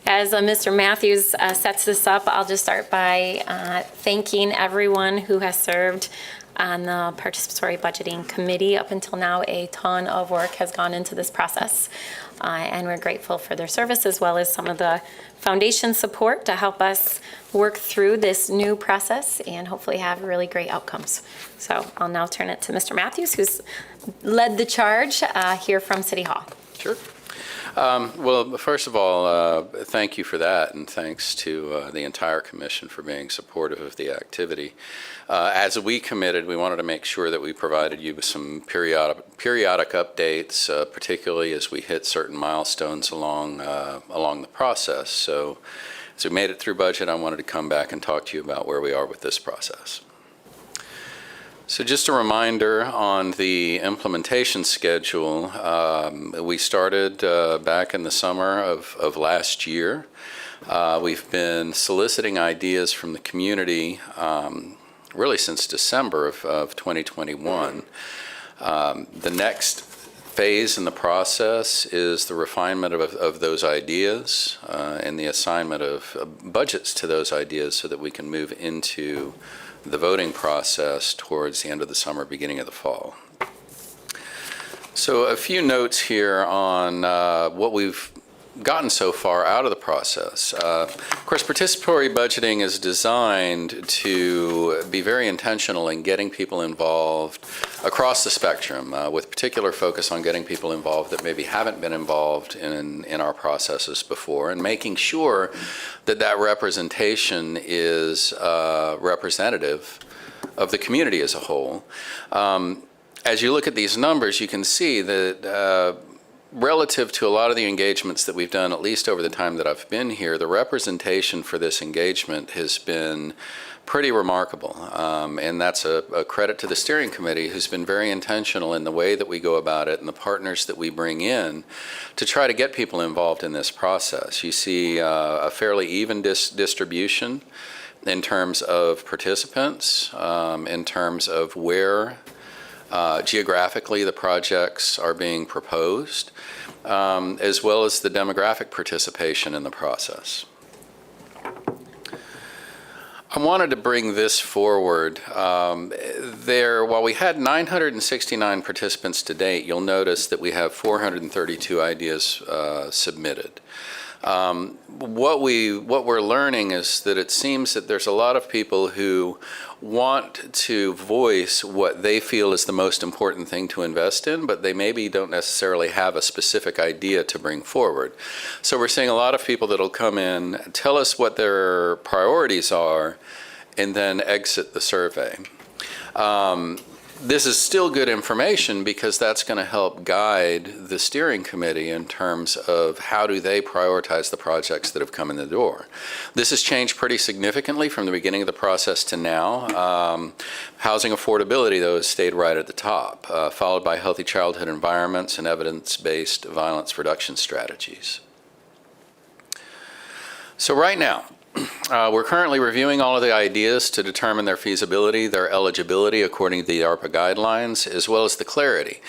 As Mr. Matthews sets this up, I'll just start by thanking everyone who has served on the Participatory Budgeting Committee. Up until now, a ton of work has gone into this process, and we're grateful for their service as well as some of the foundation support to help us work through this new process and hopefully have really great outcomes. So I'll now turn it to Mr. Matthews, who's led the charge here from City Hall. Sure. Well, first of all, thank you for that, and thanks to the entire commission for being supportive of the activity. As we committed, we wanted to make sure that we provided you with some periodic updates, particularly as we hit certain milestones along the process. So as we made it through budget, I wanted to come back and talk to you about where we are with this process. So just a reminder on the implementation schedule, we started back in the summer of last year. We've been soliciting ideas from the community really since December of 2021. The next phase in the process is the refinement of those ideas and the assignment of budgets to those ideas so that we can move into the voting process towards the end of the summer, beginning of the fall. So a few notes here on what we've gotten so far out of the process. Of course, participatory budgeting is designed to be very intentional in getting people involved across the spectrum, with particular focus on getting people involved that maybe haven't been involved in our processes before, and making sure that that representation is representative of the community as a whole. As you look at these numbers, you can see that relative to a lot of the engagements that we've done, at least over the time that I've been here, the representation for this engagement has been pretty remarkable. And that's a credit to the steering committee, who's been very intentional in the way that we go about it and the partners that we bring in to try to get people involved in this process. You see a fairly even distribution in terms of participants, in terms of where geographically the projects are being proposed, as well as the demographic participation in the process. I wanted to bring this forward. While we had 969 participants to date, you'll notice that we have 432 ideas submitted. What we're learning is that it seems that there's a lot of people who want to voice what they feel is the most important thing to invest in, but they maybe don't necessarily have a specific idea to bring forward. So we're seeing a lot of people that'll come in, tell us what their priorities are, and then exit the survey. This is still good information because that's going to help guide the steering committee in terms of how do they prioritize the projects that have come in the door. This has changed pretty significantly from the beginning of the process to now. Housing affordability, though, has stayed right at the top, followed by healthy childhood environments and evidence-based violence reduction strategies. So right now, we're currently reviewing all of the ideas to determine their feasibility, their eligibility according to the ARPA guidelines, as well as the clarity.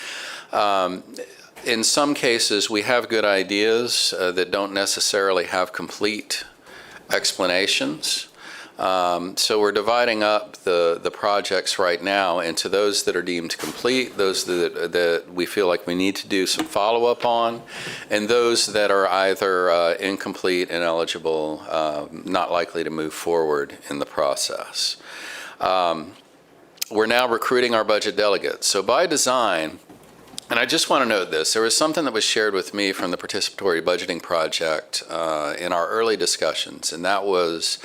In some cases, we have good ideas that don't necessarily have complete explanations. So we're dividing up the projects right now into those that are deemed complete, those that we feel like we need to do some follow-up on, and those that are either incomplete, ineligible, not likely to move forward in the process. We're now recruiting our budget delegates. So by design, and I just want to note this, there was something that was shared with me from the Participatory Budgeting Project in our early discussions, and that was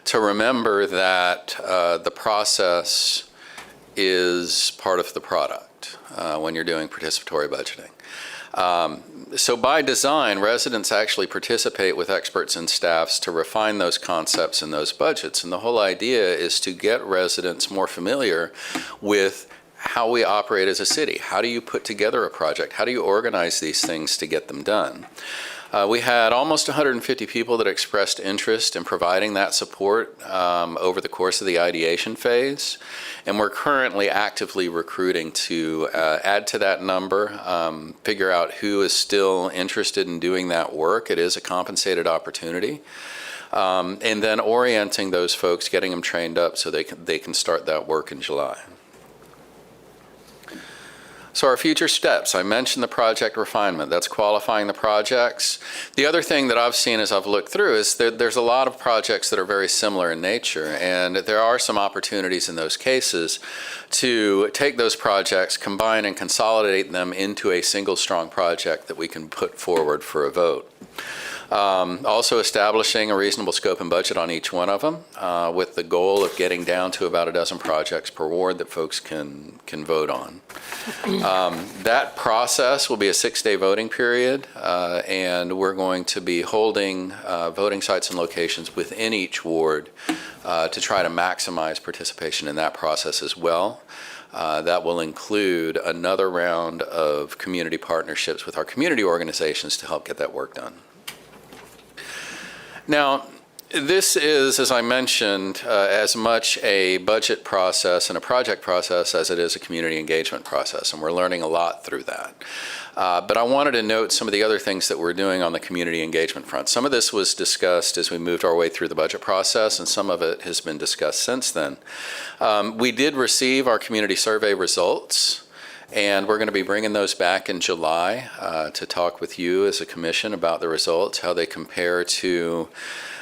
to remember that the process is part of the product when you're doing participatory budgeting. So by design, residents actually participate with experts and staffs to refine those concepts and those budgets. And the whole idea is to get residents more familiar with how we operate as a city. How do you put together a project? How do you organize these things to get them done? We had almost 150 people that expressed interest in providing that support over the course of the ideation phase, and we're currently actively recruiting to add to that number, figure out who is still interested in doing that work. It is a compensated opportunity. And then orienting those folks, getting them trained up so they can start that work in July. So our future steps, I mentioned the project refinement, that's qualifying the projects. The other thing that I've seen as I've looked through is there's a lot of projects that are very similar in nature, and there are some opportunities in those cases to take those projects, combine and consolidate them into a single strong project that we can put forward for a vote. Also establishing a reasonable scope and budget on each one of them with the goal of getting down to about a dozen projects per ward that folks can vote on. That process will be a 6-day voting period, and we're going to be holding voting sites and locations within each ward to try to maximize participation in that process as well. That will include another round of community partnerships with our community organizations to help get that work done. Now, this is, as I mentioned, as much a budget process and a project process as it is a community engagement process, and we're learning a lot through that. But I wanted to note some of the other things that we're doing on the community engagement front. Some of this was discussed as we moved our way through the budget process, and some of it has been discussed since then. We did receive our community survey results, and we're going to be bringing those back in July to talk with you as a commission about the results, how they compare to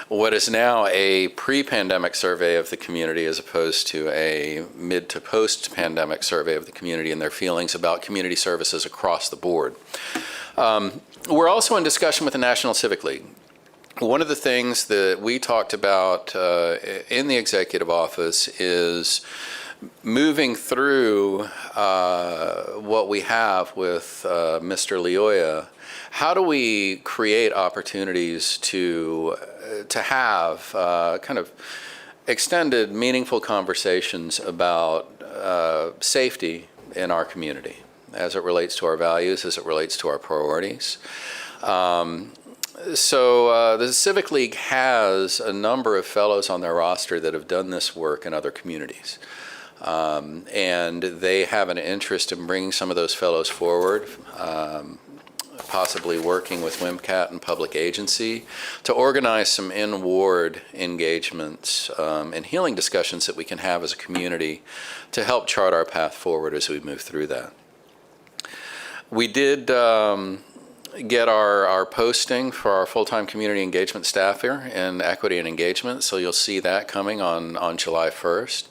what is now a pre-pandemic survey of the community as opposed to a mid to post-pandemic survey of the community and their feelings about community services across the board. We're also in discussion with the National Civic League. One of the things that we talked about in the executive office is moving through what we have with Mr. Lioya. How do we create opportunities to have kind of extended, meaningful conversations about safety in our community as it relates to our values, as it relates to our priorities? So the Civic League has a number of fellows on their roster that have done this work in other communities. And they have an interest in bringing some of those fellows forward, possibly working with WMCAT and public agency to organize some in-ward engagements and healing discussions that we can have as a community to help chart our path forward as we move through that. We did get our posting for our full-time community engagement staff here in equity and engagement, so you'll see that coming on July 1st.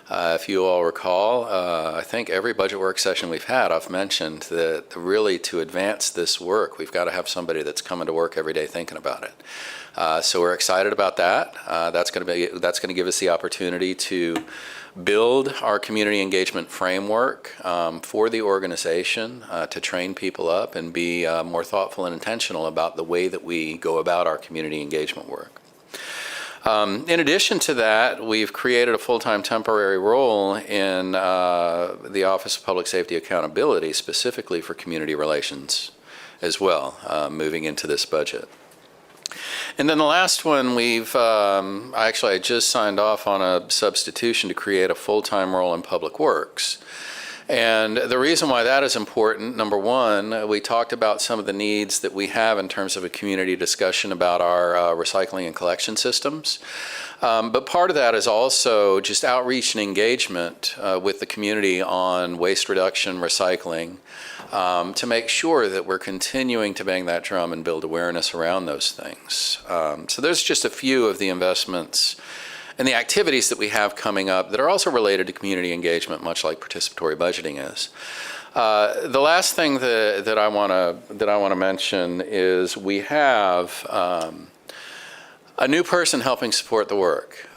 If you all recall, I think every budget work session we've had, I've mentioned that really to advance this work, we've got to have somebody that's coming to work every day thinking about it. So we're excited about that. That's going to give us the opportunity to build our community engagement framework for the organization to train people up and be more thoughtful and intentional about the way that we go about our community engagement work. In addition to that, we've created a full-time temporary role in the Office of Public Safety Accountability, specifically for community relations as well, moving into this budget. And then the last one, I just signed off on a substitution to create a full-time role in Public Works. And the reason why that is important, number one, we talked about some of the needs that we have in terms of a community discussion about our recycling and collection systems. But part of that is also just outreach and engagement with the community on waste reduction, recycling, to make sure that we're continuing to bang that drum and build awareness around those things. So there's just a few of the investments and the activities that we have coming up that are also related to community engagement, much like participatory budgeting is. The last thing that I want to mention is we have A new person helping support the work.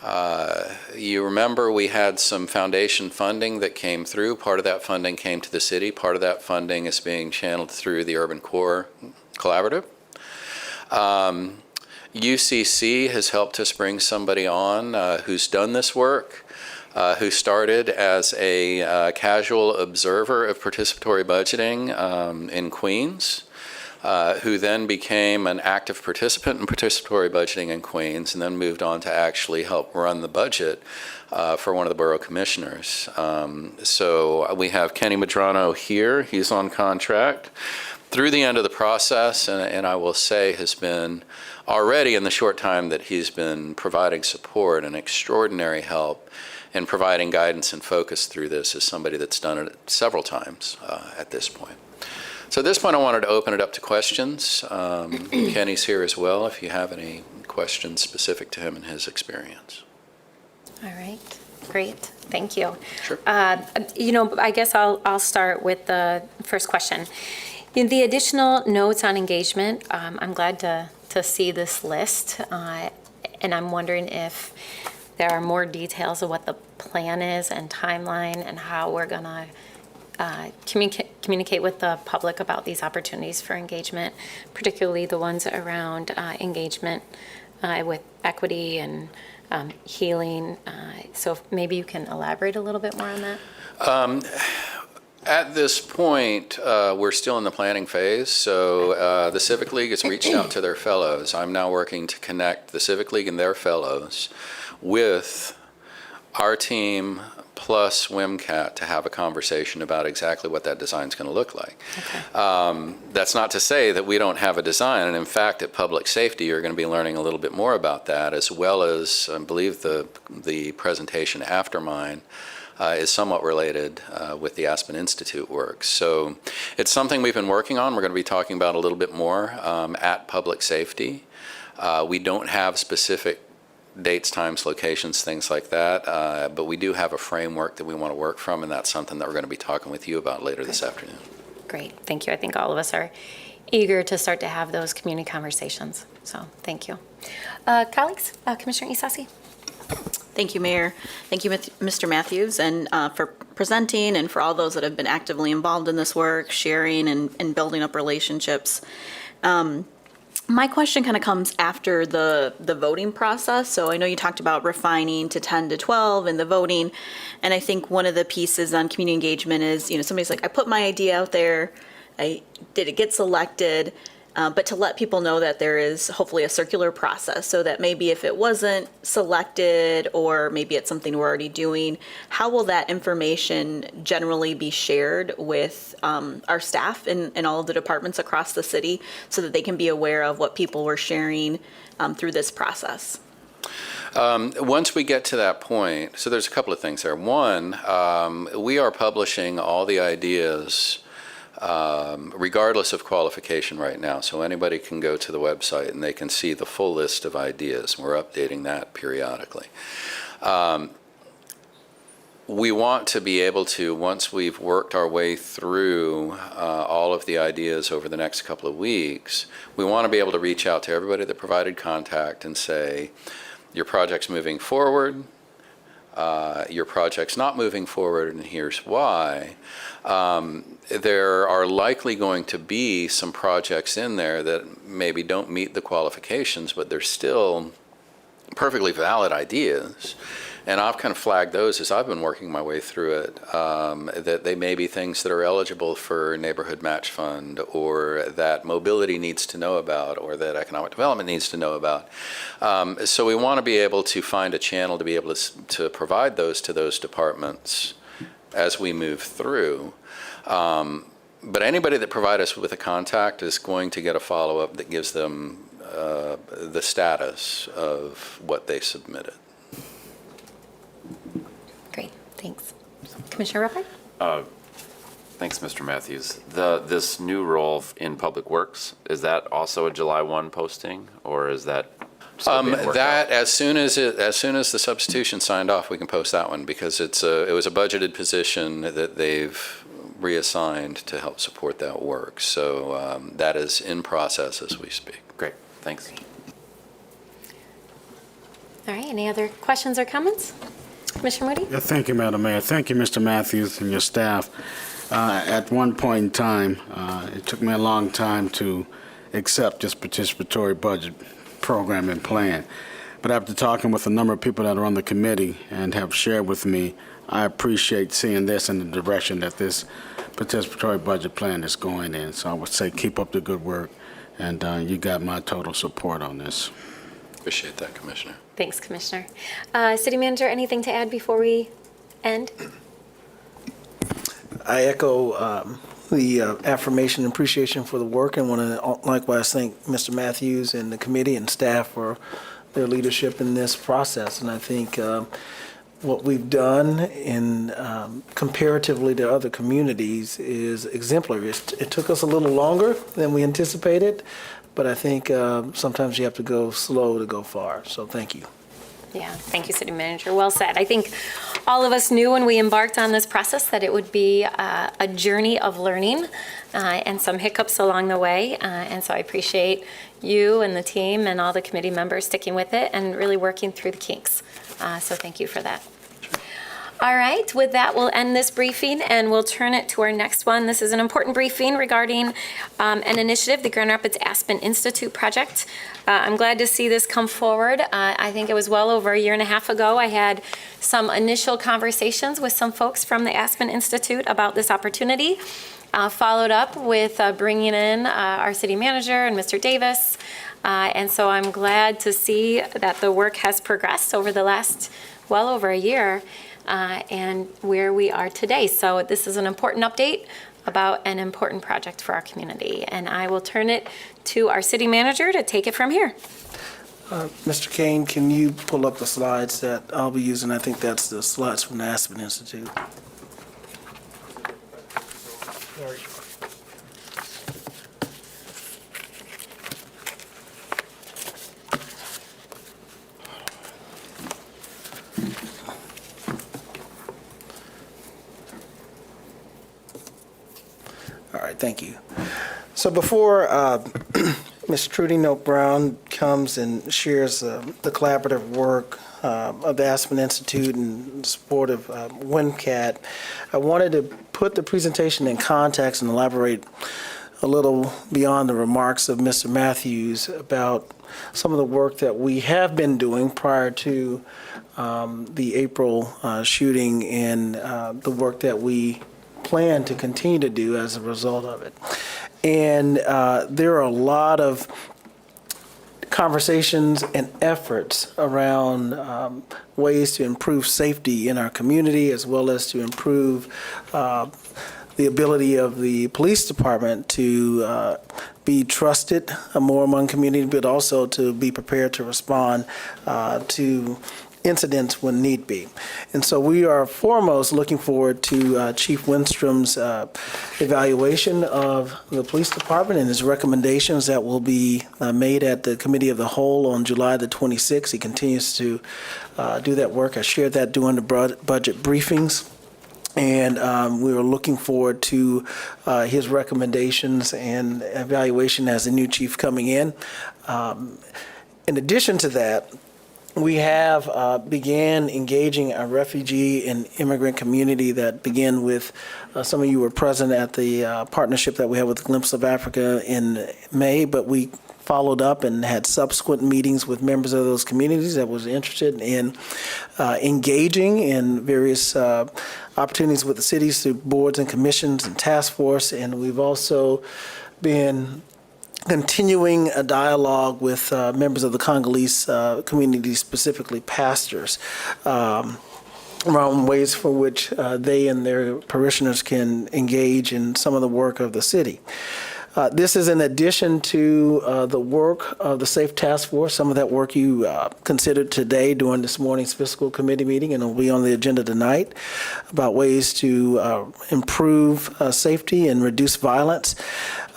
You remember we had some foundation funding that came through. Part of that funding came to the city. Part of that funding is being channeled through the Urban Core Collaborative. UCC has helped us bring somebody on who's done this work, who started as a casual observer of participatory budgeting in Queens. Who then became an active participant in participatory budgeting in Queens and then moved on to actually help run the budget for one of the borough commissioners. So we have Kenny Madrano here. He's on contract through the end of the process, and I will say has been already in the short time that he's been providing support and extraordinary help in providing guidance and focus through this as somebody that's done it several times at this point. So at this point, I wanted to open it up to questions. Kenny's here as well, if you have any questions specific to him and his experience. All right, great, thank you. Sure. I guess I'll start with the first question. In the additional notes on engagement, I'm glad to see this list, and I'm wondering if there are more details of what the plan is and timeline and how we're gonna communicate with the public about these opportunities for engagement, particularly the ones around engagement with equity and healing. So maybe you can elaborate a little bit more on that? At this point, we're still in the planning phase, so the Civic League has reached out to their fellows. I'm now working to connect the Civic League and their fellows with our team plus WMCAT to have a conversation about exactly what that design is going to look like. Okay. That's not to say that we don't have a design, and in fact, at Public Safety, you're going to be learning a little bit more about that, as well as, I believe, the presentation after mine is somewhat related with the Aspen Institute work. So it's something we've been working on. We're going to be talking about a little bit more at Public Safety. We don't have specific dates, times, locations, things like that, but we do have a framework that we want to work from, and that's something that we're going to be talking with you about later this afternoon. Great, thank you. I think all of us are eager to start to have those community conversations, so thank you. Colleagues, Commissioner Isasi? Thank you, Mayor. Thank you, Mr. Matthews, and for presenting, and for all those that have been actively involved in this work, sharing and building up relationships. My question kind of comes after the voting process. So I know you talked about refining to 10 to 12 in the voting. And I think one of the pieces on community engagement is, somebody's like, I put my idea out there. Did it get selected? But to let people know that there is hopefully a circular process, so that maybe if it wasn't selected, or maybe it's something we're already doing, how will that information generally be shared with our staff in all of the departments across the city, so that they can be aware of what people were sharing through this process? Once we get to that point, so there's a couple of things there. One, we are publishing all the ideas regardless of qualification right now. So anybody can go to the website and they can see the full list of ideas. We're updating that periodically. We want to be able to, once we've worked our way through all of the ideas over the next couple of weeks, we want to be able to reach out to everybody that provided contact and say, your project's moving forward, your project's not moving forward, and here's why. There are likely going to be some projects in there that maybe don't meet the qualifications, but they're still perfectly valid ideas. And I've kind of flagged those as I've been working my way through it, that they may be things that are eligible for Neighborhood Match Fund, or that mobility needs to know about, or that economic development needs to know about. So we want to be able to find a channel to be able to provide those to those departments as we move through. But anybody that provides us with a contact is going to get a follow-up that gives them the status of what they submitted. Great, thanks. Commissioner Ruppert? Thanks, Mr. Matthews. This new role in Public Works, is that also a July 1 posting, or is that still being worked out? As soon as the substitution signed off, we can post that one, because it was a budgeted position that they've reassigned to help support that work. So that is in process as we speak. Great, thanks. All right, any other questions or comments? Commissioner Moody? Yeah, thank you, Madam Mayor. Thank you, Mr. Matthews and your staff. At one point in time, it took me a long time to accept this participatory budget program and plan. But after talking with a number of people that are on the committee and have shared with me, I appreciate seeing this in the direction that this participatory budget plan is going in. So I would say keep up the good work, and you got my total support on this. Appreciate that, Commissioner. Thanks, Commissioner. City Manager, anything to add before we end? I echo the affirmation and appreciation for the work, and want to likewise thank Mr. Matthews and the committee and staff for their leadership in this process. And I think what we've done in comparatively to other communities is exemplary. It took us a little longer than we anticipated, but I think sometimes you have to go slow to go far. So thank you. Yeah, thank you, City Manager. Well said. I think all of us knew when we embarked on this process that it would be a journey of learning and some hiccups along the way. And so I appreciate you and the team and all the committee members sticking with it and really working through the kinks. So thank you for that. All right, with that, we'll end this briefing and we'll turn it to our next one. This is an important briefing regarding an initiative, the Grand Rapids Aspen Institute project. I'm glad to see this come forward. I think it was well over a year and a half ago. I had some initial conversations with some folks from the Aspen Institute about this opportunity. Followed up with bringing in our city manager and Mr. Davis. And so I'm glad to see that the work has progressed over the last well over a year. And where we are today. So this is an important update about an important project for our community. And I will turn it to our city manager to take it from here. Mr. Kane, can you pull up the slides that I'll be using? I think that's the slides from the Aspen Institute. All right, thank you. So before Ms. Trudy Note Brown comes and shares the collaborative work of the Aspen Institute in support of WNCAT, I wanted to put the presentation in context and elaborate a little beyond the remarks of Mr. Matthews about some of the work that we have been doing prior to the April shooting and the work that we plan to continue to do as a result of it. And there are a lot of conversations and efforts around ways to improve safety in our community, as well as to improve the ability of the police department to be trusted more among community, but also to be prepared to respond to incidents when need be. And so we are foremost looking forward to Chief Winstrom's evaluation of the police department and his recommendations that will be made at the Committee of the Whole on July the 26th. He continues to do that work. I shared that during the budget briefings. And we are looking forward to his recommendations and evaluation as the new chief coming in. In addition to that, we have began engaging a refugee and immigrant community that began with, some of you were present at the partnership that we had with Glimpse of Africa in May, but we followed up and had subsequent meetings with members of those communities that was interested in engaging in various opportunities with the cities through boards and commissions and task force. And we've also been continuing a dialogue with members of the Congolese community, specifically pastors, around ways for which they and their parishioners can engage in some of the work of the city. This is in addition to the work of the Safe Task Force, some of that work you considered today during this morning's fiscal committee meeting, and it'll be on the agenda tonight, about ways to improve safety and reduce violence.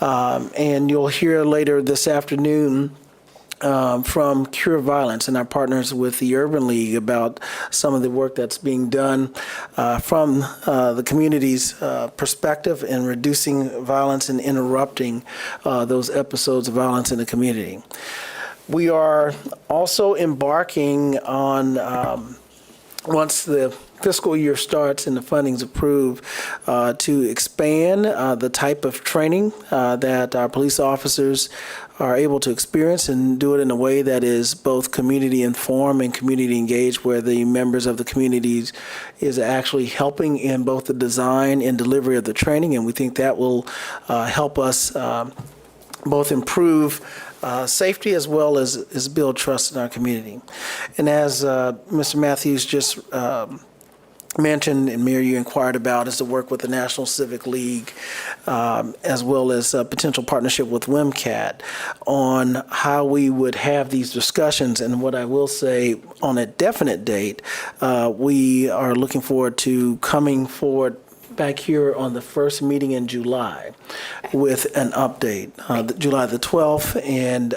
And you'll hear later this afternoon from Cure Violence and our partners with the Urban League about some of the work that's being done from the community's perspective in reducing violence and interrupting those episodes of violence in the community. We are also embarking on, once the fiscal year starts and the funding's approved, to expand the type of training that our police officers are able to experience and do it in a way that is both community informed and community engaged, where the members of the communities is actually helping in both the design and delivery of the training. And we think that will help us both improve safety as well as build trust in our community. And as Mr. Matthews just mentioned, and Mayor, you inquired about, is to work with the National Civic League, as well as a potential partnership with WMCAT on how we would have these discussions. And what I will say, on a definite date, we are looking forward to coming forward back here on the first meeting in July with an update, July the 12th, and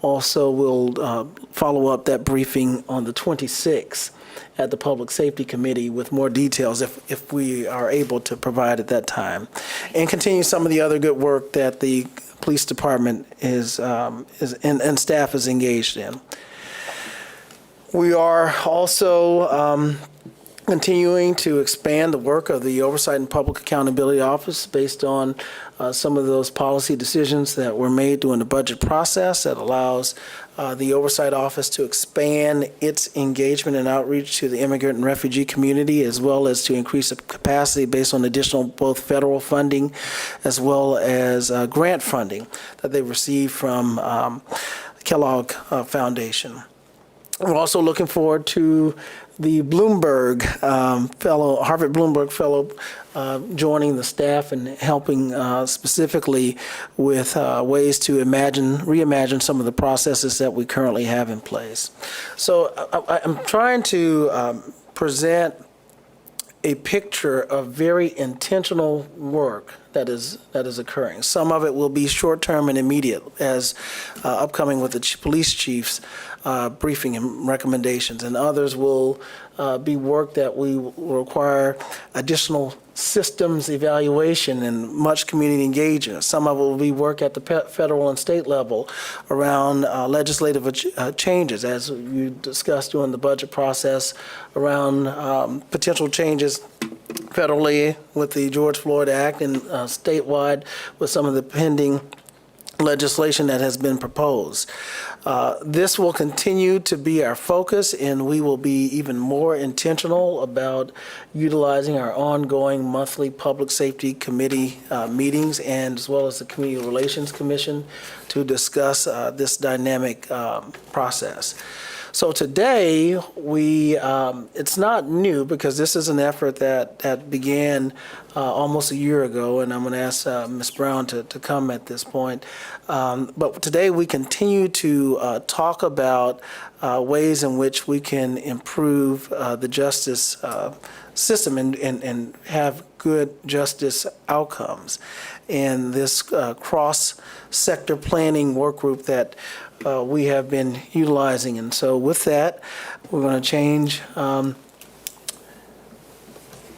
also we'll follow up that briefing on the 26th at the Public Safety Committee with more details if we are able to provide at that time, and continue some of the other good work that the police department is and staff is engaged in. We are also continuing to expand the work of the Oversight and Public Accountability Office based on some of those policy decisions that were made during the budget process that allows the Oversight Office to expand its engagement and outreach to the immigrant and refugee community, as well as to increase the capacity based on additional both federal funding as well as grant funding that they receive from Kellogg Foundation. We're also looking forward to the Bloomberg fellow, Harvard Bloomberg fellow, joining the staff and helping specifically with ways to reimagine some of the processes that we currently have in place. So I'm trying to present a picture of very intentional work that is occurring. Some of it will be short-term and immediate, as upcoming with the police chiefs briefing and recommendations, and others will be work that we will require additional systems evaluation and much community engagement. Some of it will be work at the federal and state level around legislative changes, as you discussed during the budget process, around potential changes federally with the George Floyd Act and statewide with some of the pending legislation that has been proposed. This will continue to be our focus, and we will be even more intentional about utilizing our ongoing monthly Public Safety Committee meetings, and as well as the Community Relations Commission, to discuss this dynamic process. So today, it's not new, because this is an effort that began almost a year ago, and I'm going to ask Ms. Brown to come at this point. But today we continue to talk about ways in which we can improve the justice system and have good justice outcomes. And this cross-sector planning work group that we have been utilizing. And so with that, we're going to change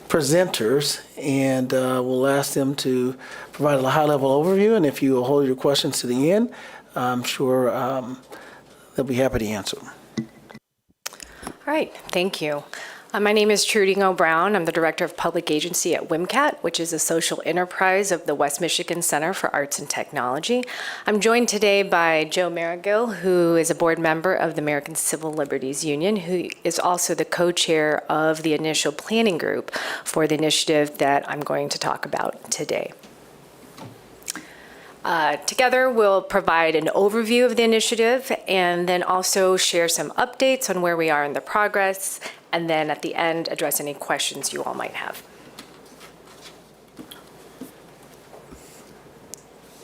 presenters, and we'll ask them to provide a high-level overview. And if you will hold your questions to the end, I'm sure they'll be happy to answer them. All right, thank you. My name is Trudy Ngo-Brown. I'm the Director of Public Agency at WMCAT, which is a social enterprise of the West Michigan Center for Arts and Technology. I'm joined today by Joe Marigill, who is a board member of the American Civil Liberties Union, who is also the co-chair of the initial planning group for the initiative that I'm going to talk about today. Together, we'll provide an overview of the initiative and then also share some updates on where we are in the progress, and then at the end, address any questions you all might have.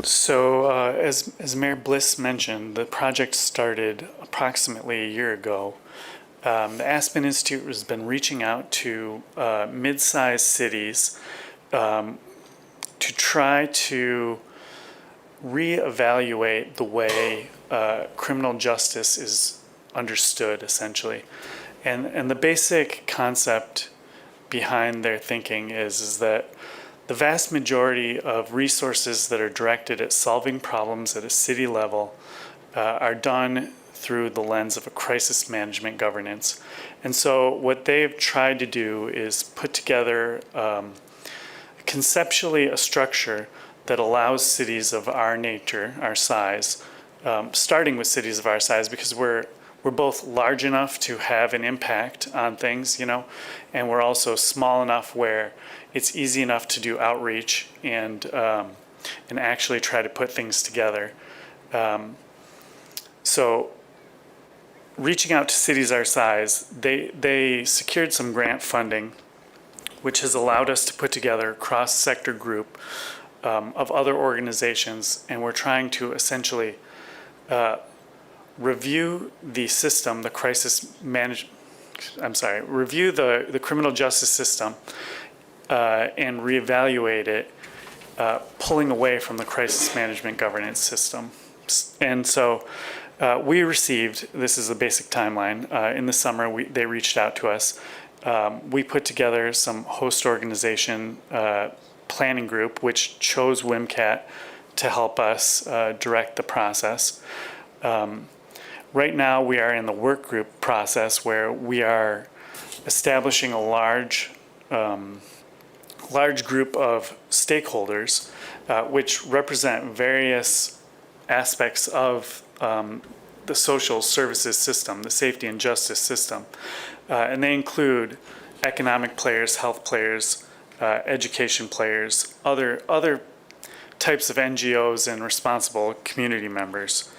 So as Mayor Bliss mentioned, the project started approximately a year ago. The Aspen Institute has been reaching out to mid-sized cities to try to reevaluate the way criminal justice is understood, essentially. And the basic concept behind their thinking is that the vast majority of resources that are directed at solving problems at a city level are done through the lens of a crisis management governance. And so what they've tried to do is put together conceptually a structure that allows cities of our nature, our size, starting with cities of our size, because we're both large enough to have an impact on things, and we're also small enough where it's easy enough to do outreach and actually try to put things together. So reaching out to cities our size, they secured some grant funding, which has allowed us to put together a cross-sector group of other organizations, and we're trying to essentially review the system, the review the criminal justice system and reevaluate it, pulling away from the crisis management governance system. And so we received, this is a basic timeline, in the summer they reached out to us. We put together some host organization planning group, which chose WMCAT to help us direct the process. Right now, we are in the work group process where we are establishing a large group of stakeholders, which represent various aspects of the social services system, the safety and justice system. And they include economic players, health players, education players, other types of NGOs and responsible community members.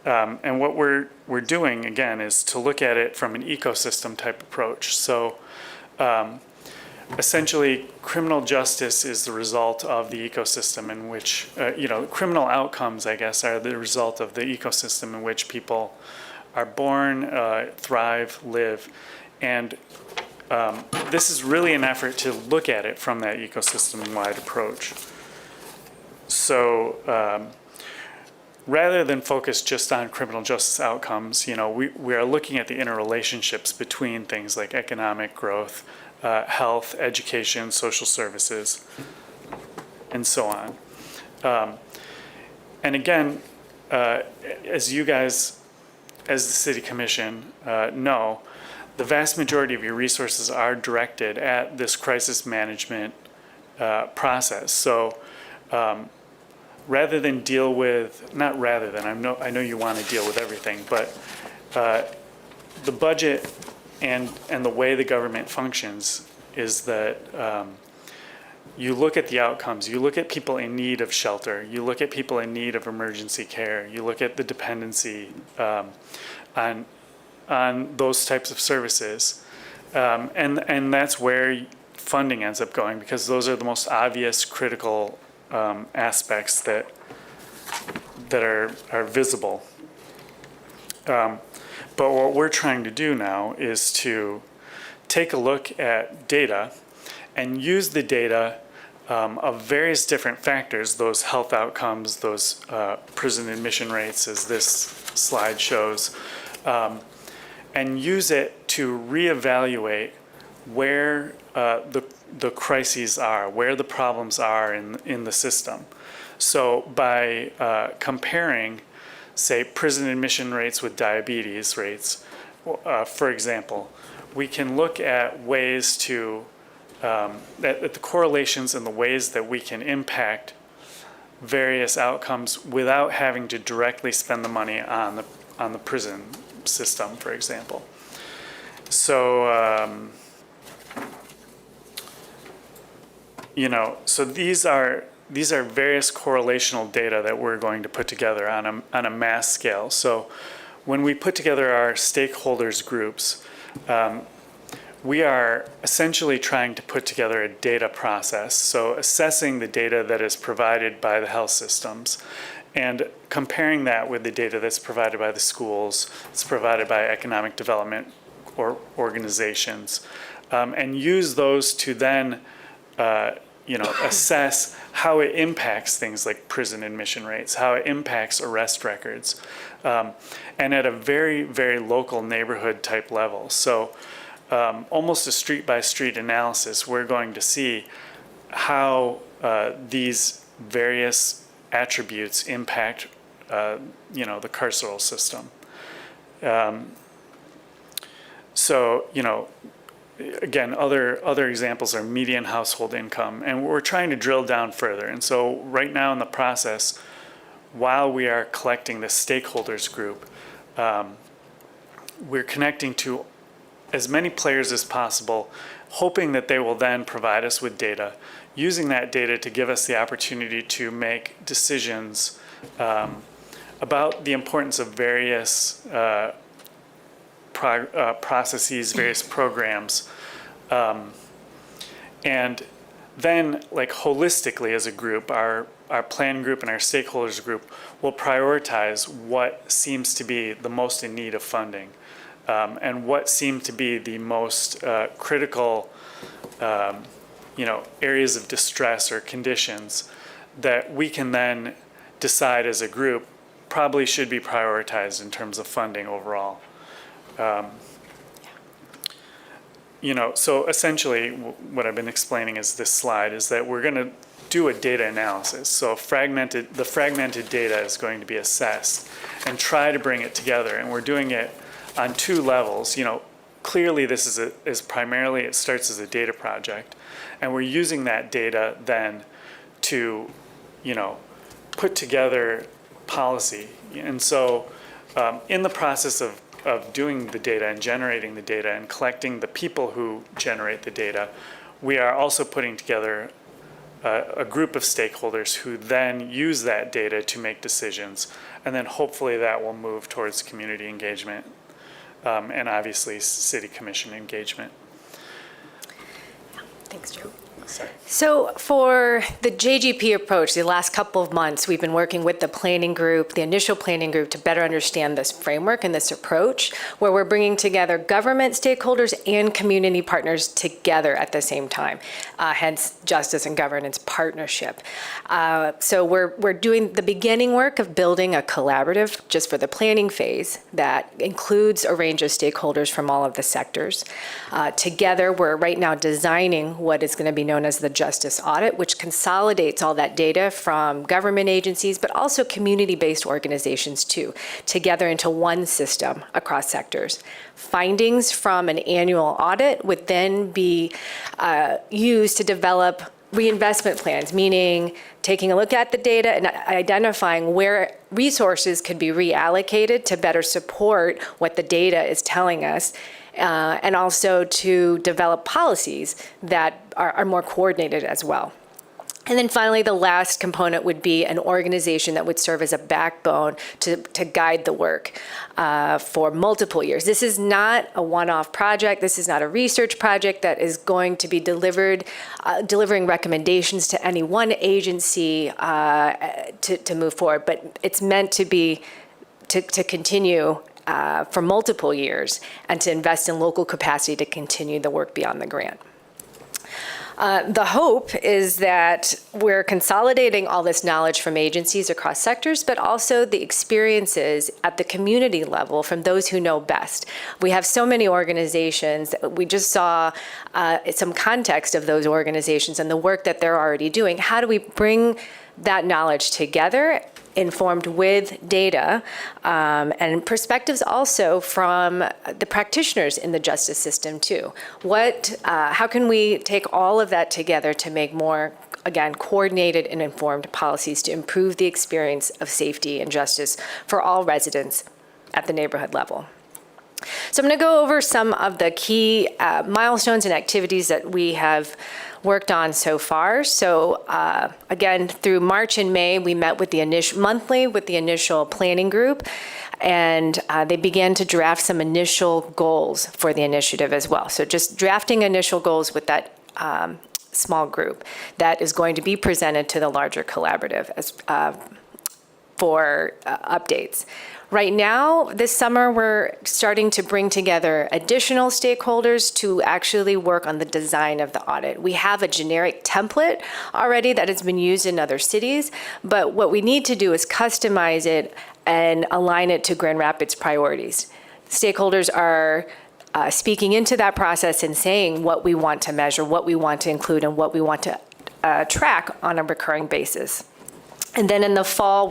And what we're doing, again, is to look at it from an ecosystem type approach. So essentially, criminal justice is the result of the ecosystem in which, criminal outcomes, I guess, are the result of the ecosystem in which people are born, thrive, live. And this is really an effort to look at it from that ecosystem-wide approach. So rather than focus just on criminal justice outcomes, we are looking at the interrelationships between things like economic growth, health, education, social services, and so on. And again, as you guys, as the City Commission, know, the vast majority of your resources are directed at this crisis management process. So rather than deal with, not rather than, I know you want to deal with everything, but the budget and the way the government functions is that you look at the outcomes, you look at people in need of shelter, you look at people in need of emergency care, you look at the dependency on those types of services. And that's where funding ends up going, because those are the most obvious critical aspects that are visible. But what we're trying to do now is to take a look at data and use the data of various different factors, those health outcomes, those prison admission rates, as this slide shows, and use it to reevaluate where the crises are, where the problems are in the system. So by comparing, say, prison admission rates with diabetes rates, for example, we can look at ways to, at the correlations and the ways that we can impact various outcomes without having to directly spend the money on the prison system, for example. So, so these are various correlational data that we're going to put together on a mass scale. So when we put together our stakeholders groups, we are essentially trying to put together a data process. So assessing the data that is provided by the health systems and comparing that with the data that's provided by the schools, it's provided by economic development or organizations, and use those to then assess how it impacts things like prison admission rates, how it impacts arrest records, and at a very, very local neighborhood type level. So almost a street by street analysis, we're going to see how these various attributes impact the carceral system. So, again, other examples are median household income, and we're trying to drill down further. And so right now in the process, while we are collecting the stakeholders group, we're connecting to as many players as possible, hoping that they will then provide us with data, using that data to give us the opportunity to make decisions about the importance of various processes, various programs. And then, like, holistically as a group, our plan group and our stakeholders group will prioritize what seems to be the most in need of funding, and what seem to be the most critical areas of distress or conditions that we can then decide as a group probably should be prioritized in terms of funding overall. So essentially what I've been explaining is this slide is that we're going to do a data analysis. So the fragmented data is going to be assessed and try to bring it together. And we're doing it on two levels. Clearly this is primarily, it starts as a data project, and we're using that data then to, put together policy. And so in the process of doing the data and generating the data and collecting the people who generate the data, we are also putting together a group of stakeholders who then use that data to make decisions. And then hopefully that will move towards community engagement and obviously city commission engagement. Thanks, Joe. Sorry. So for the JGP approach, the last couple of months, we've been working with the planning group, the initial planning group, to better understand this framework and this approach, where we're bringing together government stakeholders and community partners together at the same time, hence justice and governance partnership. So we're doing the beginning work of building a collaborative just for the planning phase that includes a range of stakeholders from all of the sectors. Together, we're right now designing what is going to be known as the Justice Audit, which consolidates all that data from government agencies, but also community-based organizations too, together into one system across sectors. Findings from an annual audit would then be used to develop reinvestment plans, meaning taking a look at the data and identifying where resources could be reallocated to better support what the data is telling us, and also to develop policies that are more coordinated as well. And then finally, the last component would be an organization that would serve as a backbone to guide the work for multiple years. This is not a one-off project. This is not a research project that is going to be delivering recommendations to any one agency to move forward, but it's meant to be to continue for multiple years and to invest in local capacity to continue the work beyond the grant. The hope is that we're consolidating all this knowledge from agencies across sectors, but also the experiences at the community level from those who know best. We have so many organizations. We just saw some context of those organizations and the work that they're already doing. How do we bring that knowledge together, informed with data, and perspectives also from the practitioners in the justice system too? How can we take all of that together to make more, again, coordinated and informed policies to improve the experience of safety and justice for all residents at the neighborhood level? So I'm going to go over some of the key milestones and activities that we have worked on so far. So again, through March and May, we met with the monthly with the initial planning group, and they began to draft some initial goals for the initiative as well. So just drafting initial goals with that small group that is going to be presented to the larger collaborative as for updates. Right now, this summer, we're starting to bring together additional stakeholders to actually work on the design of the audit. We have a generic template already that has been used in other cities, but what we need to do is customize it and align it to Grand Rapids priorities. Stakeholders are speaking into that process and saying what we want to measure, what we want to include, and what we want to track on a recurring basis. And then in the fall,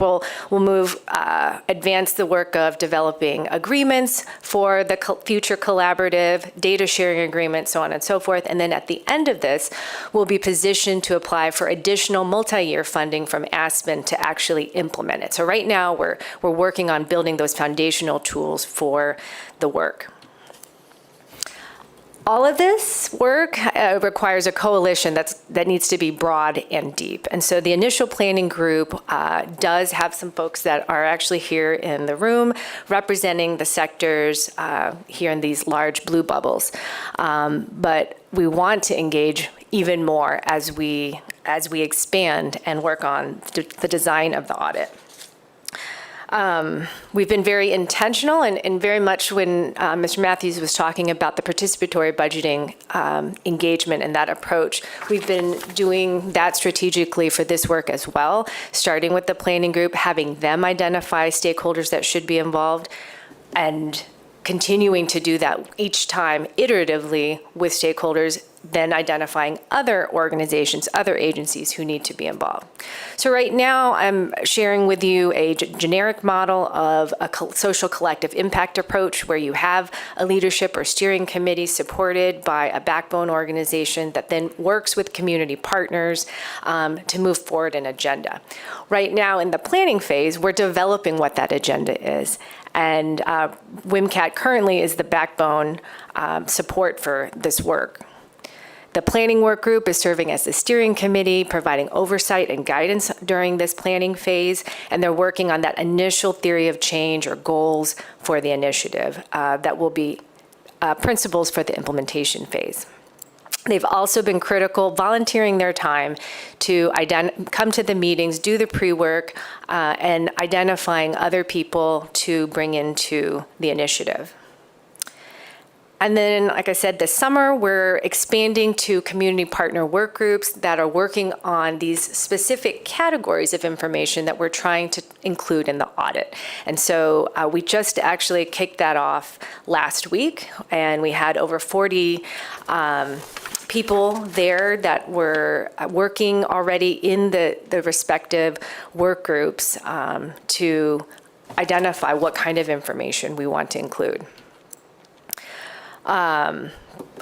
we'll move, advance the work of developing agreements for the future collaborative, data sharing agreement, so on and so forth. And then at the end of this, we'll be positioned to apply for additional multi-year funding from Aspen to actually implement it. So right now, we're working on building those foundational tools for the work. All of this work requires a coalition that needs to be broad and deep. And so the initial planning group does have some folks that are actually here in the room representing the sectors here in these large blue bubbles. But we want to engage even more as we expand and work on the design of the audit. We've been very intentional and very much when Mr. Matthews was talking about the participatory budgeting engagement and that approach, we've been doing that strategically for this work as well, starting with the planning group, having them identify stakeholders that should be involved, and continuing to do that each time iteratively with stakeholders, then identifying other organizations, other agencies who need to be involved. So right now, I'm sharing with you a generic model of a social collective impact approach where you have a leadership or steering committee supported by a backbone organization that then works with community partners to move forward an agenda. Right now in the planning phase, we're developing what that agenda is. And WMCAT currently is the backbone support for this work. The planning work group is serving as the steering committee, providing oversight and guidance during this planning phase, and they're working on that initial theory of change or goals for the initiative that will be principles for the implementation phase. They've also been critical, volunteering their time to come to the meetings, do the pre-work, and identifying other people to bring into the initiative. And then, like I said, this summer, we're expanding to community partner work groups that are working on these specific categories of information that we're trying to include in the audit. And so we just actually kicked that off last week, and we had over 40 people there that were working already in the respective work groups to identify what kind of information we want to include. I'll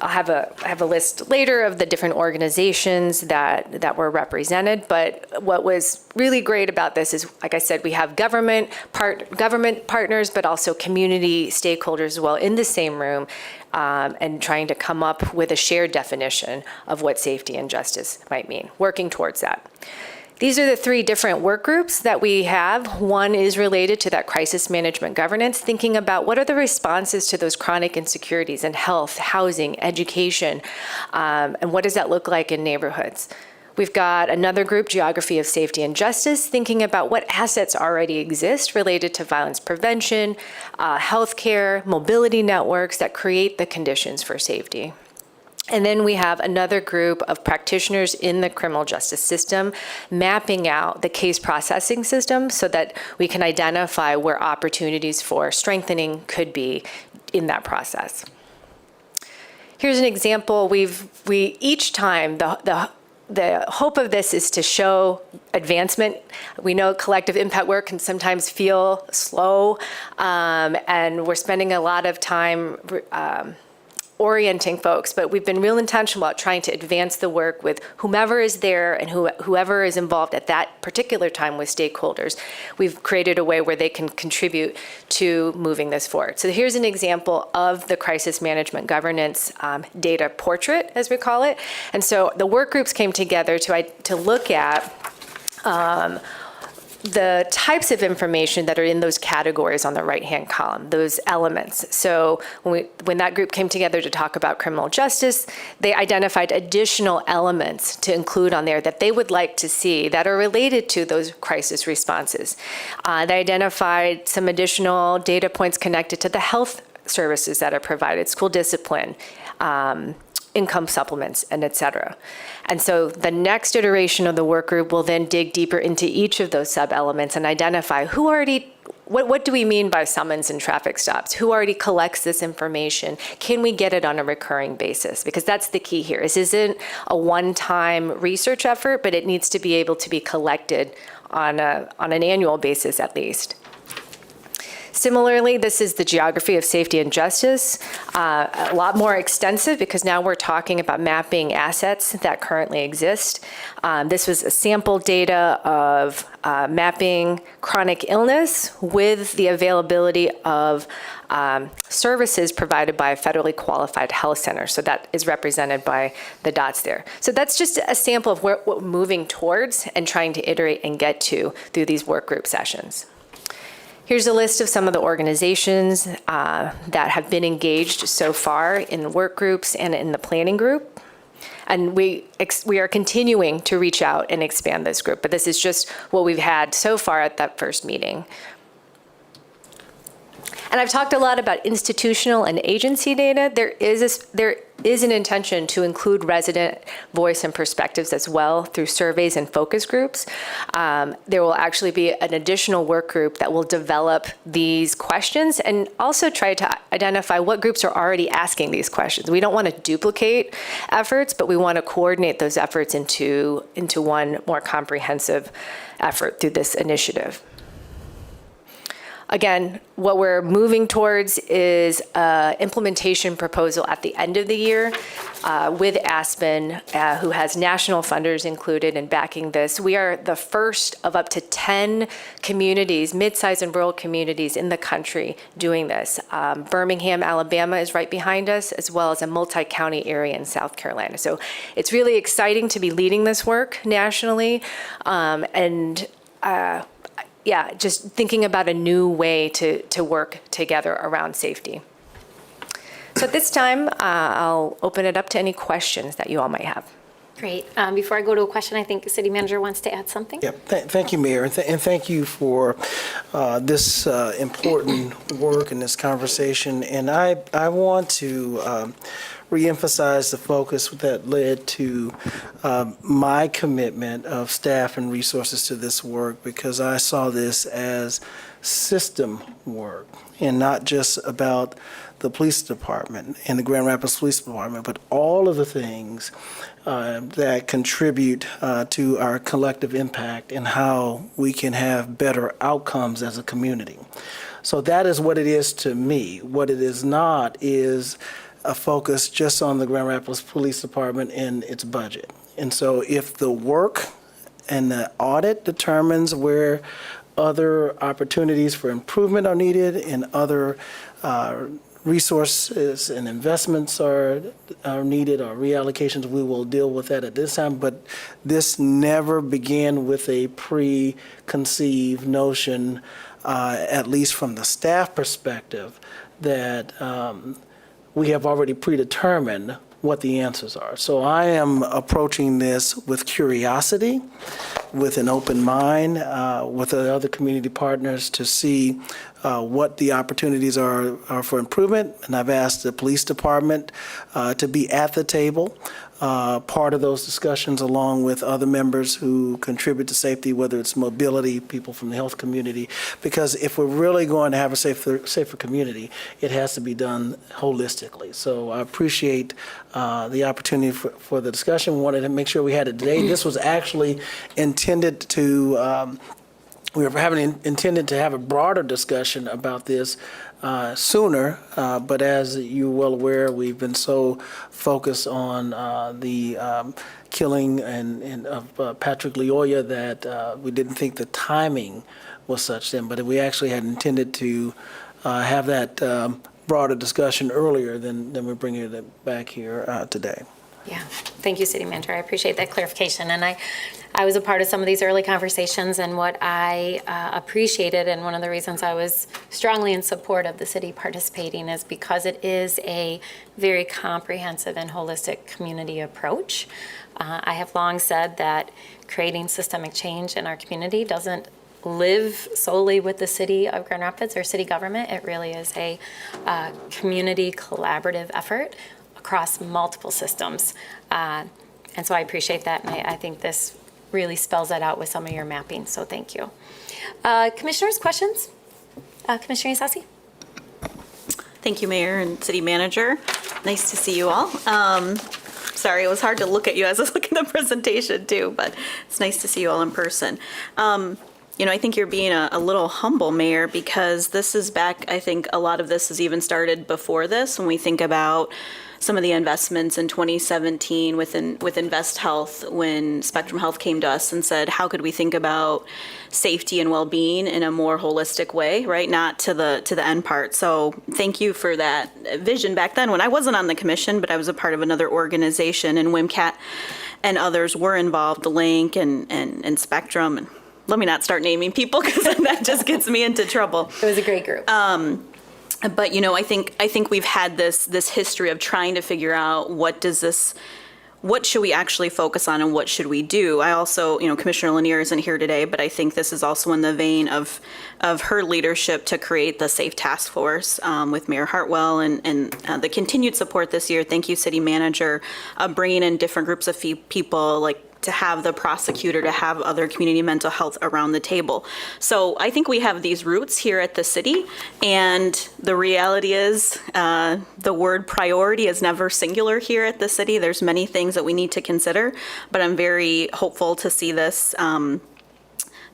have a list later of the different organizations that were represented, but what was really great about this is, like I said, we have government partners, but also community stakeholders as well in the same room, and trying to come up with a shared definition of what safety and justice might mean, working towards that. These are the three different work groups that we have. One is related to that crisis management governance, thinking about what are the responses to those chronic insecurities in health, housing, education, and what does that look like in neighborhoods. We've got another group, Geography of Safety and Justice, thinking about what assets already exist related to violence prevention, healthcare, mobility networks that create the conditions for safety. And then we have another group of practitioners in the criminal justice system mapping out the case processing system so that we can identify where opportunities for strengthening could be in that process. Here's an example. We each time, the hope of this is to show advancement. We know collective impact work can sometimes feel slow, and we're spending a lot of time orienting folks, but we've been real intentional about trying to advance the work with whomever is there and whoever is involved at that particular time with stakeholders. We've created a way where they can contribute to moving this forward. So here's an example of the crisis management governance data portrait, as we call it. And so the work groups came together to look at the types of information that are in those categories on the right-hand column, those elements. So when that group came together to talk about criminal justice, they identified additional elements to include on there that they would like to see that are related to those crisis responses. They identified some additional data points connected to the health services that are provided, school discipline, income supplements, and et cetera. And so the next iteration of the work group will then dig deeper into each of those sub-elements and identify who already what do we mean by summons and traffic stops? Who already collects this information? Can we get it on a recurring basis? Because that's the key here. This isn't a one-time research effort, but it needs to be able to be collected on an annual basis at least. Similarly, this is the geography of safety and justice, a lot more extensive because now we're talking about mapping assets that currently exist. This was a sample data of mapping chronic illness with the availability of services provided by a federally qualified health center. So that is represented by the dots there. So that's just a sample of what we're moving towards and trying to iterate and get to through these work group sessions. Here's a list of some of the organizations that have been engaged so far in work groups and in the planning group. And we are continuing to reach out and expand this group, but this is just what we've had so far at that first meeting. And I've talked a lot about institutional and agency data. There is an intention to include resident voice and perspectives as well through surveys and focus groups. There will actually be an additional work group that will develop these questions and also try to identify what groups are already asking these questions. We don't want to duplicate efforts, but we want to coordinate those efforts into one more comprehensive effort through this initiative. Again, what we're moving towards is an implementation proposal at the end of the year with Aspen, who has national funders included in backing this. We are the first of up to 10 communities, mid-sized and rural communities in the country doing this. Birmingham, Alabama is right behind us, as well as a multi-county area in South Carolina. So it's really exciting to be leading this work nationally. Yeah, just thinking about a new way to work together around safety. So at this time, I'll open it up to any questions that you all might have. Great. Before I go to a question, I think the city manager wants to add something. Yeah, thank you, Mayor, and thank you for this important work and this conversation. And I want to reemphasize the focus that led to my commitment of staff and resources to this work, because I saw this as system work and not just about the police department and the Grand Rapids Police Department, but all of the things that contribute to our collective impact and how we can have better outcomes as a community. So that is what it is to me. What it is not is a focus just on the Grand Rapids Police Department and its budget. And so if the work and the audit determines where other opportunities for improvement are needed and other resources and investments are needed or reallocations, we will deal with that at this time. But this never began with a preconceived notion, at least from the staff perspective, that we have already predetermined what the answers are. So I am approaching this with curiosity, with an open mind, with the other community partners to see what the opportunities are for improvement. And I've asked the police department to be at the table, part of those discussions, along with other members who contribute to safety, whether it's mobility, people from the health community. Because if we're really going to have a safer community, it has to be done holistically. So I appreciate the opportunity for the discussion. We wanted to make sure we had it today. This was actually intended to, we were intended to have a broader discussion about this sooner, but as you're well aware, we've been so focused on the killing of Patrick Lyoya that we didn't think the timing was such then, but we actually had intended to have that broader discussion earlier than we're bringing it back here today. Yeah, thank you, City Manager. I appreciate that clarification. And I was a part of some of these early conversations, and what I appreciated, and one of the reasons I was strongly in support of the city participating, is because it is a very comprehensive and holistic community approach. I have long said that creating systemic change in our community doesn't live solely with the city of Grand Rapids or city government. It really is a community collaborative effort across multiple systems. And so I appreciate that, and I think this really spells that out with some of your mapping, so thank you. Commissioners, questions? Commissioner Isasi? Thank you, Mayor and City Manager. Nice to see you all. Sorry, it was hard to look at you as I was looking at the presentation too, but it's nice to see you all in person. I think you're being a little humble, Mayor, because this is back, I think a lot of this has even started before this, when we think about some of the investments in 2017 with Invest Health, when Spectrum Health came to us and said, how could we think about safety and well-being in a more holistic way, right? Not to the end part. So thank you for that vision back then when I wasn't on the commission, but I was a part of another organization, and WMCAT and others were involved, Link and Spectrum. And let me not start naming people because that just gets me into trouble. It was a great group. But I think we've had this history of trying to figure out what should we actually focus on and what should we do. I also, Commissioner Lanier isn't here today, but I think this is also in the vein of her leadership to create the Safe Task Force with Mayor Hartwell and the continued support this year. Thank you, City Manager, bringing in different groups of people, like to have the prosecutor, to have other community mental health around the table. So I think we have these roots here at the city, and the reality is the word priority is never singular here at the city. There's many things that we need to consider, but I'm very hopeful to see this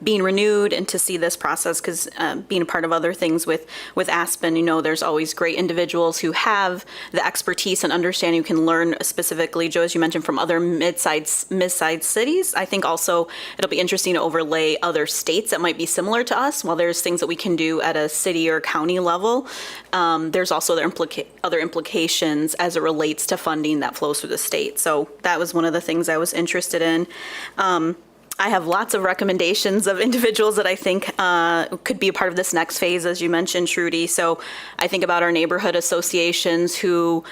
being renewed and to see this process, because being a part of other things with Aspen, there's always great individuals who have the expertise and understanding, who can learn specifically, Joe, as you mentioned, from other mid-sized cities. I think also it'll be interesting to overlay other states that might be similar to us. While there's things that we can do at a city or county level, there's also other implications as it relates to funding that flows through the state. So that was one of the things I was interested in. I have lots of recommendations of individuals that I think could be a part of this next phase, as you mentioned, Trudy. So I think about our neighborhood associations who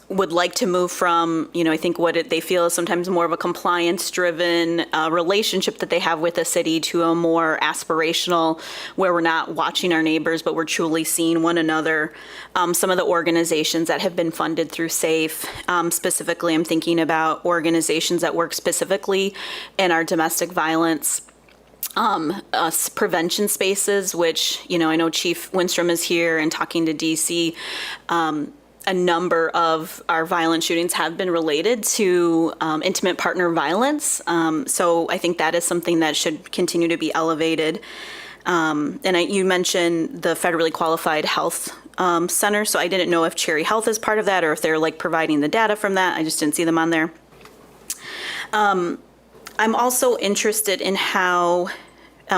would like to move from, I think what they feel is sometimes more of a compliance-driven relationship that they have with the city to a more aspirational, where we're not watching our neighbors, but we're truly seeing one another. Some of the organizations that have been funded through SAFE, specifically, I'm thinking about organizations that work specifically in our domestic violence prevention spaces, which, I know Chief Winstrom is here and talking to DC. A number of our violent shootings have been related to intimate partner violence. So I think that is something that should continue to be elevated. You mentioned the federally qualified health center. So I didn't know if Cherry Health is part of that or if they're providing the data from that. I just didn't see them on there. I'm also interested in how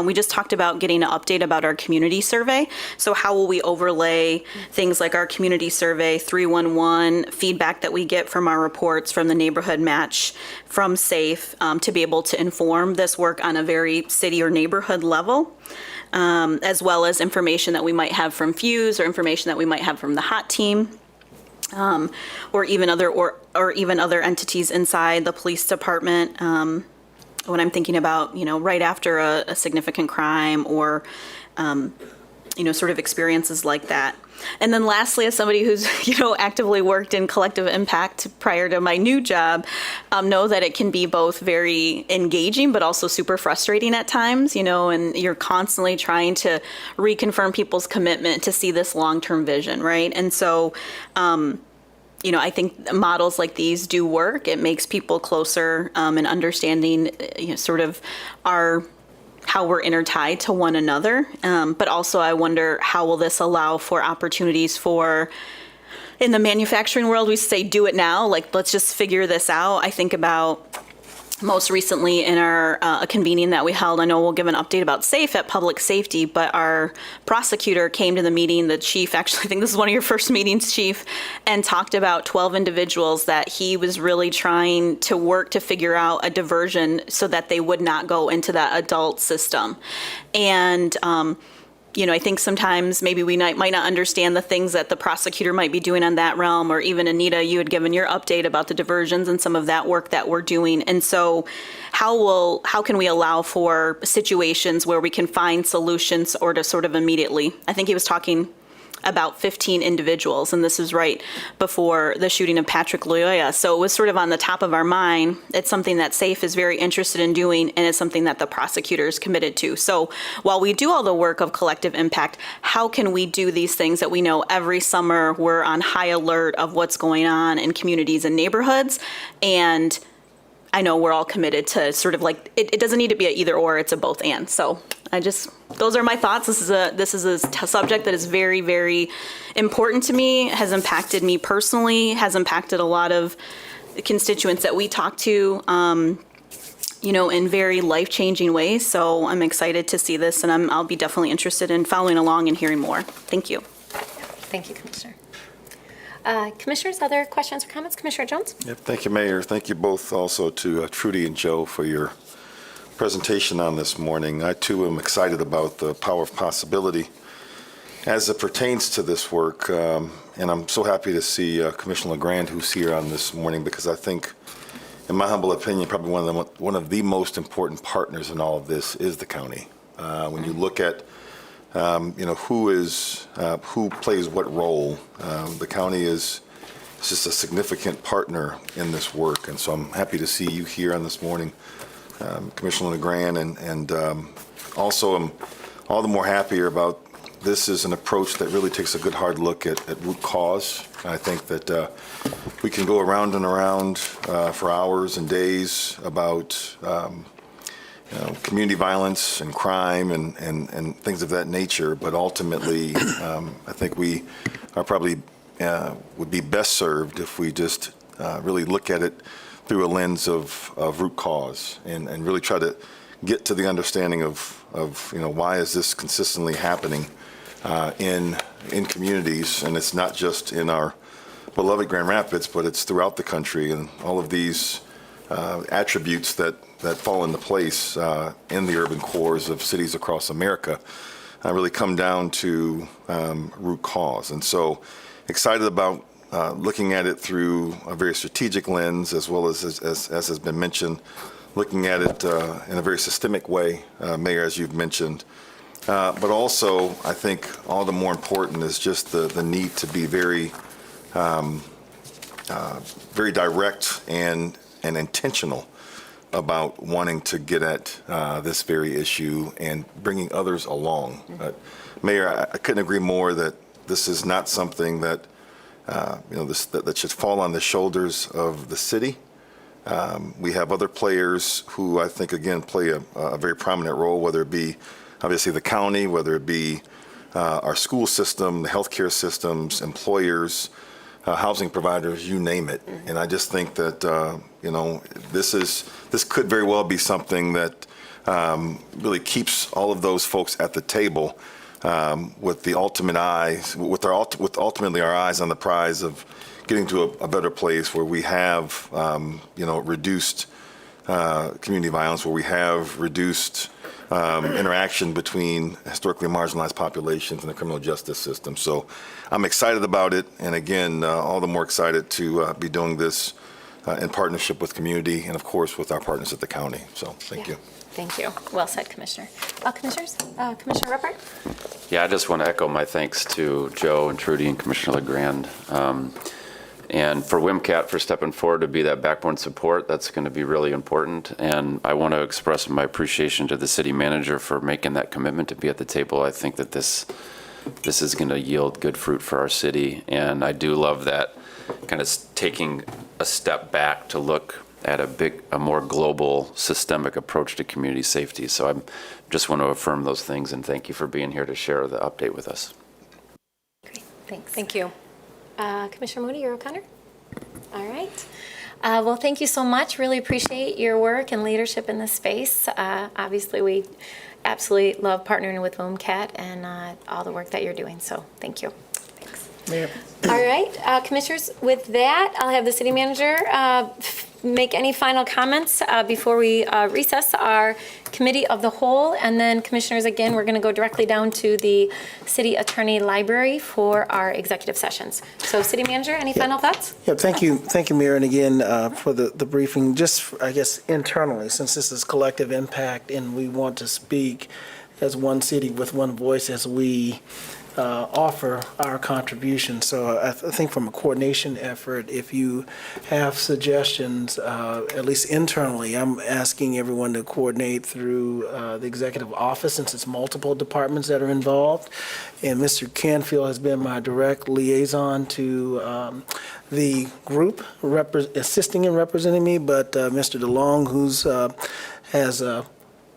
we just talked about getting an update about our community survey. So how will we overlay things like our community survey, 311, feedback that we get from our reports from the neighborhood match, from SAFE, to be able to inform this work on a very city or neighborhood level, as well as information that we might have from Fuse or information that we might have from the HOT team. Or even other entities inside the police department. When I'm thinking about, right after a significant crime or, sort of experiences like that. And then lastly, as somebody who's, actively worked in collective impact prior to my new job, know that it can be both very engaging, but also super frustrating at times, and you're constantly trying to reconfirm people's commitment to see this long-term vision, right? And so, I think models like these do work. It makes people closer in understanding, sort of how we're intertied to one another. But also, I wonder, how will this allow for opportunities for, in the manufacturing world, we say, do it now. Let's just figure this out. I think about most recently in our convening that we held, I know we'll give an update about SAFE at Public Safety, but our prosecutor came to the meeting, the chief, actually, I think this is one of your first meetings, Chief, and talked about 12 individuals that he was really trying to work to figure out a diversion so that they would not go into that adult system. And I think sometimes maybe we might not understand the things that the prosecutor might be doing on that realm, or even Anita, you had given your update about the diversions and some of that work that we're doing. And so how can we allow for situations where we can find solutions or to sort of immediately, I think he was talking about 15 individuals, and this is right before the shooting of Patrick Loyola. So it was sort of on the top of our mind. It's something that SAFE is very interested in doing, and it's something that the prosecutor is committed to. So while we do all the work of collective impact, how can we do these things that we know every summer we're on high alert of what's going on in communities and neighborhoods? And I know we're all committed to sort of like, it doesn't need to be a either or, it's a both and. So those are my thoughts. This is a subject that is very, very important to me, has impacted me personally, has impacted a lot of constituents that we talk to, in very life-changing ways. So I'm excited to see this, and I'll be definitely interested in following along and hearing more. Thank you. Thank you, Commissioner. Commissioners, other questions or comments? Commissioner Jones? Yep, thank you, Mayor. Thank you both also to Trudy and Joe for your presentation on this morning. I too am excited about the power of possibility as it pertains to this work. And I'm so happy to see Commissioner LeGrand, who's here on this morning, because I think, in my humble opinion, probably one of the most important partners in all of this is the county. When you look at who plays what role, the county is just a significant partner in this work. And so I'm happy to see you here on this morning, Commissioner LeGrand, and also I'm all the more happier about this is an approach that really takes a good hard look at root cause. I think that we can go around and around for hours and days about community violence and crime and things of that nature, but ultimately I think we are probably would be best served if we just really look at it through a lens of root cause and really try to get to the understanding of why is this consistently happening in communities. And it's not just in our beloved Grand Rapids, but it's throughout the country, and all of these attributes that fall into place in the urban cores of cities across America really come down to root cause. And so excited about looking at it through a very strategic lens, as well as has been mentioned, looking at it in a very systemic way, Mayor, as you've mentioned. But also, I think all the more important is just the need to be very, very direct and intentional about wanting to get at this very issue and bringing others along. Mayor, I couldn't agree more that this is not something that that should fall on the shoulders of the city. We have other players who I think, again, play a very prominent role, whether it be obviously the county, whether it be our school system, the healthcare systems, employers, housing providers, you name it. And I just think that this could very well be something that really keeps all of those folks at the table with the ultimate eyes, with ultimately our eyes on the prize of getting to a better place where we have reduced community violence, where we have reduced interaction between historically marginalized populations and the criminal justice system. So I'm excited about it, and again, all the more excited to be doing this in partnership with community and, of course, with our partners at the county. So thank you. Thank you. Well said, Commissioner. Commissioners, Commissioner Ruppert? Yeah, I just want to echo my thanks to Joe and Trudy and Commissioner LeGrand. And for WMCAT for stepping forward to be that backbone support. That's going to be really important. And I want to express my appreciation to the city manager for making that commitment to be at the table. I think that this is going to yield good fruit for our city. And I do love that kind of taking a step back to look at a more global systemic approach to community safety. So I just want to affirm those things, and thank you for being here to share the update with us. Great, thanks. Thank you. Commissioner Moody or O'Connor? All right. Well, thank you so much. Really appreciate your work and leadership in this space. Obviously, we absolutely love partnering with WMCAT and all the work that you're doing. So thank you. Thanks. Mayor. All right, Commissioners, with that, I'll have the city manager make any final comments before we recess our committee of the whole. And then, Commissioners, again, we're going to go directly down to the city attorney library for our executive sessions. So, city manager, any final thoughts? Yeah, thank you, Mayor, and again for the briefing. Just, I guess, internally, since this is collective impact and we want to speak as one city with one voice as we offer our contribution. So I think from a coordination effort, if you have suggestions, at least internally, I'm asking everyone to coordinate through the executive office since it's multiple departments that are involved. And Mr. Canfield has been my direct liaison to the group assisting and representing me, but Mr. DeLong, who's has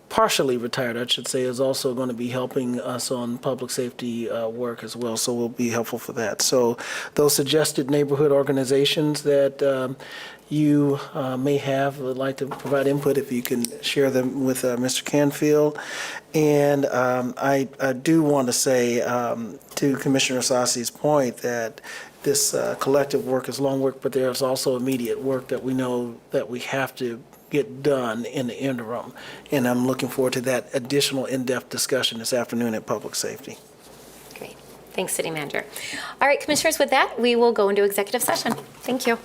partially retired, I should say, is also going to be helping us on public safety work as well, so will be helpful for that. So those suggested neighborhood organizations that you may have, would like to provide input, if you can share them with Mr. Canfield. And I do want to say to Commissioner Sassi's point that this collective work is long work, but there's also immediate work that we know that we have to get done in the interim. And I'm looking forward to that additional in-depth discussion this afternoon at Public Safety. Great. Thanks, City Manager. All right, Commissioners, with that, we will go into executive session. Thank you.